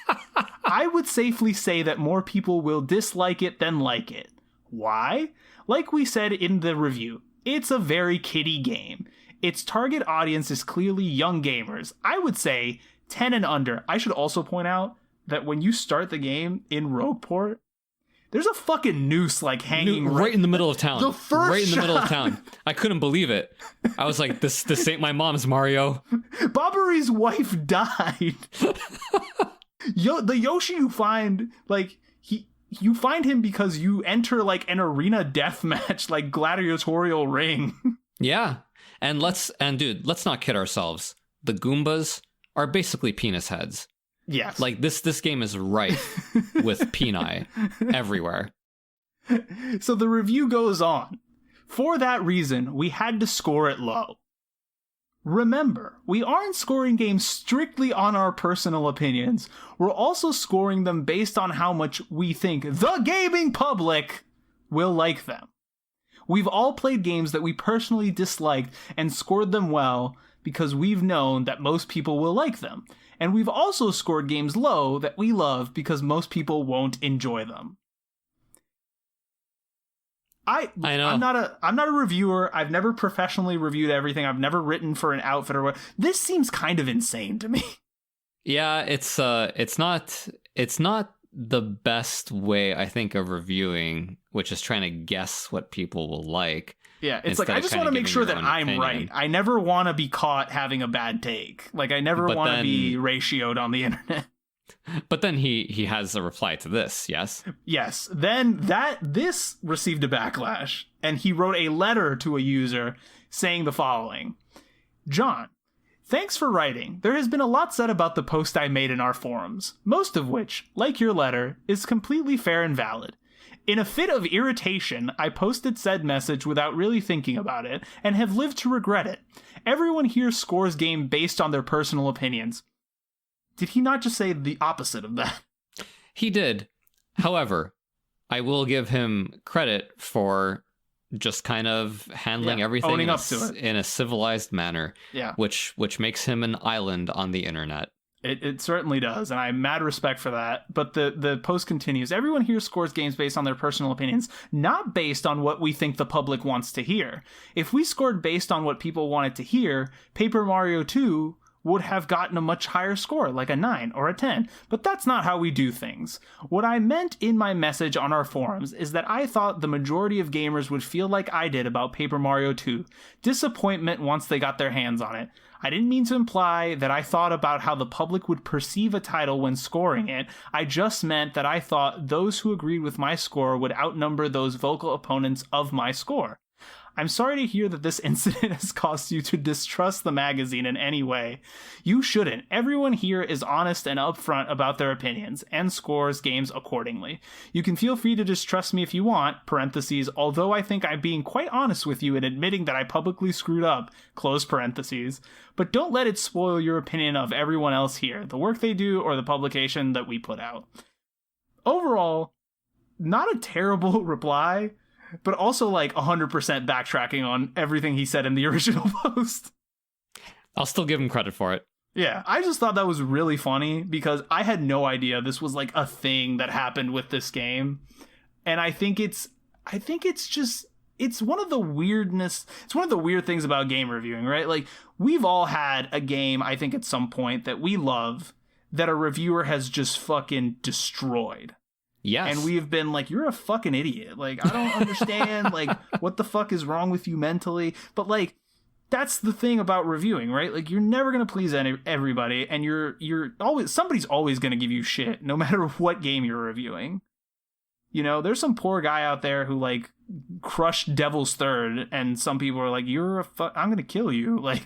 I would safely say that more people will dislike it than like it. Why? Like we said in the review, it's a very kiddie game. Its target audience is clearly young gamers. I would say 10 and under. I should also point out that when you start the game in Rogueport, There's a fucking noose like hanging right in the middle of town. The first right in the middle of town. I couldn't believe it. I was like, this ain't my mom's, Mario. Bobbery's wife died. The Yoshi you find, like, you find him because you enter like an arena death match, like gladiatorial ring. Yeah. And dude, let's not kid ourselves. The Goombas are basically penis heads. Yes. Like this game is rife with peni everywhere. So the review goes on. For that reason, we had to score it low. Remember, we aren't scoring games strictly on our personal opinions. We're also scoring them based on how much we think the gaming public will like them. We've all played games that we personally disliked and scored them well because we've known that most people will like them. And we've also scored games low that we love because most people won't enjoy them. I know. I'm not a reviewer. I've never professionally reviewed everything. I've never written for an outfit or what. This seems kind of insane to me. Yeah, it's not the best way, I think, of reviewing, which is trying to guess what people will like. Yeah, it's like, I just want to make sure that I'm opinion. Right. I never want to be caught having a bad take. Like, I never want to be ratioed on the internet. But then he has a reply to this, yes? Yes. Then this received a backlash, and he wrote a letter to a user saying the following. John, thanks for writing. There has been a lot said about the post I made in our forums, most of which, like your letter, is completely fair and valid. In a fit of irritation, I posted said message without really thinking about it, and have lived to regret it. Everyone here scores game based on their personal opinions. Did he not just say the opposite of that? He did. However, I will give him credit for just kind of handling everything in a civilized manner, which makes him an island on the internet. It certainly does, and I have mad respect for that. But the post continues. Everyone here scores games based on their personal opinions, not based on what we think the public wants to hear. If we scored based on what people wanted to hear, Paper Mario 2 would have gotten a much higher score, like a 9 or a 10. But that's not how we do things. What I meant in my message on our forums is that I thought the majority of gamers would feel like I did about Paper Mario 2. Disappointment once they got their hands on it. I didn't mean to imply that I thought about how the public would perceive a title when scoring it. I just meant that I thought those who agreed with my score would outnumber those vocal opponents of my score. I'm sorry to hear that this incident has caused you to distrust the magazine in any way. You shouldn't. Everyone here is honest and upfront about their opinions, and scores games accordingly. You can feel free to distrust me if you want, parentheses, although I think I'm being quite honest with you in admitting that I publicly screwed up, close parentheses. But don't let it spoil your opinion of everyone else here, the work they do, or the publication that we put out. Overall, not a terrible reply, but also like 100% backtracking on everything he said in the original post. I'll still give him credit for it. Yeah, I just thought that was really funny because I had no idea this was like a thing that happened with this game. And I think it's one of the weird things about game reviewing, right? Like, we've all had a game, I think at some point, that we love that a reviewer has just fucking destroyed. Yes. And we've been like, you're a fucking idiot. Like, I don't understand. Like, what the fuck is wrong with you mentally? But like, that's the thing about reviewing, right? Like, you're never going to please everybody. And somebody's always going to give you shit, no matter what game you're reviewing. You know, there's some poor guy out there who like crushed Devil's Third. And some people are like, I'm going to kill you. Like,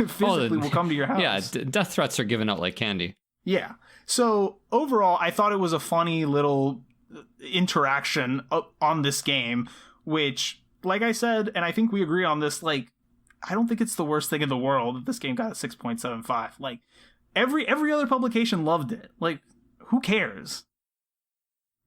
physically will come to your house. Yeah. Death threats are given out like candy. Yeah. So overall, I thought it was a funny little interaction on this game, which, like I said, and I think we agree on this, like, I don't think it's the worst thing in the world that this game got a 6.75. Like, every other publication loved it. Like, who cares?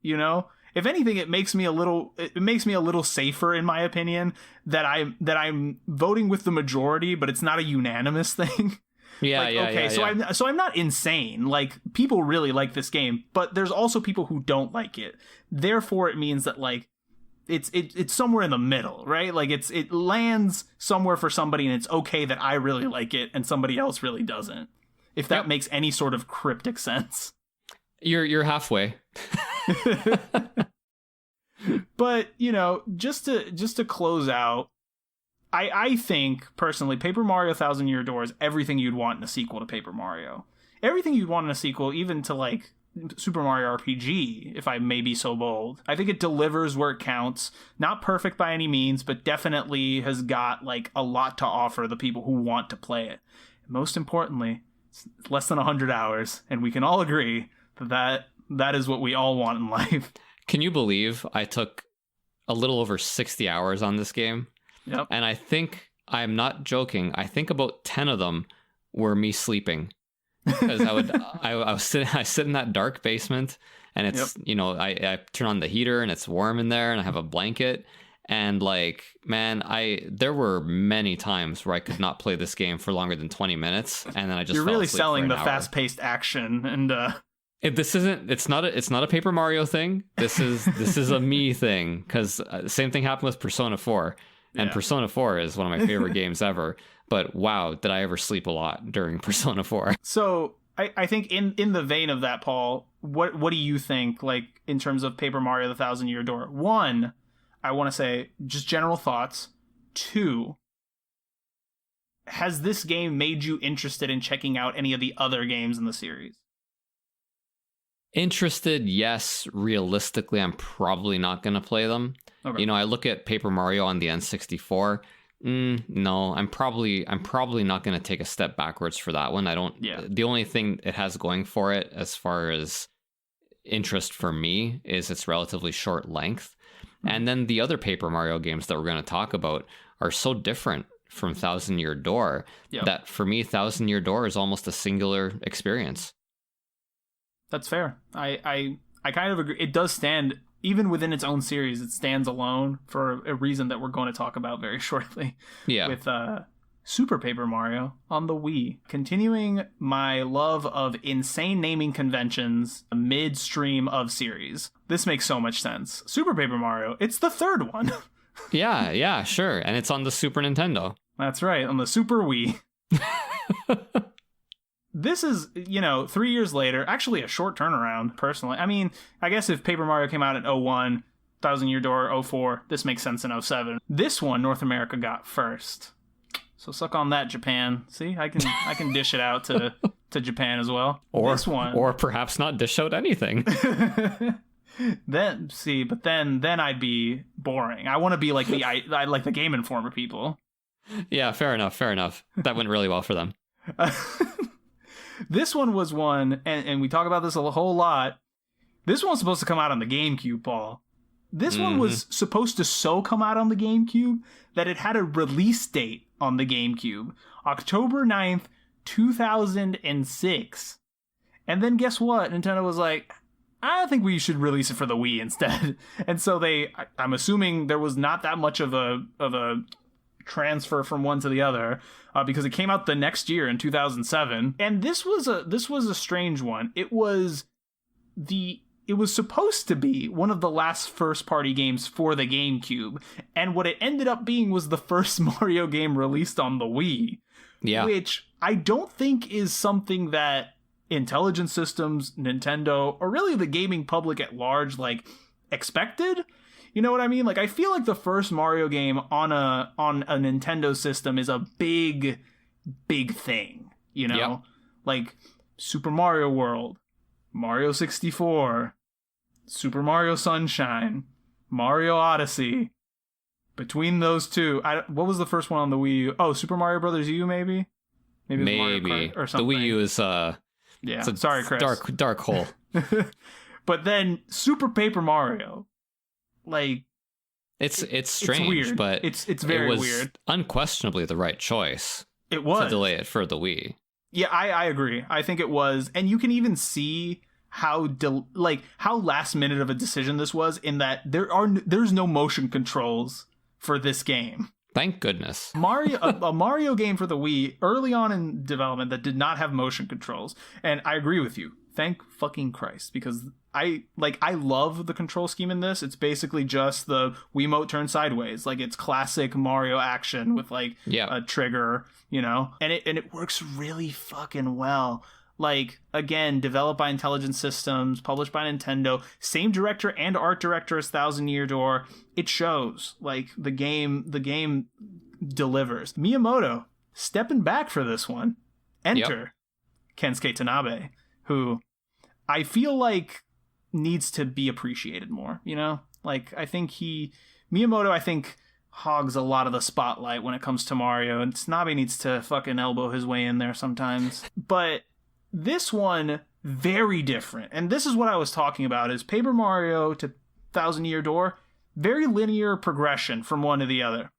You know? If anything, it makes me a little safer, in my opinion, that I'm voting with the majority, but it's not a unanimous thing. Yeah, So I'm not insane. Like, people really like this game, but there's also people who don't like it. Therefore, it means that like it's somewhere in the middle, right? Like it lands somewhere for somebody, and it's okay that I really like it and somebody else really doesn't. If that makes any sort of cryptic sense. You're halfway. But, you know, just to close out, I think, personally, Paper Mario Thousand Year Door is everything you'd want in a sequel to Paper Mario. Everything you'd want in a sequel, even to, like, Super Mario RPG, if I may be so bold. I think it delivers where it counts. Not perfect by any means, but definitely has got, like, a lot to offer the people who want to play it. Most importantly, it's less than 100 hours, and we can all agree that is what we all want in life. Can you believe I took a little over 60 hours on this game? Yep. And I think, I'm not joking, I think about 10 of them were me sleeping. Because I sit in that dark basement, and it's, you know, I turn on the heater and it's warm in there, and I have a blanket. And like, man, there were many times where I could not play this game for longer than 20 minutes. And then I just You're fell really asleep selling for the an hour. fast-paced action and It's not a Paper Mario thing. This is a me thing, because same thing happened with Persona 4, and Persona 4 is one of my favorite games ever. But wow, did I ever sleep a lot during Persona 4? So I think in the vein of that, Paul, what do you think, like, in terms of Paper Mario: The Thousand Year Door? 1, I want to say just general thoughts. 2, has this game made you interested in checking out any of the other games in the series? Interested, yes. Realistically, I'm probably not going to play them. Okay. You know, I look at Paper Mario on the N64. No, I'm probably not going to take a step backwards for that one. The only thing it has going for it as far as interest for me is its relatively short length. Mm-hmm. And then the other Paper Mario games that we're going to talk about are so different from Thousand Year Door that for me, Thousand Year Door is almost a singular experience. That's fair. I kind of agree. It does stand, even within its own series, it stands alone for a reason that we're going to talk about very shortly. Yeah. With Super Paper Mario on the Wii. Continuing my love of insane naming conventions midstream of series. This makes so much sense. Super Paper Mario, it's the third one. Yeah, sure. And it's on the Super Nintendo. That's right, on the Super Wii. This is, 3 years later, actually a short turnaround, personally. I mean, I guess if Paper Mario came out in 01, Thousand Year Door 04, this makes sense in 07. This one, North America got first. So suck on that, Japan. See, I can dish it out to Japan as well. Or perhaps not dish out anything. Then I'd be boring. I want to be like I like the Game Informer people. Yeah, fair enough. That went really well for them. This one was one, and we talk about this a whole lot. This one was supposed to come out on the GameCube, Paul. This one was supposed to come out on the GameCube that it had a release date on the GameCube. October 9th, 2006. And then guess what? Nintendo was like, I think we should release it for the Wii instead. And so I'm assuming there was not that much of a transfer from one to the other, because it came out the next year in 2007. And this was a strange one. It was supposed to be one of the last first-party games for the GameCube, and what it ended up being was the first Mario game released on the Wii. Yeah. Which I don't think is something that Intelligent Systems, Nintendo, or really the gaming public at large, expected. You know what I mean? I feel like the first Mario game on a Nintendo system is a big thing, Yep. Like Super Mario World, Mario 64, Super Mario Sunshine, Mario Odyssey. Between those two, what was the first one on the Wii U? Oh, Super Mario Brothers U, maybe? Maybe Mario Kart or something. The Wii U is it's sorry, Chris. Dark hole. But then Super Paper Mario, it's strange, it's weird. But it's very weird. Weird. Unquestionably the right choice. It was to delay it for the Wii. Yeah, I agree. I think it was, and you can even see how last minute of a decision this was, in that there's no motion controls for this game. Thank goodness. A Mario game for the Wii early on in development that did not have motion controls, and I agree with you. Thank fucking Christ, because I love the control scheme in this. It's basically just the Wiimote turned sideways. It's classic Mario action with a trigger, and it works really fucking well. Like, again, developed by Intelligent Systems, published by Nintendo, same director and art director as Thousand Year Door. It shows. Like, the game delivers. Miyamoto stepping back for this one. Enter Kensuke Tanabe, who I feel like needs to be appreciated more, you know? Like, I think Miyamoto hogs a lot of the spotlight when it comes to Mario, and Tanabe needs to fucking elbow his way in there sometimes. But this one, very different. And this is what I was talking about, is Paper Mario to Thousand Year Door, very linear progression from one to the other.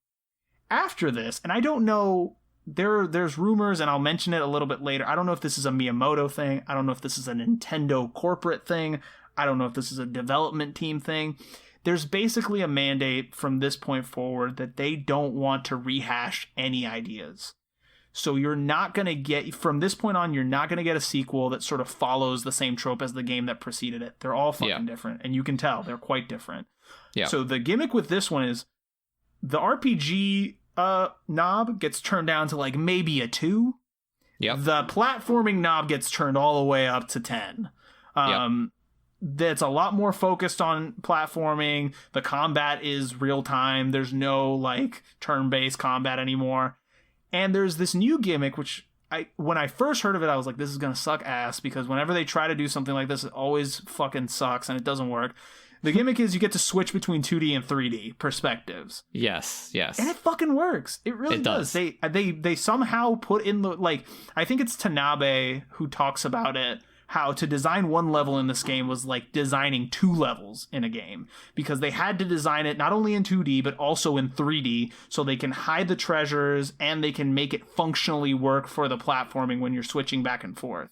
After this, and I don't know, there's rumors, and I'll mention it a little bit later. I don't know if this is a Miyamoto thing. I don't know if this is a Nintendo corporate thing. I don't know if this is a development team thing. There's basically a mandate from this point forward that they don't want to rehash any ideas. So you're not going to get, from this point on, you're not going to get a sequel that sort of follows the same trope as the game that preceded it. They're all fucking different, and you can tell they're quite different. Yeah. So the gimmick with this one is the RPG knob gets turned down to like maybe a 2. Yep. The platforming knob gets turned all the way up to 10. That's a lot more focused on platforming. The combat is real time. There's no like turn-based combat anymore. And there's this new gimmick, which when I first heard of it, I was like, this is going to suck ass, because whenever they try to do something like this, it always fucking sucks and it doesn't work. The gimmick is you get to switch between 2D and 3D perspectives. Yes. And it fucking works. It really does. They somehow put in the, like, I think it's Tanabe who talks about it, how to design one level in this game was like designing 2 levels in a game, because they had to design it not only in 2D but also in 3D so they can hide the treasures and they can make it functionally work for the platforming when you're switching back and forth.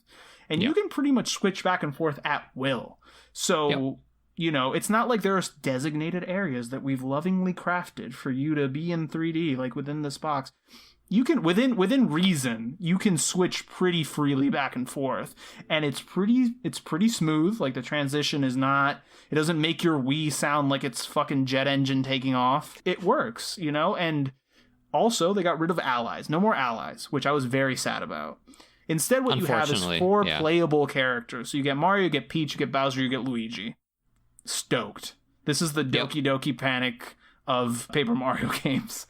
And you can pretty much switch back and forth at will. So, you know, it's not like there's designated areas that we've lovingly crafted for you to be in 3D, like within this box. You can, within reason, you can switch pretty freely back and forth, and it's pretty smooth. Like, the transition is not, it doesn't make your Wii sound like it's fucking jet engine taking off. It works, you know. And also they got rid of allies, no more allies, which I was very sad about. Instead, what you have is 4 playable characters. So you get Mario, you get Peach, you get Bowser, you get Luigi. Stoked. This is the Doki Doki Panic of Paper Mario games.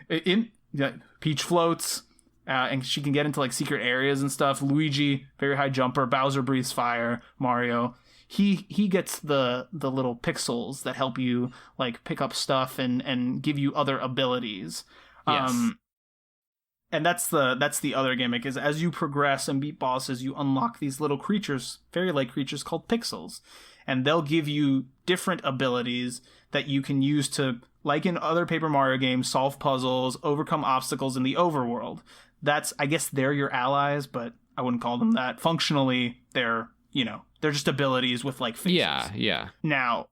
Peach floats, and she can get into like secret areas and stuff. Luigi, very high jumper. Bowser breathes fire. Mario, he gets the little pixels that help you like pick up stuff and give you other abilities. Yes. And that's the other gimmick, is as you progress and beat bosses, you unlock these little creatures, fairy-like creatures called pixels, and they'll give you different abilities that you can use to, like in other Paper Mario games, solve puzzles, overcome obstacles in the overworld. I guess they're your allies, but I wouldn't call them that. Functionally, they're just abilities with like faces. Yeah. Now,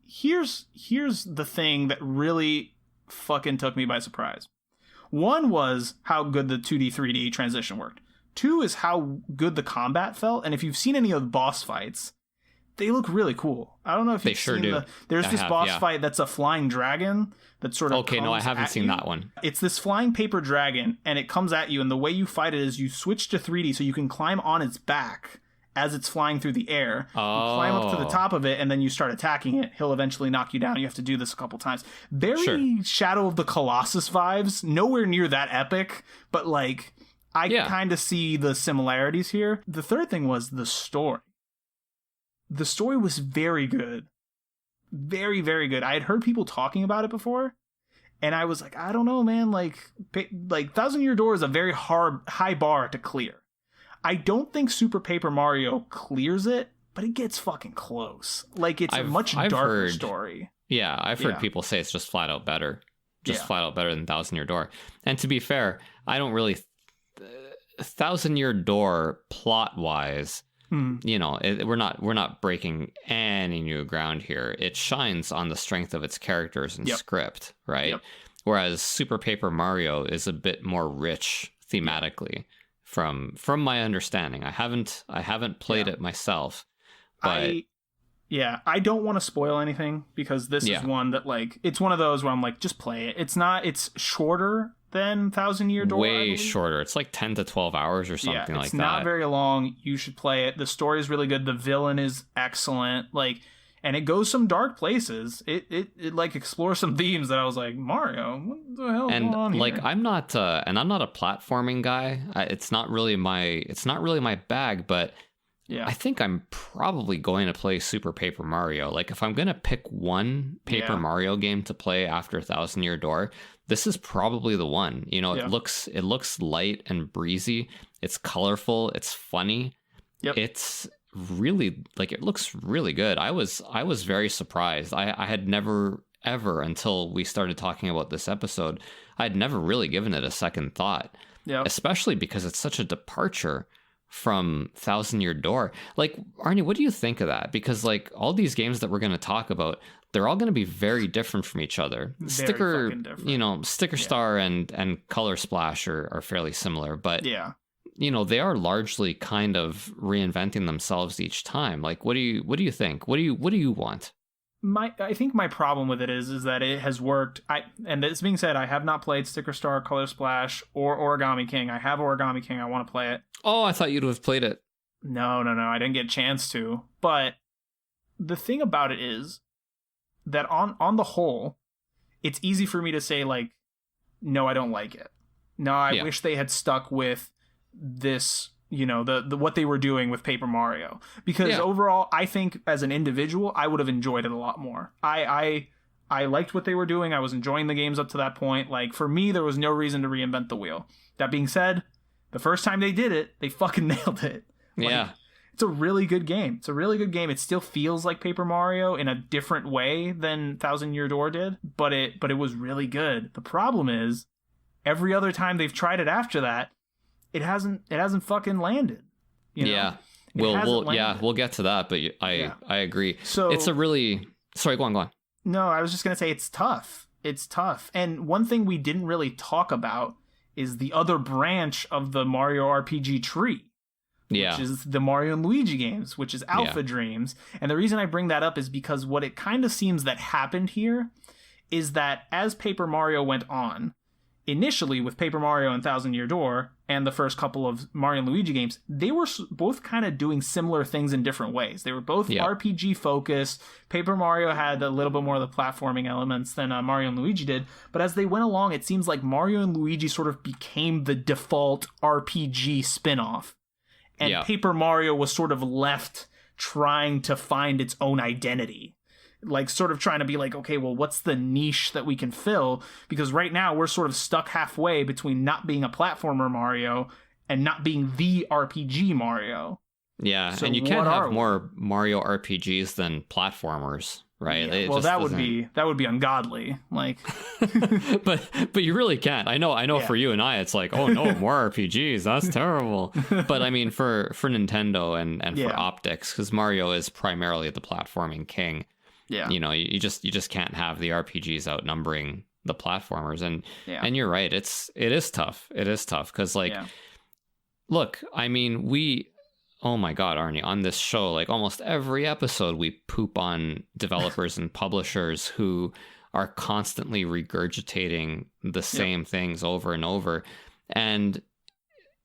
here's the thing that really fucking took me by surprise. 1 was how good the 2D 3D transition worked. 2 is how good the combat felt, and if you've seen any of the boss fights, they look really cool. I don't know if you've seen there's this boss fight that's a flying dragon that sort of no, I haven't seen that one. It's this flying paper dragon, and it comes at you, and the way you fight it is you switch to 3D so you can climb on its back as it's flying through the air. You climb up to the top of it, and then you start attacking it. He'll eventually knock you down. You have to do this a couple times. Very Shadow of the Colossus vibes. Nowhere near that epic, but like I kind of see the similarities here. The third thing was the story. The story was very good. Very, very good. I had heard people talking about it before, and I was like, I don't know, man. Like Thousand Year Door is a very high bar to clear. I don't think Super Paper Mario clears it, but it gets fucking close. Like, it's a much darker story. Yeah, I've heard people say it's just flat out better. Flat out better than Thousand Year Door. And to be fair, I don't really... Thousand Year Door, plot-wise... You know, we're not breaking any new ground here. It shines on the strength of its characters and script, right? Whereas Super Paper Mario is a bit more rich thematically, from my understanding. I haven't played it myself, but I don't want to spoil anything, because this is one that, like, it's one of those where I'm like, just play it. It's shorter than Thousand Year Door. Way shorter. It's like 10 to 12 hours or something like that. It's not very long. You should play it. The story is really good. The villain is excellent. Like, and it goes some dark places. It like explores some themes that I was like, Mario, what the hell is going on here? Like, I'm not a platforming guy. It's not really my bag, but I think I'm probably going to play Super Paper Mario. Like, if I'm going to pick one Paper Mario game to play after Thousand Year Door, this is probably the one. You know, it looks light and breezy. It's colorful. It's funny. Yep. It's really, like, it looks really good. I was very surprised. I had never ever, until we started talking about this episode, I'd never really given it a second thought. Yeah. Especially because it's such a departure from Thousand Year Door. Like, Arnie, what do you think of that? Because, like, all these games that we're going to talk about, they're all going to be very different from each other. Sticker Star and Color Splash are fairly similar, but you know, they are largely kind of reinventing themselves each time. Like, what do you think? What do you want? I think my problem with it is that it has worked. And this being said, I have not played Sticker Star, Color Splash, or Origami King. I have Origami King. I want to play it. Oh, I thought you'd have played it. No. I didn't get a chance to. But the thing about it is that on the whole, it's easy for me to say, like, no, I don't like it. No, I wish they had stuck with this, you know, the what they were doing with Paper Mario, because overall, I think as an individual, I would have enjoyed it a lot more. I liked what they were doing. I was enjoying the games up to that point. Like, for me, there was no reason to reinvent the wheel. That being said, the first time they did it, they fucking nailed it. Like, it's a really good game. It still feels like Paper Mario in a different way than Thousand Year Door did, but it was really good. The problem is, every other time they've tried it after that, it hasn't fucking landed. You know? We'll get to that, but I agree. So it's a really, sorry, go on. No, I was just gonna say it's tough. And one thing we didn't really talk about is the other branch of the Mario RPG tree, which is the Mario and Luigi games, which is Alpha Dreams. And the reason I bring that up is because what it kind of seems that happened here is that as Paper Mario went on, initially with Paper Mario and Thousand Year Door and the first couple of Mario and Luigi games, they were both kind of doing similar things in different ways. They were both RPG focused. Paper Mario had a little bit more of the platforming elements than Mario and Luigi did. But as they went along, it seems like Mario and Luigi sort of became the default RPG spin-off. And Paper Mario was sort of left trying to find its own identity. Like, sort of trying to be like, okay, well, what's the niche that we can fill? Because right now we're sort of stuck halfway between not being a platformer Mario and not being the RPG Mario. Yeah, so and you can't have more Mario RPGs than platformers, right? Yeah, well, that would be ungodly. Like, but you really can't. I know. For you and I, it's like, oh no, more RPGs. That's terrible. But I mean, for Nintendo and for optics, because Mario is primarily the platforming king. Yeah, you know, you just can't have the RPGs outnumbering the platformers, and you're right. It is tough. It is tough because, like, look, I mean, oh my God, Arnie, on this show, like, almost every episode, we poop on developers and publishers who are constantly regurgitating the same things over and over, and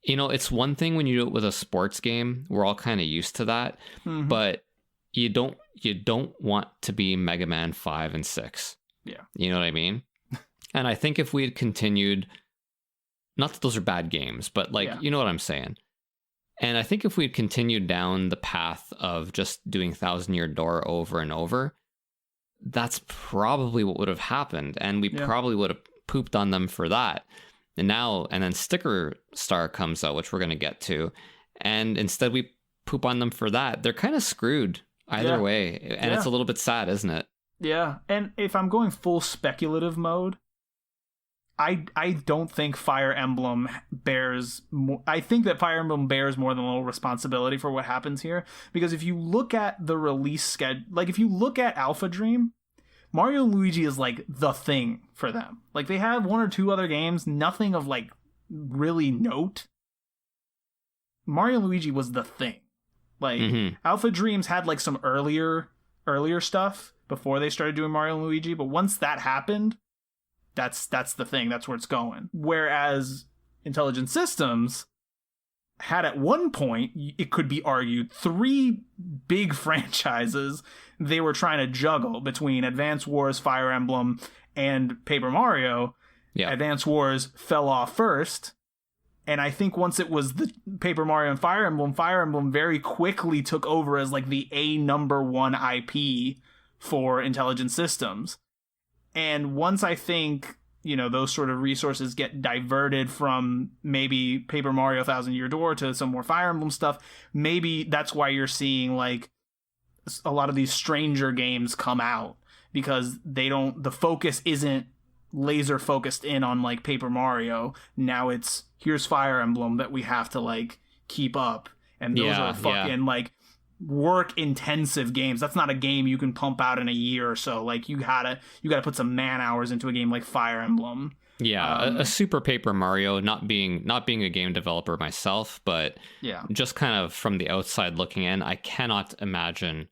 you know, it's one thing when you do it with a sports game. We're all kind of used to that, but you don't want to be Mega Man 5 and 6. Yeah. You know what I mean? And I think if we had continued, not that those are bad games, but like, you know what I'm saying? And I think if we had continued down the path of just doing Thousand Year Door over and over, that's probably what would have happened. And we probably would have pooped on them for that. And then Sticker Star comes out, which we're going to get to. And instead we poop on them for that. They're kind of screwed either way, and it's a little bit sad, isn't it? Yeah, and if I'm going full speculative mode, I don't think Fire Emblem bears more, I think that Fire Emblem bears more than a little responsibility for what happens here, because if you look at the release schedule, like if you look at Alpha Dream, Mario and Luigi is like the thing for them. Like, they have one or two other games, nothing of like really note. Mario and Luigi was the thing. Like, Alpha Dreams had like some earlier stuff before they started doing Mario and Luigi, but once that happened, That's the thing. That's where it's going. Whereas Intelligent Systems had at one point, it could be argued, 3 big franchises they were trying to juggle between Advance Wars, Fire Emblem, and Paper Mario. Yeah. Advance Wars fell off first. And I think once it was the Paper Mario and Fire Emblem very quickly took over as like the number 1 IP for Intelligent Systems. And once I think, those sort of resources get diverted from maybe Paper Mario Thousand Year Door to some more Fire Emblem stuff, maybe that's why you're seeing like a lot of these stranger games come out, because the focus isn't laser focused in on like Paper Mario. Now it's here's Fire Emblem that we have to like keep up, and those are fucking like work intensive games. That's not a game you can pump out in a year or so. Like you gotta put some man hours into a game like Fire Emblem. A Super Paper Mario, not being a game developer myself, but just kind of from the outside looking in, I cannot imagine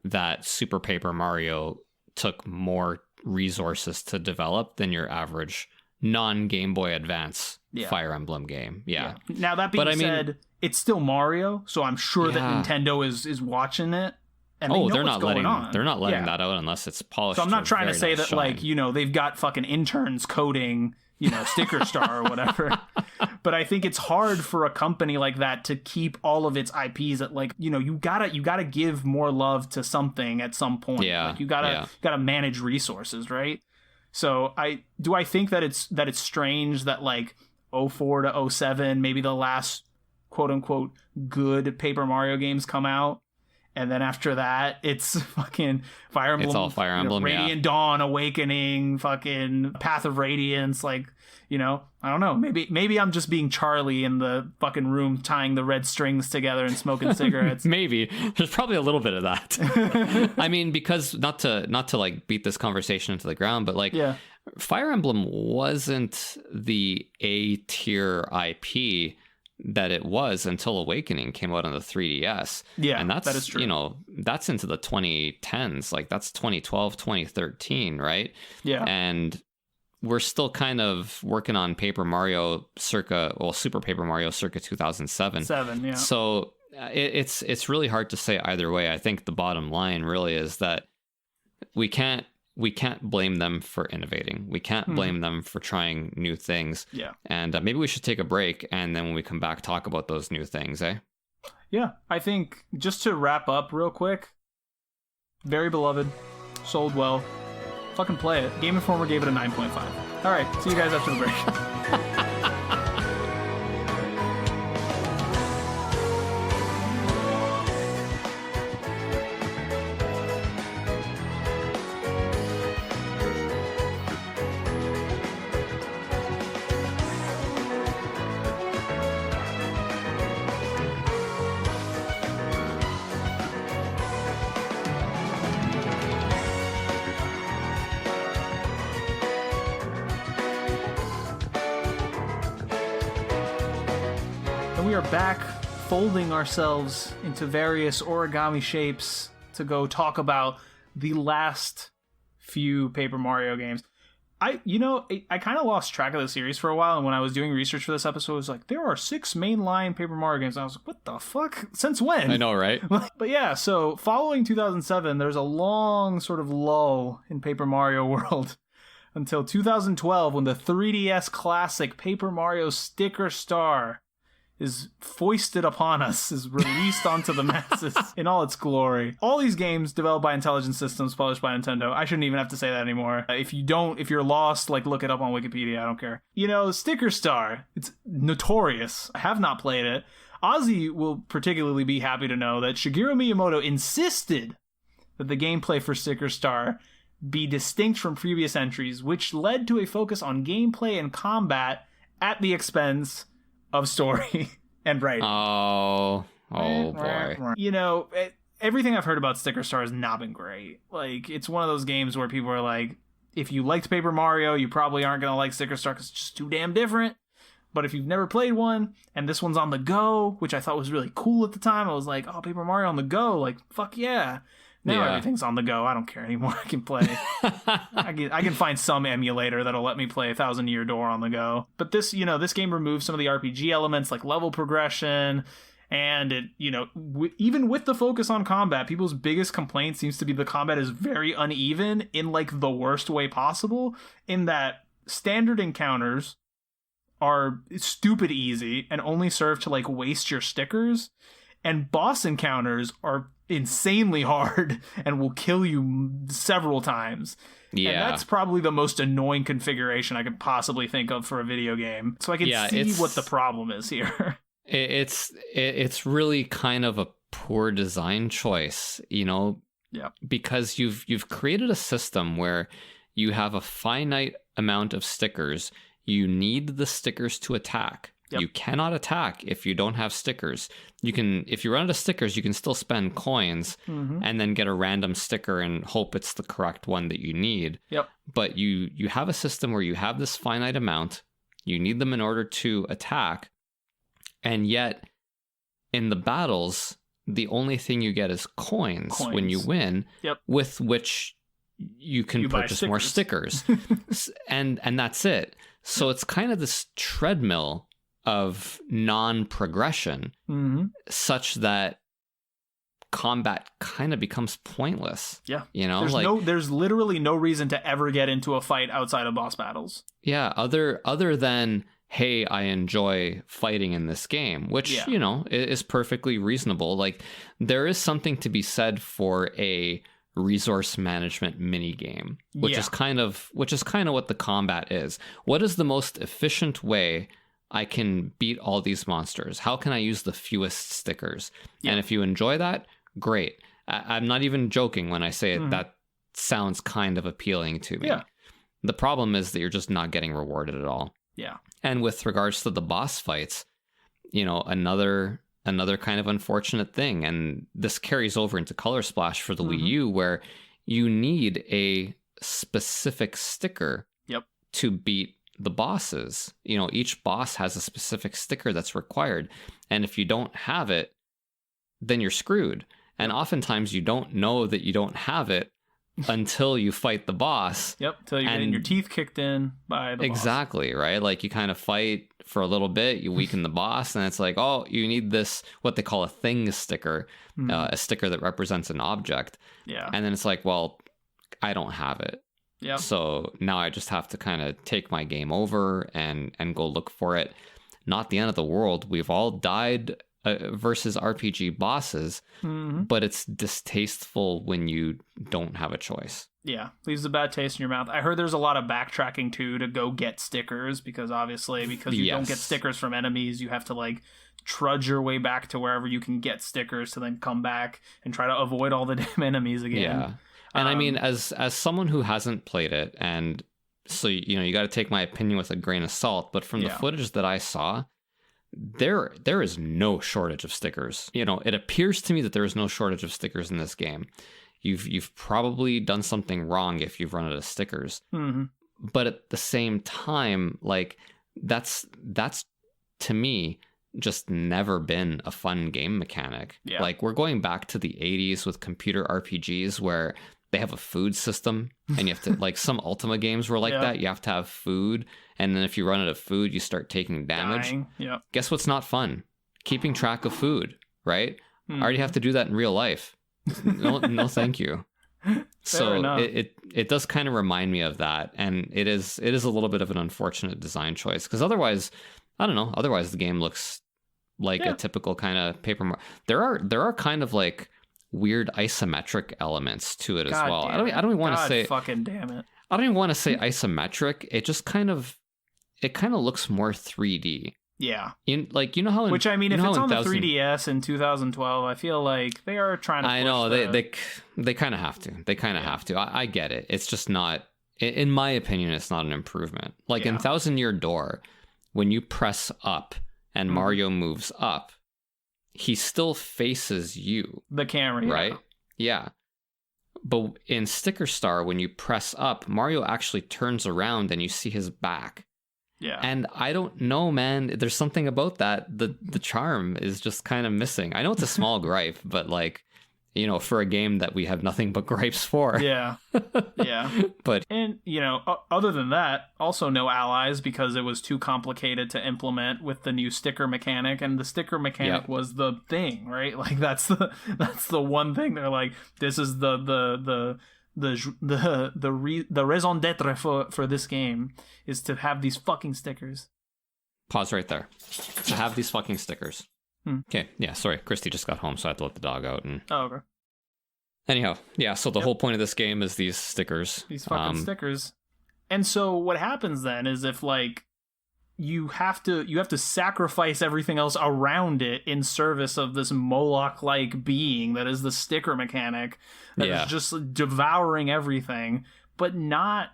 that Super Paper Mario took more resources to develop than your average non-Game Boy Advance Fire Emblem game. Yeah. Now that being said, it's still Mario, so I'm sure that Nintendo is watching it. And they're not letting that out unless it's polished. So I'm not trying to say that like, they've got fucking interns coding, Sticker Star or whatever. But I think it's hard for a company like that to keep all of its IPs at like, you gotta give more love to something at some point. Yeah. Like you gotta manage resources, right? So I think that it's strange that like 04 to 07, maybe the last quote unquote good Paper Mario games come out. And then after that, it's fucking Fire Emblem. It's all Fire Emblem, Radiant Dawn, Awakening, fucking Path of Radiance. Like, I don't know. Maybe I'm just being Charlie in the fucking room tying the red strings together and smoking cigarettes. Maybe. There's probably a little bit of that. I mean, because not to like beat this conversation into the ground, but like Fire Emblem wasn't the A-tier IP that it was until Awakening came out on the 3DS. Yeah, and that is true. That's into the 2010s. Like that's 2012, 2013, right? Yeah. And we're still kind of working on Super Paper Mario circa 2007. So it's really hard to say either way. I think the bottom line really is that we can't blame them for innovating. We can't blame them for trying new things. Yeah. And maybe we should take a break, and then when we come back, talk about those new things, eh? Yeah. I think just to wrap up real quick, very beloved, sold well, fucking play it. Game Informer gave it a 9.5. All right. See you guys after the break. We are back, folding ourselves into various origami shapes to go talk about the last few Paper Mario games. I kind of lost track of the series for a while, and when I was doing research for this episode, I was like, there are 6 mainline Paper Mario games. And I was like, what the fuck? Since when? I know, right? But yeah, so following 2007, there's a long sort of lull in Paper Mario world until 2012, when the 3DS classic Paper Mario Sticker Star is foisted upon us, is released onto the masses in all its glory. All these games developed by Intelligent Systems, published by Nintendo. I shouldn't even have to say that anymore. If you're lost, like look it up on Wikipedia, I don't care. Sticker Star, it's notorious. I have not played it. Ozzy will particularly be happy to know that Shigeru Miyamoto insisted that the gameplay for Sticker Star be distinct from previous entries, which led to a focus on gameplay and combat at the expense of story and writing. Oh boy. Everything I've heard about Sticker Star has not been great. Like, it's one of those games where people are like, if you liked Paper Mario, you probably aren't going to like Sticker Star because it's just too damn different. But if you've never played one, and this one's on the go, which I thought was really cool at the time, I was like, oh, Paper Mario on the go, like, fuck yeah. Now everything's on the go. I don't care anymore. I can play. I can find some emulator that'll let me play 1,000 Year Door on the go. But this game removes some of the RPG elements like level progression. And it, even with the focus on combat, people's biggest complaint seems to be the combat is very uneven in like the worst way possible, in that standard encounters are stupid easy and only serve to like waste your stickers, and boss encounters are insanely hard and will kill you several times. Yeah. And that's probably the most annoying configuration I could possibly think of for a video game. So I can see what the problem is here. It's really kind of a poor design choice, because you've created a system where you have a finite amount of stickers. You need the stickers to attack. Yep. You cannot attack if you don't have stickers. If you run out of stickers, you can still spend coins and then get a random sticker and hope it's the correct one that you need. Yep. But you have a system where you have this finite amount. You need them in order to attack. And yet, in the battles, the only thing you get is coins. When you win, with which you can purchase more stickers. and that's it. So it's kind of this treadmill of non-progression, such that combat kind of becomes pointless. Yeah. There's literally no reason to ever get into a fight outside of boss battles. Yeah, other than, hey, I enjoy fighting in this game, which, is perfectly reasonable. Like, there is something to be said for a resource management mini game, which is kind of what the combat is. What is the most efficient way I can beat all these monsters? How can I use the fewest stickers? And if you enjoy that, great. I'm not even joking when I say it. That sounds kind of appealing to me. The problem is that you're just not getting rewarded at all. Yeah. And with regards to the boss fights, another kind of unfortunate thing, and this carries over into Color Splash for the Wii U, where you need a specific sticker to beat the bosses. Each boss has a specific sticker that's required, and if you don't have it, then you're screwed. And oftentimes you don't know that you don't have it until you fight the boss. Until you're getting your teeth kicked in by the boss. Exactly, right? Like, you kind of fight for a little bit, you weaken the boss, and it's like, oh, you need this, what they call a thing sticker, a sticker that represents an object. Yeah. And then it's like, well, I don't have it. Yeah. So now I just have to kind of take my game over and go look for it. Not the end of the world. We've all died versus RPG bosses, but it's distasteful when you don't have a choice. Yeah, leaves a bad taste in your mouth. I heard there's a lot of backtracking too to go get stickers, because you don't get stickers from enemies, you have to like trudge your way back to wherever you can get stickers to then come back and try to avoid all the damn enemies again. Yeah. And I mean, as someone who hasn't played it, and so you got to take my opinion with a grain of salt, but from the footage that I saw, there is no shortage of stickers. It appears to me that there is no shortage of stickers in this game. You've probably done something wrong if you've run out of stickers. But at the same time, like, that's to me just never been a fun game mechanic. Yeah. Like, we're going back to the 80s with computer RPGs where they have a food system, and you have to, like, some Ultima games were like that. You have to have food, and then if you run out of food, you start taking damage. Yeah. Guess what's not fun? Keeping track of food, right? I already have to do that in real life. No, thank you. So it does kind of remind me of that, and it is a little bit of an unfortunate design choice, because otherwise, I don't know. Otherwise, the game looks like a typical kind of paper. There are kind of like weird isometric elements to it as well. I don't even want to say fucking damn it. I don't even want to say isometric. It just kind of looks more 3D. Yeah. Which, I mean, if it's on the 3DS in 2012, I feel like they are trying to I know they kind of have to. They kind of have to. I get it. It's just not, in my opinion, it's not an improvement. Like in 1,000 Year Door, when you press up and Mario moves up, he still faces you. The camera, right? Yeah. But in Sticker Star, when you press up, Mario actually turns around and you see his back. Yeah. And I don't know, man. There's something about that. The charm is just kind of missing. I know it's a small gripe, but like, for a game that we have nothing but gripes for. Yeah. Yeah. And, other than that, also no allies because it was too complicated to implement with the new sticker mechanic. And the sticker mechanic was the thing, right? Like, that's the one thing they're like, this is the raison d'etre for this game is to have these fucking stickers. Pause right there. To have these fucking stickers. Okay, yeah, sorry. Christy just got home, so I had to let the dog out. Okay. Anyhow, yeah, so the whole point of this game is these stickers. These fucking stickers. And so what happens then is if, like, you have to sacrifice everything else around it in service of this Moloch-like being that is the sticker mechanic that is just devouring everything, but not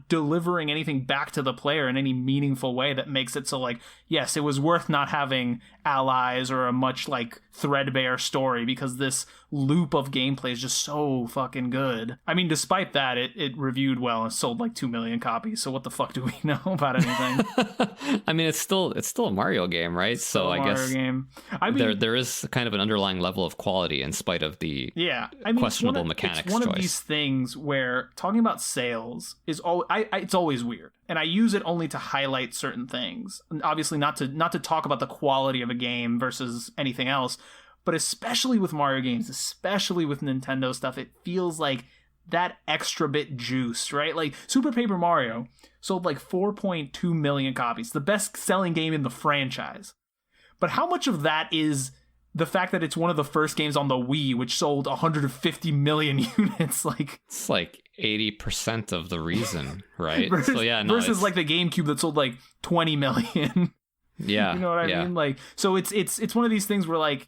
delivering anything back to the player in any meaningful way that makes it so, like, yes, it was worth not having allies or a much, like, threadbare story because this loop of gameplay is just so fucking good. I mean, despite that, it reviewed well and sold like 2 million copies, so what the fuck do we know about anything? I mean, it's still a Mario game, right? So I guess game. I mean, there is kind of an underlying level of quality in spite of the questionable mechanics It's one of these things where talking about sales is it's always weird. And I use it only to highlight certain things. And obviously not to talk about the quality of a game versus anything else, but especially with Mario games, especially with Nintendo stuff, it feels like that extra bit juice, right? Like Super Paper Mario sold like 4.2 million copies, the best selling game in the franchise. But how much of that is the fact that it's one of the first games on the Wii, which sold 150 million units? Like, it's like 80% of the reason, right? Versus like the GameCube that sold like 20 million. Yeah. You know what I mean? Like, so it's one of these things where, like,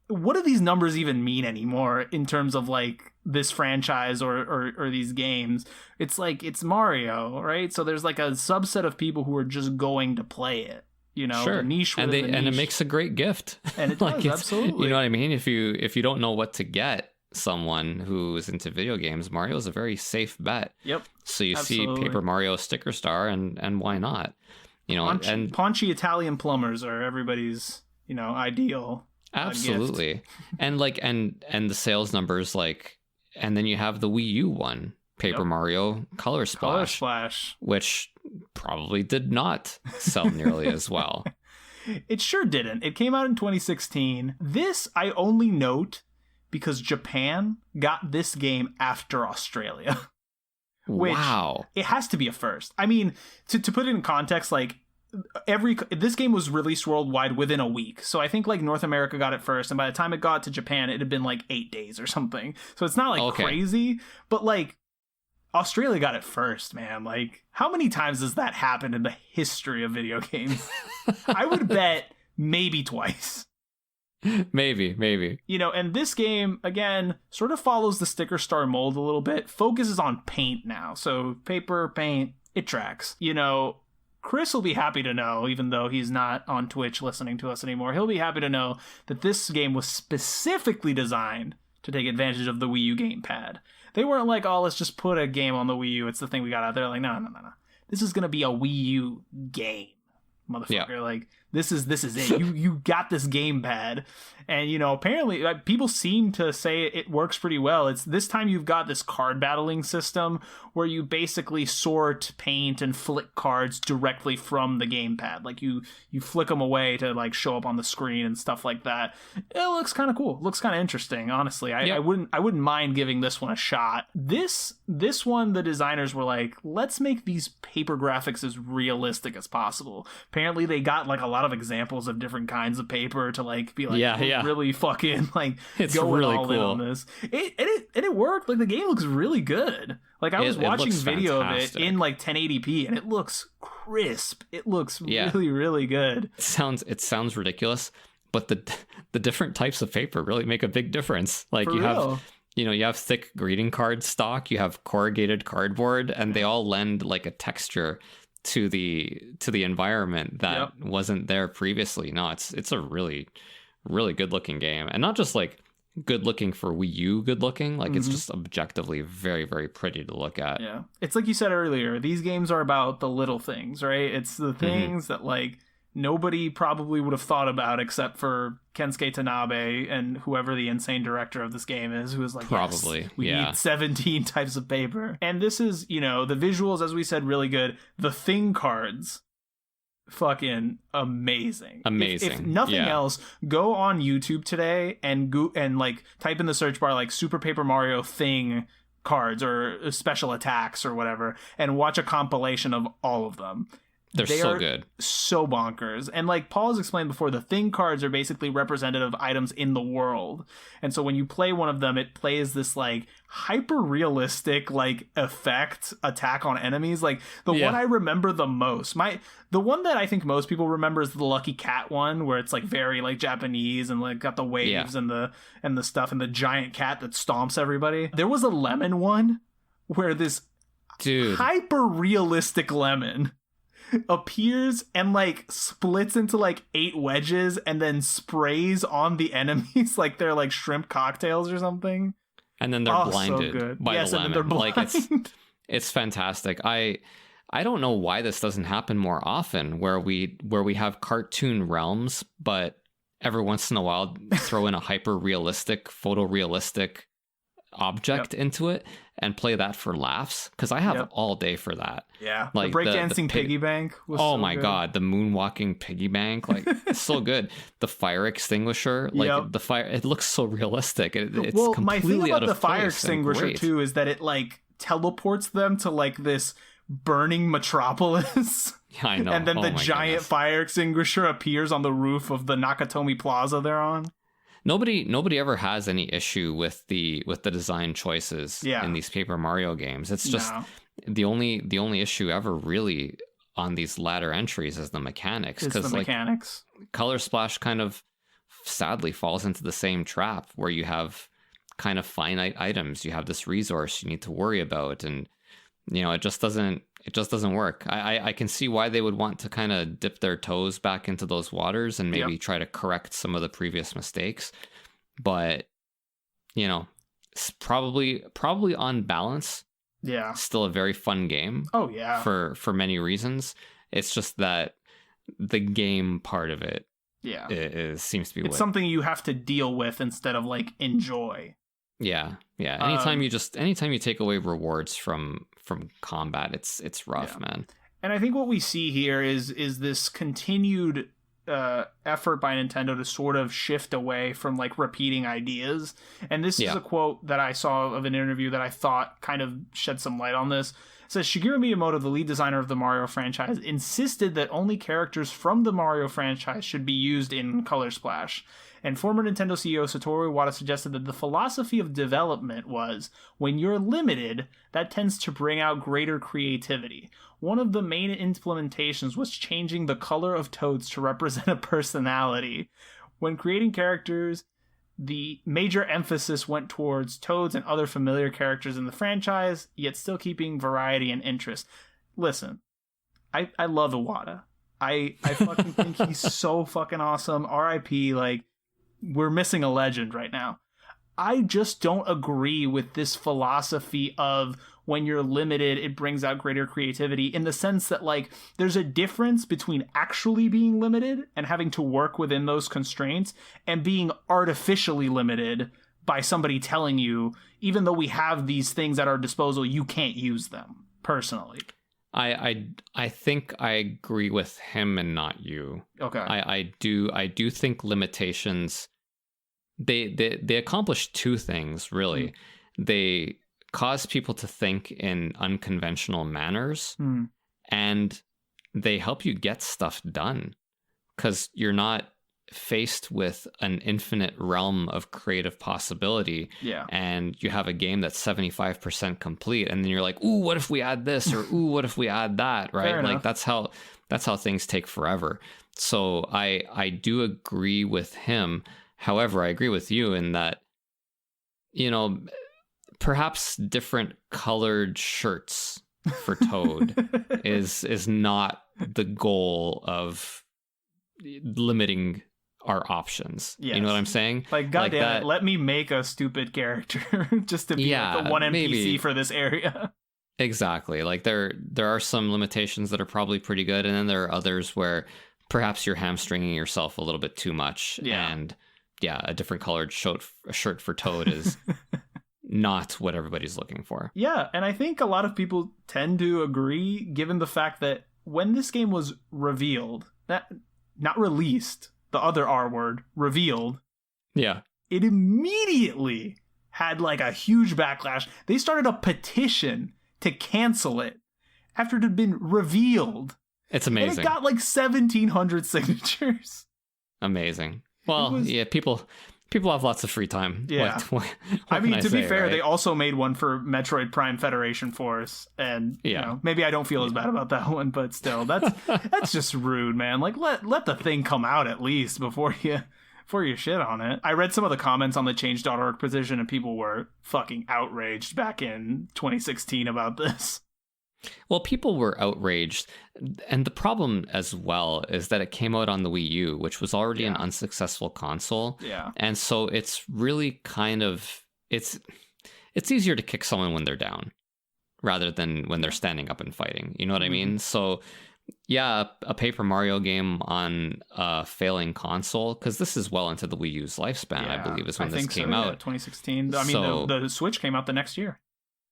what do these numbers even mean anymore in terms of, like, this franchise or these games? It's like, it's Mario, right? So there's like a subset of people who are just going to play it. Sure. The niche and it makes a great gift. And it does, absolutely. You know what I mean? If you don't know what to get someone who's into video games, Mario is a very safe bet. Yep. So you see Paper Mario Sticker Star, and why not? Paunchy Italian plumbers are everybody's, ideal. Absolutely. And the sales numbers, like, and then you have the Wii U one, Paper Mario Color Splash, which probably did not sell nearly as well. It sure didn't. It came out in 2016. This I only note because Japan got this game after Australia. Wow. It has to be a first. I mean, to put it in context, like, this game was released worldwide within a week. So I think, like, North America got it first, and by the time it got to Japan, it had been like 8 days or something. So it's not like crazy, but like Australia got it first, man. Like, how many times does that happen in the history of video games? I would bet maybe twice. Maybe. And this game, again, sort of follows the Sticker Star mold a little bit, focuses on paint now. So paper, paint, it tracks. Chris will be happy to know, even though he's not on Twitch listening to us anymore, he'll be happy to know that this game was specifically designed to take advantage of the Wii U gamepad. They weren't like, oh, let's just put a game on the Wii U. It's the thing we got out there. Like, no. This is going to be a Wii U game, motherfucker. Yeah. Like, this is it. You got this gamepad. And, apparently people seem to say it works pretty well. It's this time you've got this card battling system where you basically sort, paint, and flick cards directly from the gamepad. Like, you flick them away to, like, show up on the screen and stuff like that. It looks kind of cool. It looks kind of interesting, honestly. I wouldn't mind giving this one a shot. This one, the designers were like, let's make these paper graphics as realistic as possible. Apparently they got, like, a lot of examples of different kinds of paper to, like, be like, really fucking, like, it's going really all cool in on this. It worked. Like, the game looks really good. Like, I was watching video fantastic. of it in, like, 1080p, and it looks crisp. It looks really, really good. It sounds ridiculous, but the different types of paper really make a big difference. Like, you have thick greeting card stock, you have corrugated cardboard, and they all lend, like, a texture to the environment that wasn't there previously. No, it's a really, really good looking game, and not just like good looking for Wii U good looking, like it's just objectively very, very pretty to look at. It's like you said earlier, these games are about the little things, right? It's the things that, like, nobody probably would have thought about except for Kensuke Tanabe and whoever the insane director of this game is, who is like, probably, yes, we need 17 types of paper. And this is, the visuals, as we said, really good. The thing cards, fucking amazing. If nothing else, go on YouTube today and like type in the search bar like Super Paper Mario thing cards or special attacks or whatever, and watch a compilation of all of them. They're so good. So bonkers. And like Paul has explained before, the thing cards are basically representative items in the world. And so when you play one of them, it plays this like hyper realistic like effect attack on enemies. Like the one I remember the most, the one that I think most people remember is the Lucky Cat one, where it's like very like Japanese and like got the waves and the stuff and the giant cat that stomps everybody. There was a lemon one where this hyper realistic lemon appears and like splits into like 8 wedges and then sprays on the enemies like they're like shrimp cocktails or something, and then they're blinded by the lemon. And they're blind. Like it's fantastic. I don't know why this doesn't happen more often, where we have cartoon realms, but every once in a while throw in a hyper realistic, photorealistic object into it and play that for laughs, because I have all day for that. Like the breakdancing piggy bank was oh so my good. God, the moonwalking piggy bank, like it's so good. The fire extinguisher, like the fire, it looks so realistic. It's completely my thing about out of the fire place extinguisher too is that it like teleports them to like this burning metropolis. I know. And then the giant fire extinguisher appears on the roof of the Nakatomi Plaza they're on. Nobody ever has any issue with the design choices in these Paper Mario games. It's just the only issue ever really on these latter entries is the mechanics. Because the mechanics. Color Splash kind of sadly falls into the same trap where you have kind of finite items. You have this resource you need to worry about, and it just doesn't work. I can see why they would want to kind of dip their toes back into those waters and maybe try to correct some of the previous mistakes. But, it's probably on balance. Still a very fun game. Oh, yeah. For many reasons. It's just that the game part of it seems to be something you have to deal with instead of like enjoy. Yeah. Anytime you take away rewards from combat, it's rough, man. And I think what we see here is this continued effort by Nintendo to sort of shift away from like repeating ideas. And this is a quote that I saw of an interview that I thought kind of shed some light on this. It says, Shigeru Miyamoto, the lead designer of the Mario franchise, insisted that only characters from the Mario franchise should be used in Color Splash. And former Nintendo CEO Satoru Iwata suggested that the philosophy of development was, when you're limited, that tends to bring out greater creativity. One of the main implementations was changing the color of Toads to represent a personality. When creating characters, the major emphasis went towards Toads and other familiar characters in the franchise, yet still keeping variety and interest. Listen, I love Iwata. I fucking think he's so fucking awesome. R.I.P. Like, we're missing a legend right now. I just don't agree with this philosophy of when you're limited, it brings out greater creativity, in the sense that like there's a difference between actually being limited and having to work within those constraints and being artificially limited by somebody telling you, even though we have these things at our disposal, you can't use them. Personally, I think I agree with him and not you. Okay. I do think limitations, they accomplish two things, really. They cause people to think in unconventional manners, and they help you get stuff done, because you're not faced with an infinite realm of creative possibility, and you have a game that's 75% complete, and then you're like, ooh, what if we add this, or ooh, what if we add that, right? Like that's how things take forever. So I do agree with him. However, I agree with you in that, perhaps different colored shirts for Toad is not the goal of limiting our options. You know what I'm saying? Like, goddamn it, let me make a stupid character just to be like the one NPC maybe for this area. Exactly. Like there are some limitations that are probably pretty good, and then there are others where perhaps you're hamstringing yourself a little bit too much. Yeah. And yeah, a different colored shirt for Toad is not what everybody's looking for. Yeah, and I think a lot of people tend to agree, given the fact that when this game was revealed, not released, the other R word, revealed, yeah, it immediately had like a huge backlash. They started a petition to cancel it after it had been revealed. It's amazing. And it got like 1,700 signatures. Amazing. Well, yeah, people have lots of free time. Yeah. What I mean, to be fair, right? They also made one for Metroid Prime Federation Force, and you know, maybe I don't feel as bad about that one, but still, that's just rude, man. Like, let the thing come out at least before you shit on it. I read some of the comments on the change.org petition, and people were fucking outraged back in 2016 about this. Well, people were outraged, and the problem as well is that it came out on the Wii U, which was already an unsuccessful console. Yeah. And so it's really kind of, it's easier to kick someone when they're down rather than when they're standing up and fighting. You know what I mean? So yeah, a Paper Mario game on a failing console, because this is well into the Wii U's lifespan, I believe, is when this came out. 2016. I mean, the Switch came out the next year.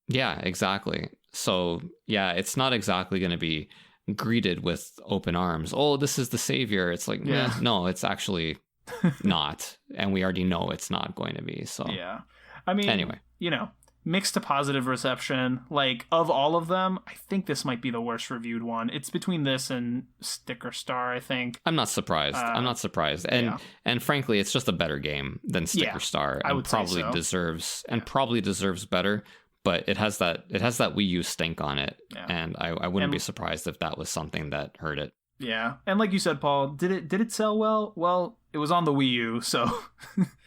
Yeah, exactly. So, yeah, it's not exactly going to be greeted with open arms. Oh, this is the savior. It's like, no, it's actually not. And we already know it's not going to be. So, yeah. I mean, anyway, you know, mixed to positive reception. Like, of all of them, I think this might be the worst reviewed one. It's between this and Sticker Star, I think. I'm not surprised. And frankly, it's just a better game than Sticker Star. I would probably say so. deserves better. But it has that Wii U stink on it, and I wouldn't be surprised if that was something that hurt it. Yeah, and like you said, Paul, did it sell well? Well, it was on the Wii U, so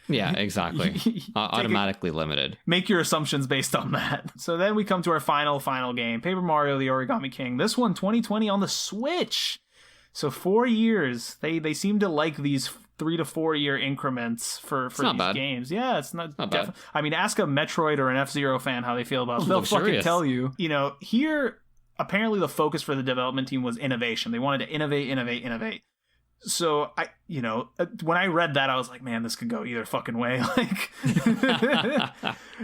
yeah, exactly. Automatically limited. Make your assumptions based on that. So then we come to our final game, Paper Mario: The Origami King. This one, 2020 on the Switch. So 4 years. They seem to like these 3 to 4 year increments for these games. Yeah, it's not bad. I mean, ask a Metroid or an F-Zero fan how they feel about it. They'll fucking tell you. You know, here, apparently the focus for the development team was innovation. They wanted to innovate. So when I read that, I was like, man, this could go either fucking way. Like,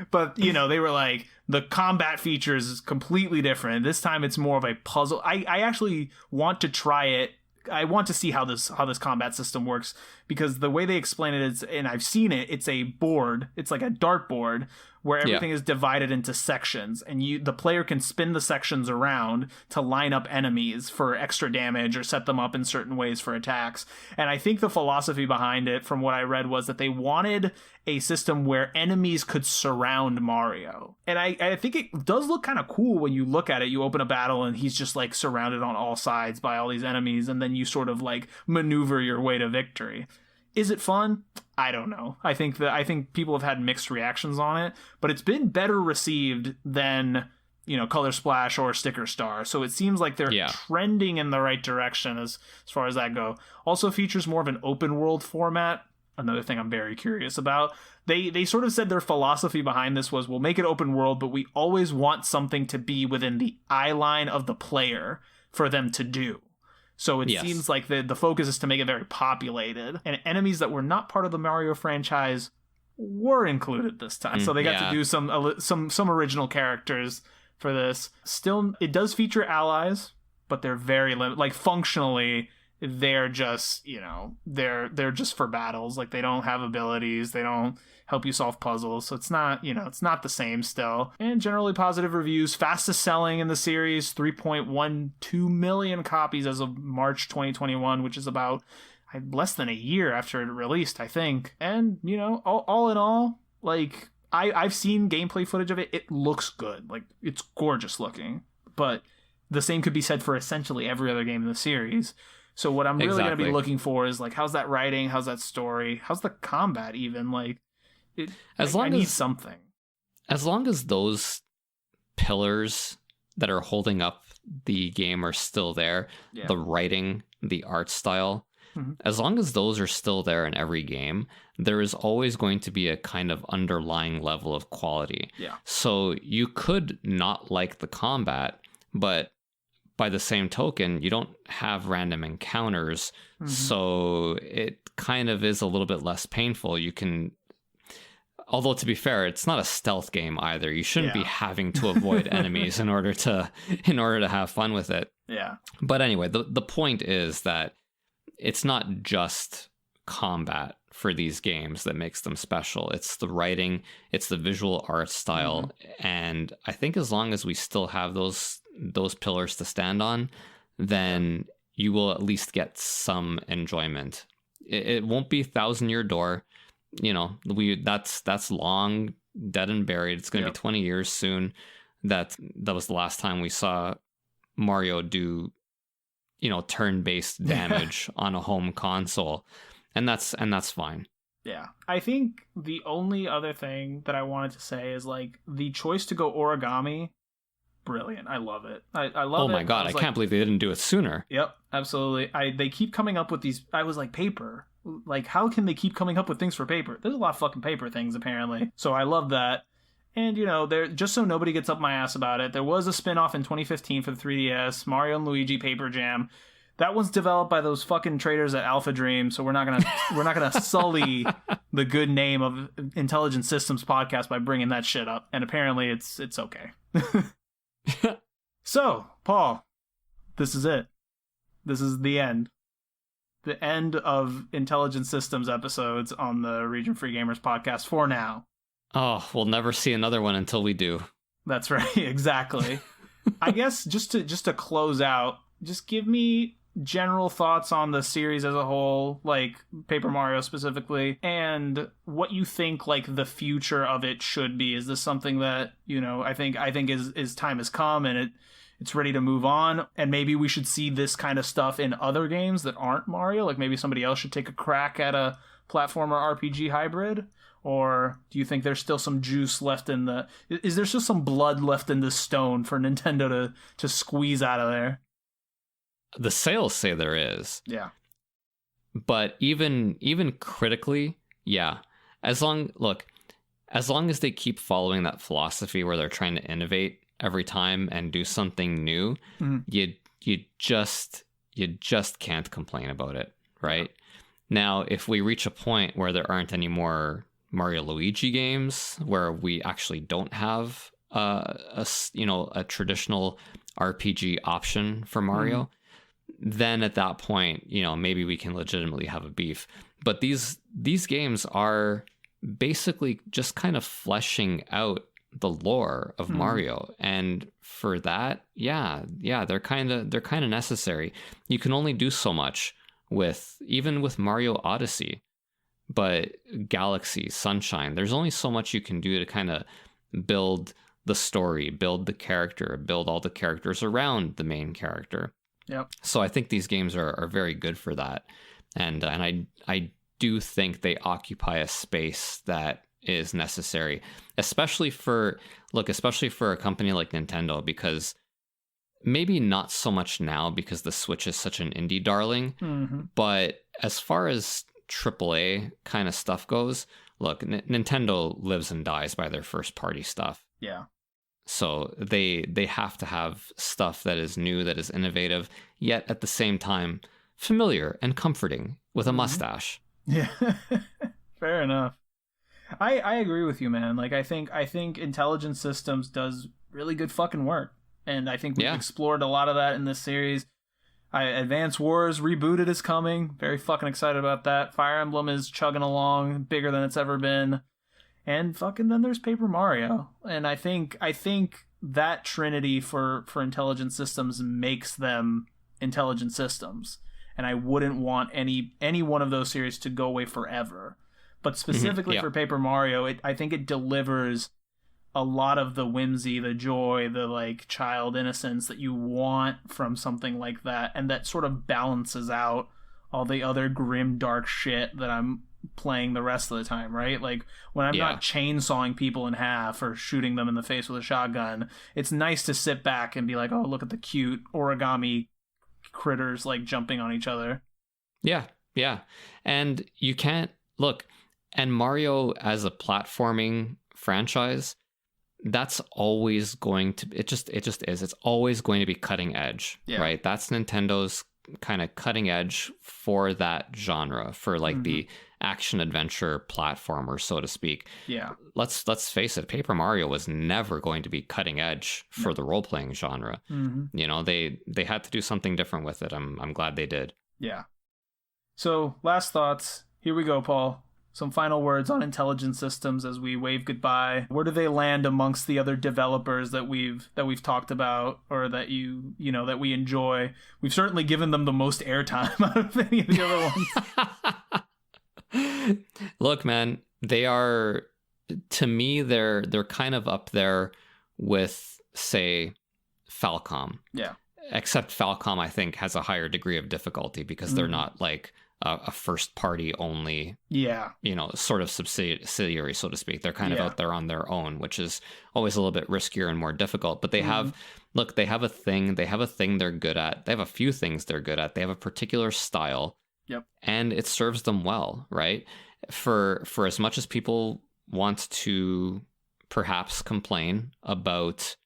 but they were like, the combat features is completely different. This time it's more of a puzzle. I actually want to try it. I want to see how this combat system works, because the way they explain it is, and I've seen it, it's a board. It's like a dartboard where everything is divided into sections, and the player can spin the sections around to line up enemies for extra damage or set them up in certain ways for attacks. And I think the philosophy behind it, from what I read, was that they wanted a system where enemies could surround Mario. And I think it does look kind of cool when you look at it. You open a battle and he's just like surrounded on all sides by all these enemies, and then you sort of like maneuver your way to victory. Is it fun? I don't know. I think people have had mixed reactions on it, but it's been better received than, Color Splash or Sticker Star. So it seems like they're trending in the right direction as far as that go. Also features more of an open world format. Another thing I'm very curious about. They sort of said their philosophy behind this was, we'll make it open world, but we always want something to be within the eye line of the player for them to do. So it seems like the focus is to make it very populated, and enemies that were not part of the Mario franchise were included this time. So they got to do some original characters for this. Still, it does feature allies, but they're very limited. Like, functionally, they're just, they're just for battles. Like, they don't have abilities. They don't help you solve puzzles. So it's not, it's not the same still. And generally positive reviews. Fastest selling in the series, 3.12 million copies as of March 2021, which is about less than a year after it released, I think. And, all in all, like, I've seen gameplay footage of it. It looks good. Like, it's gorgeous looking. But the same could be said for essentially every other game in the series. So what I'm really going to be looking for is, like, how's that writing? How's that story? How's the combat even? Like, I need something. As long as those pillars that are holding up the game are still there, the writing, the art style, as long as those are still there in every game, there is always going to be a kind of underlying level of quality. Yeah. So you could not like the combat, but by the same token, you don't have random encounters. So it kind of is a little bit less painful. You can, although to be fair, it's not a stealth game either. You shouldn't be having to avoid enemies in order to have fun with it. Yeah. But anyway, the point is that it's not just combat for these games that makes them special. It's the writing, it's the visual art style, and I think as long as we still have those pillars to stand on, then you will at least get some enjoyment. It won't be Thousand Year Door, that's long dead and buried. It's going to be 20 years soon. That was the last time we saw Mario do turn-based damage on a home console. And that's fine. Yeah. I think the only other thing that I wanted to say is like the choice to go origami, brilliant. I love it. I love it. Oh my God, I can't believe they didn't do it sooner. Yep, absolutely. They keep coming up with these. I was like, paper. Like, how can they keep coming up with things for paper? There's a lot of fucking paper things, apparently. So I love that. And, there, just so nobody gets up my ass about it, there was a spin-off in 2015 for the 3DS, Mario and Luigi Paper Jam. That one's developed by those fucking traders at Alpha Dream, so we're not gonna sully the good name of Intelligent Systems Podcast by bringing that shit up. And apparently, it's okay. So, Paul, this is it. This is the end. The end of Intelligent Systems episodes on the Region Free Gamers Podcast for now. Oh, we'll never see another one until we do. That's right, exactly. I guess just to close out, just give me general thoughts on the series as a whole, like Paper Mario specifically, and what you think like the future of it should be. Is this something that I think is time has come and it's ready to move on, and maybe we should see this kind of stuff in other games that aren't Mario? Like maybe somebody else should take a crack at a platformer RPG hybrid? Or do you think there's still some juice left in is there still some blood left in the stone for Nintendo to squeeze out of there? The sales say there is. Yeah. But even critically, yeah. As long as they keep following that philosophy where they're trying to innovate every time and do something new, you just can't complain about it, right? Now, if we reach a point where there aren't any more Mario Luigi games, where we actually don't have a traditional RPG option for Mario, then at that point, maybe we can legitimately have a beef. But these games are basically just kind of fleshing out the lore of Mario, and for that, they're kind of necessary. You can only do so much even with Mario Odyssey, but Galaxy, Sunshine, there's only so much you can do to kind of build the story, build the character, build all the characters around the main character. Yep. So I think these games are very good for that, and I do think they occupy a space that is necessary, especially for a company like Nintendo, because maybe not so much now because the Switch is such an indie darling, but as far as AAA kind of stuff goes, look, Nintendo lives and dies by their first party stuff. Yeah. So they have to have stuff that is new, that is innovative, yet at the same time familiar and comforting with a mustache. Yeah. Fair enough. I agree with you, man. Like I think Intelligent Systems does really good fucking work. And I think we've explored a lot of that in this series. Advance Wars Rebooted is coming. Very fucking excited about that. Fire Emblem is chugging along, bigger than it's ever been. And fucking then there's Paper Mario. And I think that trinity for Intelligent Systems makes them Intelligent Systems. And I wouldn't want any one of those series to go away forever. But specifically for Paper Mario, I think it delivers a lot of the whimsy, the joy, the like child innocence that you want from something like that, and that sort of balances out all the other grim, dark shit that I'm playing the rest of the time, right? Like when I'm not chainsawing people in half or shooting them in the face with a shotgun, it's nice to sit back and be like, oh, look at the cute origami critters like jumping on each other. Yeah. And you can't look, and Mario as a platforming franchise, that's always going to, it just is. It's always going to be cutting edge, right? That's Nintendo's kind of cutting edge for that genre, for like the action adventure platformer, so to speak. Yeah. Let's face it, Paper Mario was never going to be cutting edge for the role-playing genre. You know, they had to do something different with it. I'm glad they did. Yeah. So, last thoughts. Here we go, Paul. Some final words on Intelligent Systems as we wave goodbye. Where do they land amongst the other developers that we've talked about, or that that we enjoy? We've certainly given them the most airtime out of any of the other ones. Look, man, they are, to me, they're kind of up there with, say, Falcom. Yeah. Except Falcom, I think, has a higher degree of difficulty because they're not like a first party only, sort of subsidiary, so to speak. They're kind of out there on their own, which is always a little bit riskier and more difficult. But they have, they have a thing they're good at. They have a few things they're good at. They have a particular style. Yep. And it serves them well, right? For as much as people want to perhaps complain about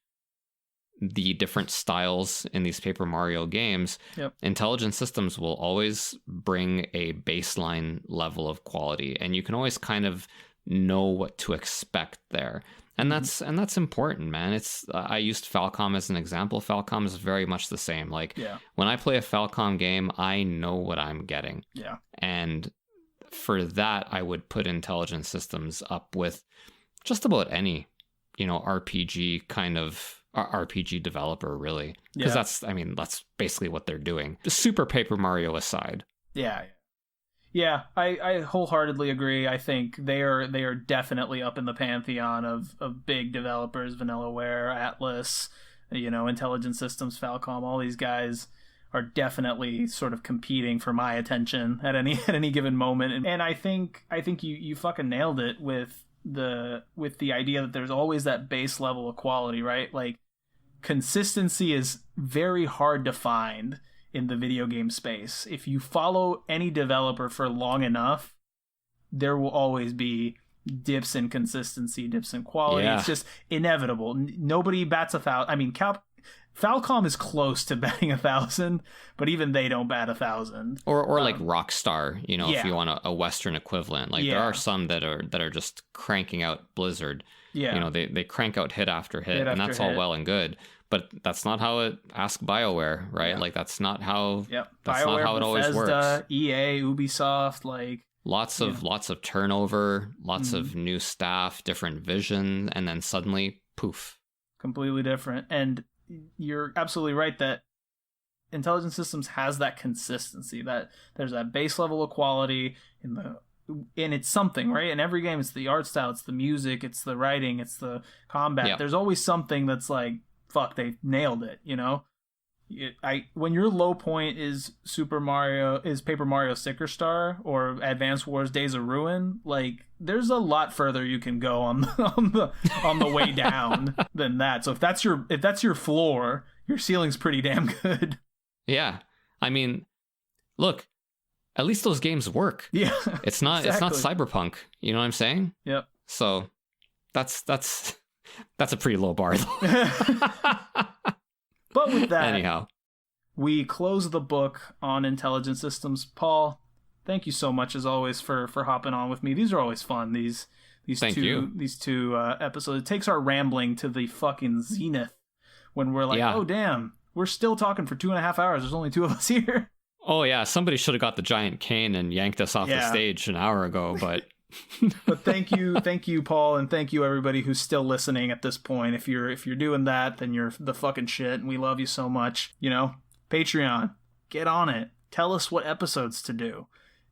the different styles in these Paper Mario games, Intelligent Systems will always bring a baseline level of quality, and you can always kind of know what to expect there. And that's important, man. I used Falcom as an example. Falcom is very much the same. Like when I play a Falcom game, I know what I'm getting. Yeah. And for that, I would put Intelligent Systems up with just about any, RPG kind of RPG developer, really, because that's basically what they're doing. Super Paper Mario aside. Yeah, I wholeheartedly agree. I think they are definitely up in the pantheon of big developers. Vanillaware, Atlas, Intelligent Systems, Falcom. All these guys are definitely sort of competing for my attention at any given moment. And I think you fucking nailed it with the idea that there's always that base level of quality, right? Like, consistency is very hard to find in the video game space. If you follow any developer for long enough, there will always be dips in consistency, dips in quality. It's just inevitable. Nobody bats 1,000. I mean, Falcom is close to batting 1,000, but even they don't bat 1,000. Or like Rockstar, if you want a Western equivalent. Like there are some that are just cranking out Blizzard. Yeah. They crank out hit after hit, and that's all well and good. But that's not how it asks BioWare, right? Yeah. Like that's not how that's BioWare, not how it always Bethesda, works. EA, Ubisoft, like lots of turnover, lots of new staff, different vision, and then suddenly poof. Completely different. And you're absolutely right that Intelligent Systems has that consistency, that there's that base level of quality and it's something, right? In every game, it's the art style, it's the music, it's the writing, it's the combat. Yep. There's always something that's like, fuck, they nailed it, when your low point is Paper Mario Sticker Star or Advance Wars Days of Ruin, like there's a lot further you can go on the way down than that. So if that's your floor, your ceiling's pretty damn good. Yeah. I mean, look, at least those games work. Yeah. It's not Cyberpunk, you know what I'm saying? Yep. So that's a pretty low bar though. But with that, anyhow, we close the book on Intelligent Systems. Paul, thank you so much as always for hopping on with me. These are always fun. These two episodes. It takes our rambling to the fucking zenith when we're like, oh damn, we're still talking for 2.5 hours. There's only two of us here. Oh yeah, somebody should have got the giant cane and yanked us off the stage an hour ago, but. But thank you, Paul, and thank you everybody who's still listening at this point. If you're doing that, then you're the fucking shit, and we love you so much. Patreon, get on it. Tell us what episodes to do.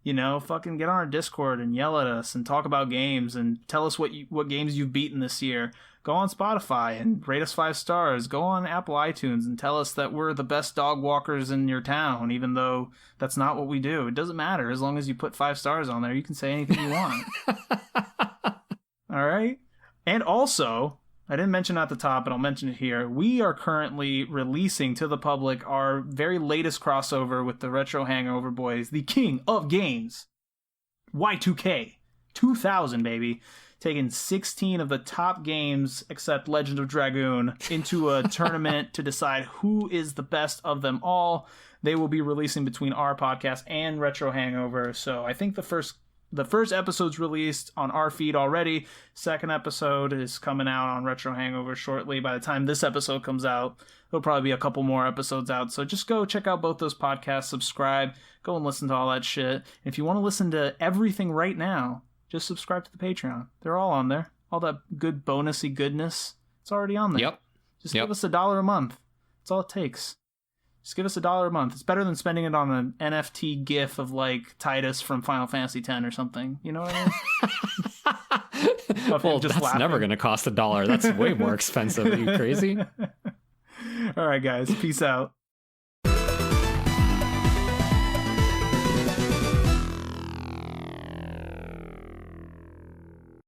Fucking get on our Discord and yell at us and talk about games and tell us what games you've beaten this year. Go on Spotify and rate us 5 stars. Go on Apple iTunes and tell us that we're the best dog walkers in your town, even though that's not what we do. It doesn't matter. As long as you put 5 stars on there, you can say anything you want. All right? And also, I didn't mention it at the top, but I'll mention it here. We are currently releasing to the public our very latest crossover with the Retro Hangover Boys, the king of games, Y2K, 2000, baby. taken 16 of the top games, except Legend of Dragoon, into a tournament to decide who is the best of them all. They will be releasing between our podcast and Retro Hangover. So I think the first episode's released on our feed already. Second episode is coming out on Retro Hangover shortly. By the time this episode comes out, there'll probably be a couple more episodes out. So just go check out both those podcasts, subscribe, go and listen to all that shit. And if you want to listen to everything right now, just subscribe to the Patreon. They're all on there. All that good bonusy goodness, it's already on there. Yep. Just give us $1 a month. That's all it takes. Just give us $1 a month. It's better than spending it on an NFT GIF of like Titus from Final Fantasy X or something. You know what I mean? Well, that's laughing. Never going to cost $1. That's way more expensive. Are you crazy? All right, guys. Peace out.